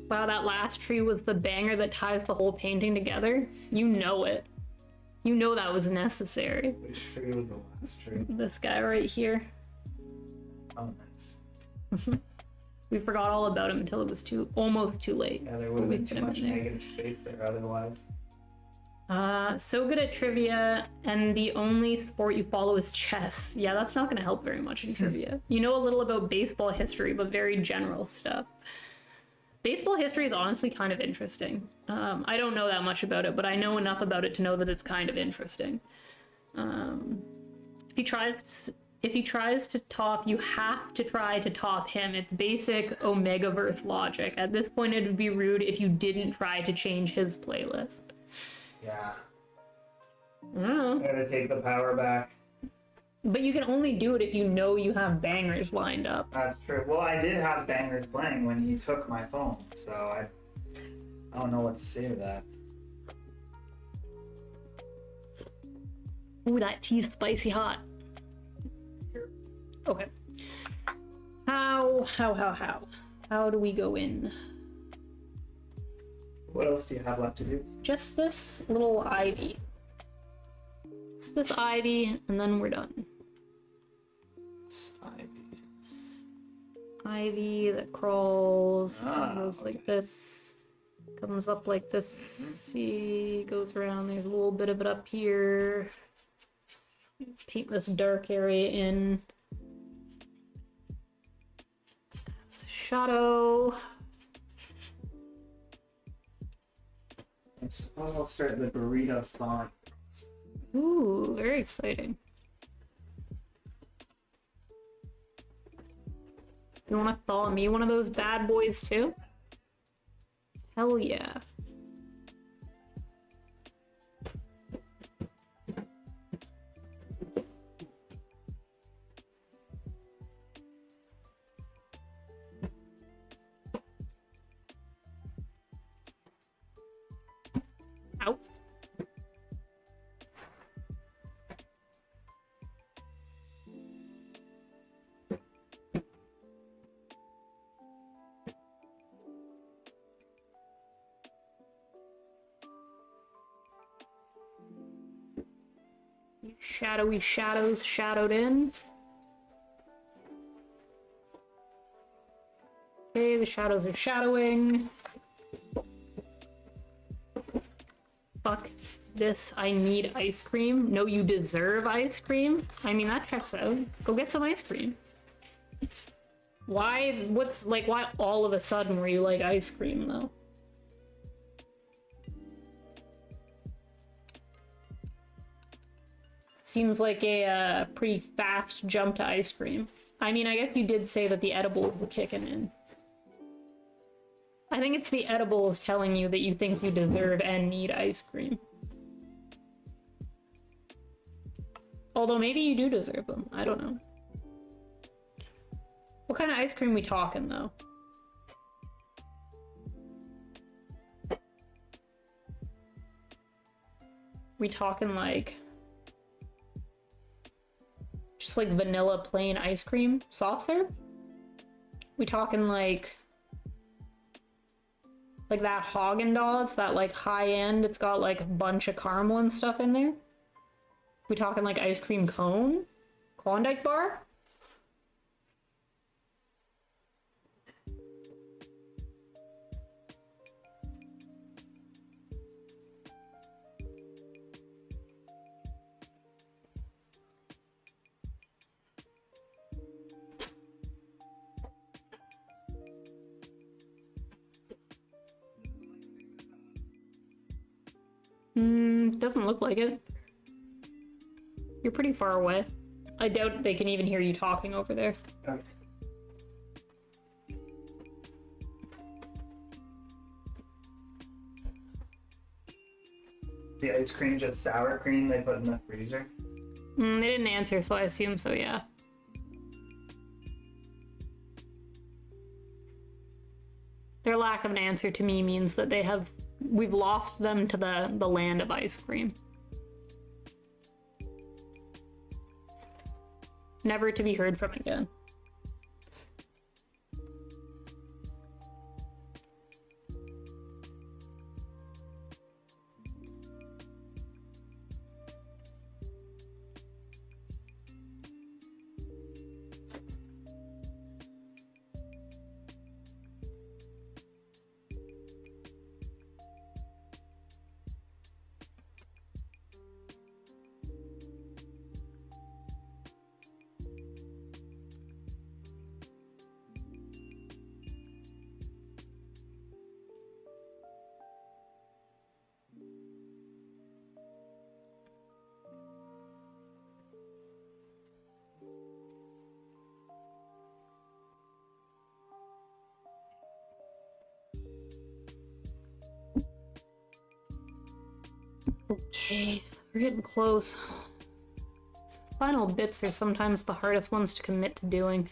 Wow, that last tree was the banger that ties the whole painting together. You know it. You know that was necessary. Which tree was the last tree? This guy right here. Oh, nice. We forgot all about him until it was almost too late. Yeah, there would have We been put too him much in there. negative space there otherwise. So good at trivia, and the only sport you follow is chess. Yeah, that's not gonna help very much in trivia. You know a little about baseball history, but very general stuff. Baseball history is honestly kind of interesting. I don't know that much about it, but I know enough about it to know that it's kind of interesting. If he tries to top, you have to try to top him. It's basic Omegaverse logic. At this point, it would be rude if you didn't try to change his playlist. Yeah. I don't know. Gotta take the power back. But you can only do it if you know you have bangers lined up. That's true. Well, I did have bangers playing when he took my phone, so I don't know what to say to that. Ooh, that tea's spicy hot. Okay. How do we go in? What else do you have left to do? Just this little ivy. It's this ivy, and then we're done. Ivy that crawls, goes like this, comes up like this, see, goes around, there's a little bit of it up here. Paint this dark area in. It's a shadow. It's almost start the burrito font. Ooh, very exciting. You wanna thaw me one of those bad boys too? Hell yeah. Ow. Shadowy shadows shadowed in. Okay, the shadows are shadowing. Fuck this, I need ice cream. No, you deserve ice cream? I mean, that checks out. Go get some ice cream. Why all of a sudden were you like ice cream though? Seems like a pretty fast jump to ice cream. I mean, I guess you did say that the edibles were kicking in. I think it's the edibles telling you that you think you deserve and need ice cream. Although maybe you do deserve them. I don't know. What kind of ice cream we talking, though? We talking like... just like vanilla plain ice cream soft serve? We talking like that Haagen-Dazs, that like high end, it's got like a bunch of caramel and stuff in there? We talking like ice cream cone? Klondike bar? Doesn't look like it. You're pretty far away. I doubt they can even hear you talking over there. Okay. The ice cream just sour cream they put in the freezer? They didn't answer, so I assume so, yeah. Their lack of an answer to me means that we've lost them to the land of ice cream. Never to be heard from again. Okay, we're getting close. Final bits are sometimes the hardest ones to commit to doing.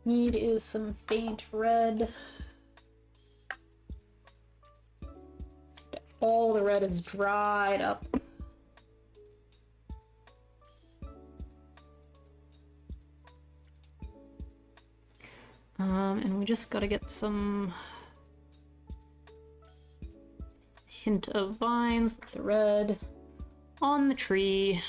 Need is some faint red. All the red is dried up. And we just gotta get some hint of vines with the red on the tree.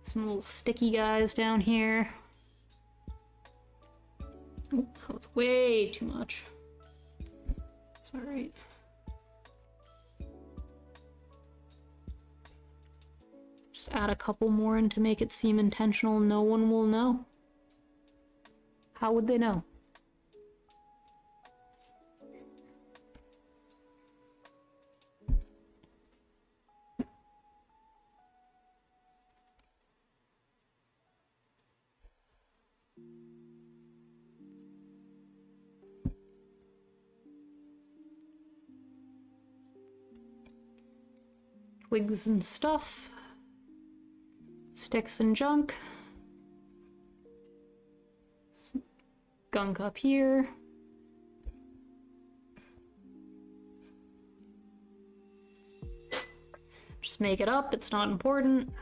Some little sticky guys down here. Oh, that was way too much. It's alright. Just add a couple more in to make it seem intentional. No one will know. How would they know? twigs and stuff. Sticks and junk. Some gunk up here. Just make it up, it's not important.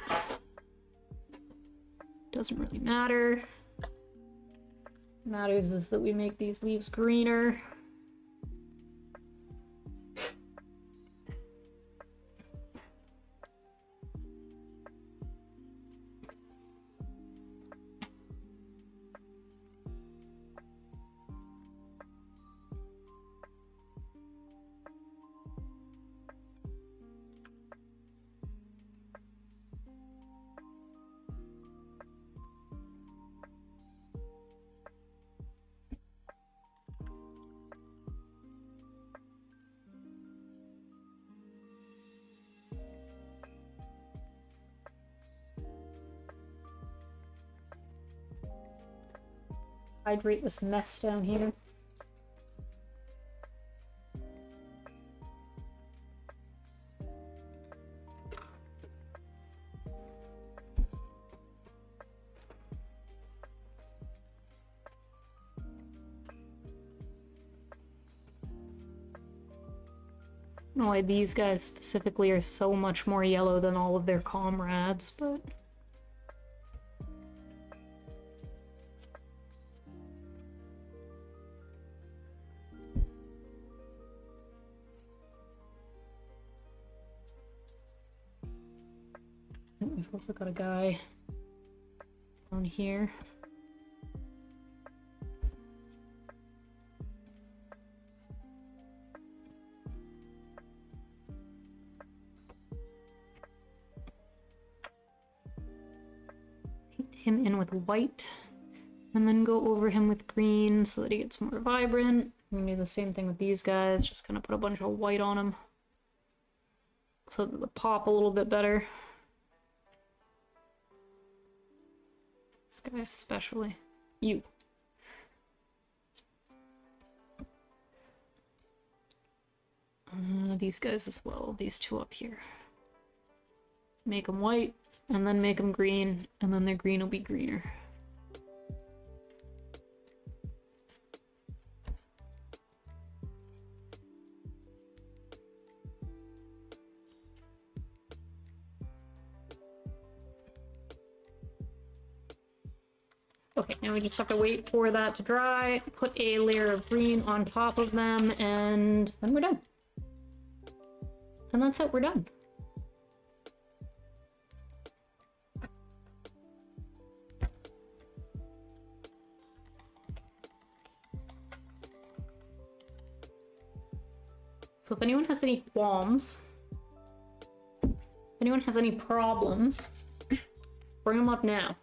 Doesn't really matter. What matters is that we make these leaves greener. Hydrate this mess down here. I don't know why these guys specifically are so much more yellow than all of their comrades, but... We've also got a guy down here. Paint him in with white, and then go over him with green so that he gets more vibrant. I'm gonna do the same thing with these guys, just kind of put a bunch of white on them so that they pop a little bit better. This guy especially. You. These guys as well. These two up here. Make them white, and then make them green, and then their green will be greener. Okay, now we just have to wait for that to dry, put a layer of green on top of them, and then we're done. And that's it, we're done. So if anyone has any qualms, if anyone has any problems, bring them up now.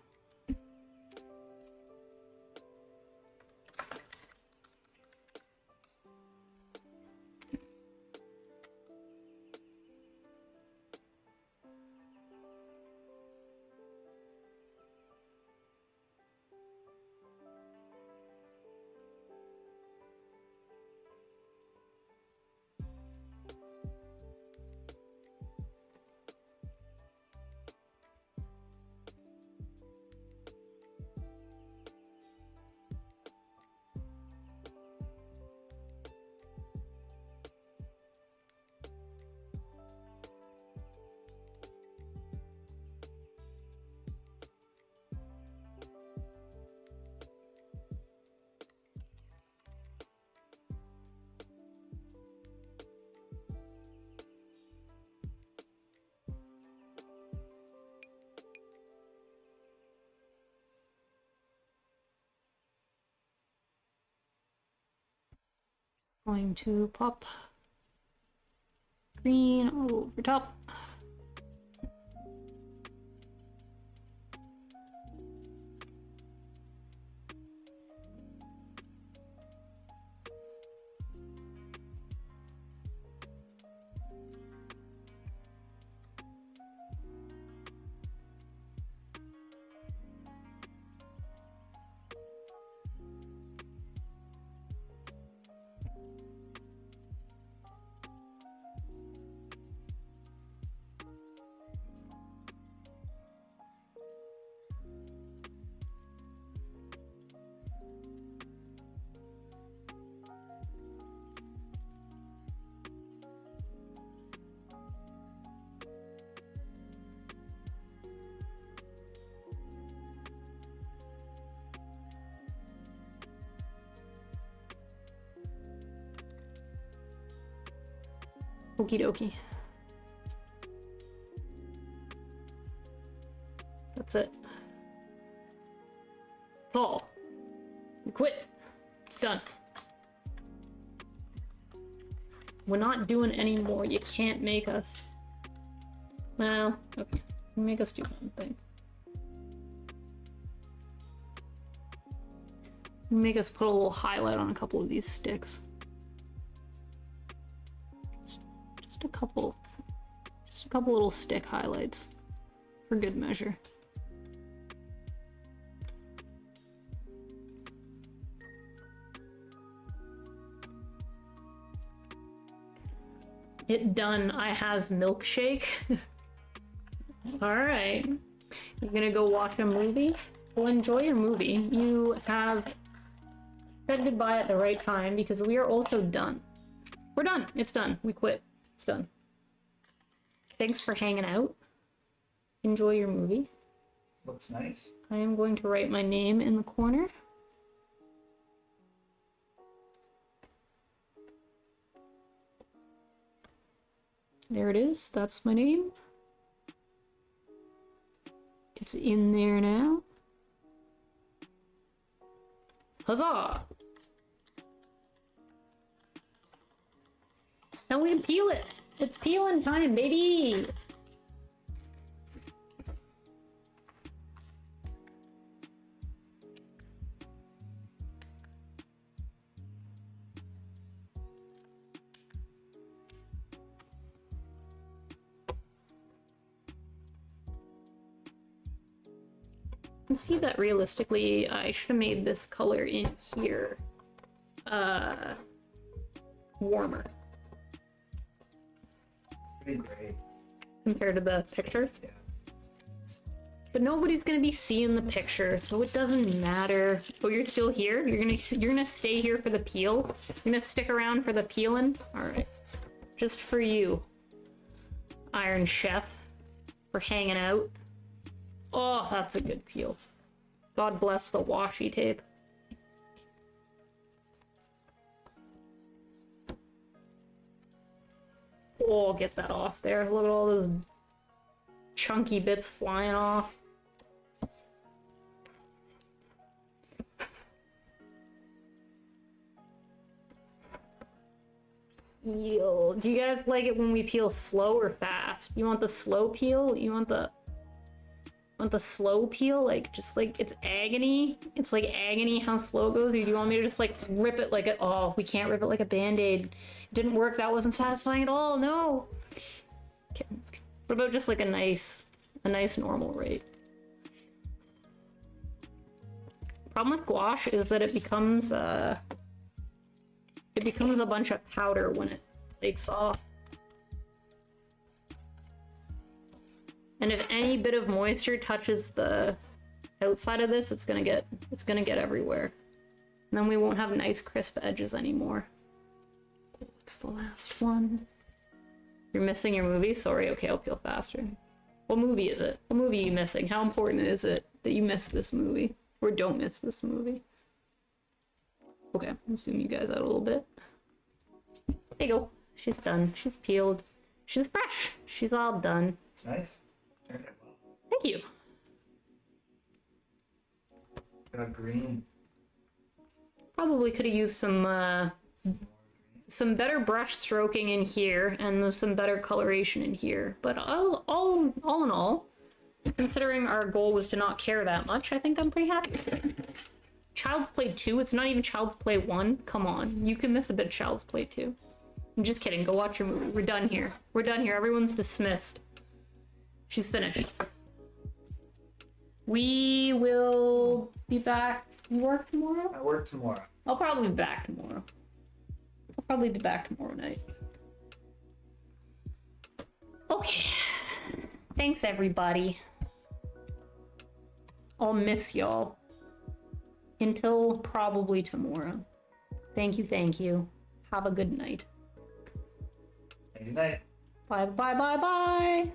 Going to pop green all over top. Okie dokie. That's it. That's all. We quit. It's done. We're not doing any more. You can't make us. Well, okay. Make us do one thing. Make us put a little highlight on a couple of these sticks. Just a couple little stick highlights for good measure. It done. I has milkshake. All right. You're gonna go watch a movie? Well, enjoy your movie. You have said goodbye at the right time because we are also done. We're done. It's done. We quit. It's done. Thanks for hanging out. Enjoy your movie. Looks nice. I am going to write my name in the corner. There it is. That's my name. It's in there now. Huzzah! Now we can peel it. It's peeling time, baby! You see that realistically, I should have made this color in here warmer Pretty great. compared to the picture. Yeah. But nobody's gonna be seeing the picture, so it doesn't matter. Oh, you're still here? You're gonna stay here for the peel? You're gonna stick around for the peeling? Alright. Just for you, Iron Chef, for hanging out. Oh, that's a good peel. God bless the washi tape. Oh, get that off there. Look at all those chunky bits flying off. Peel. Do you guys like it when we peel slow or fast? You want the slow peel? You want the slow peel? Like, just like, it's agony? It's like agony how slow it goes? Or do you want me to just like rip it like a, oh, we can't rip it like a band-aid. It didn't work, that wasn't satisfying at all, no. Okay. What about just like a nice normal rate? Problem with gouache is that it becomes a bunch of powder when it flakes off. And if any bit of moisture touches the outside of this, it's gonna get everywhere. And then we won't have nice crisp edges anymore. What's the last one? You're missing your movie? Sorry, okay, I'll peel faster. What movie is it? What movie are you missing? How important is it that you miss this movie? Or don't miss this movie? Okay, I'll zoom you guys out a little bit. There you go. She's done. She's peeled. She's fresh. She's all done. It's nice. Turned out well. Thank you. Got green. Probably could have used some better brush stroking in here and some better coloration in here. But all in all, considering our goal was to not care that much, I think I'm pretty happy. Child's Play 2? It's not even Child's Play 1? Come on. You can miss a bit of Child's Play 2. I'm just kidding. Go watch your movie. We're done here. We're done here. Everyone's dismissed. She's finished. We will be back. You work tomorrow? I work tomorrow. I'll probably be back tomorrow. I'll probably be back tomorrow night. Okay. Thanks, everybody. I'll miss y'all. Until probably tomorrow. Thank you, thank you. Have a good night. Good night. Bye, bye, bye, bye.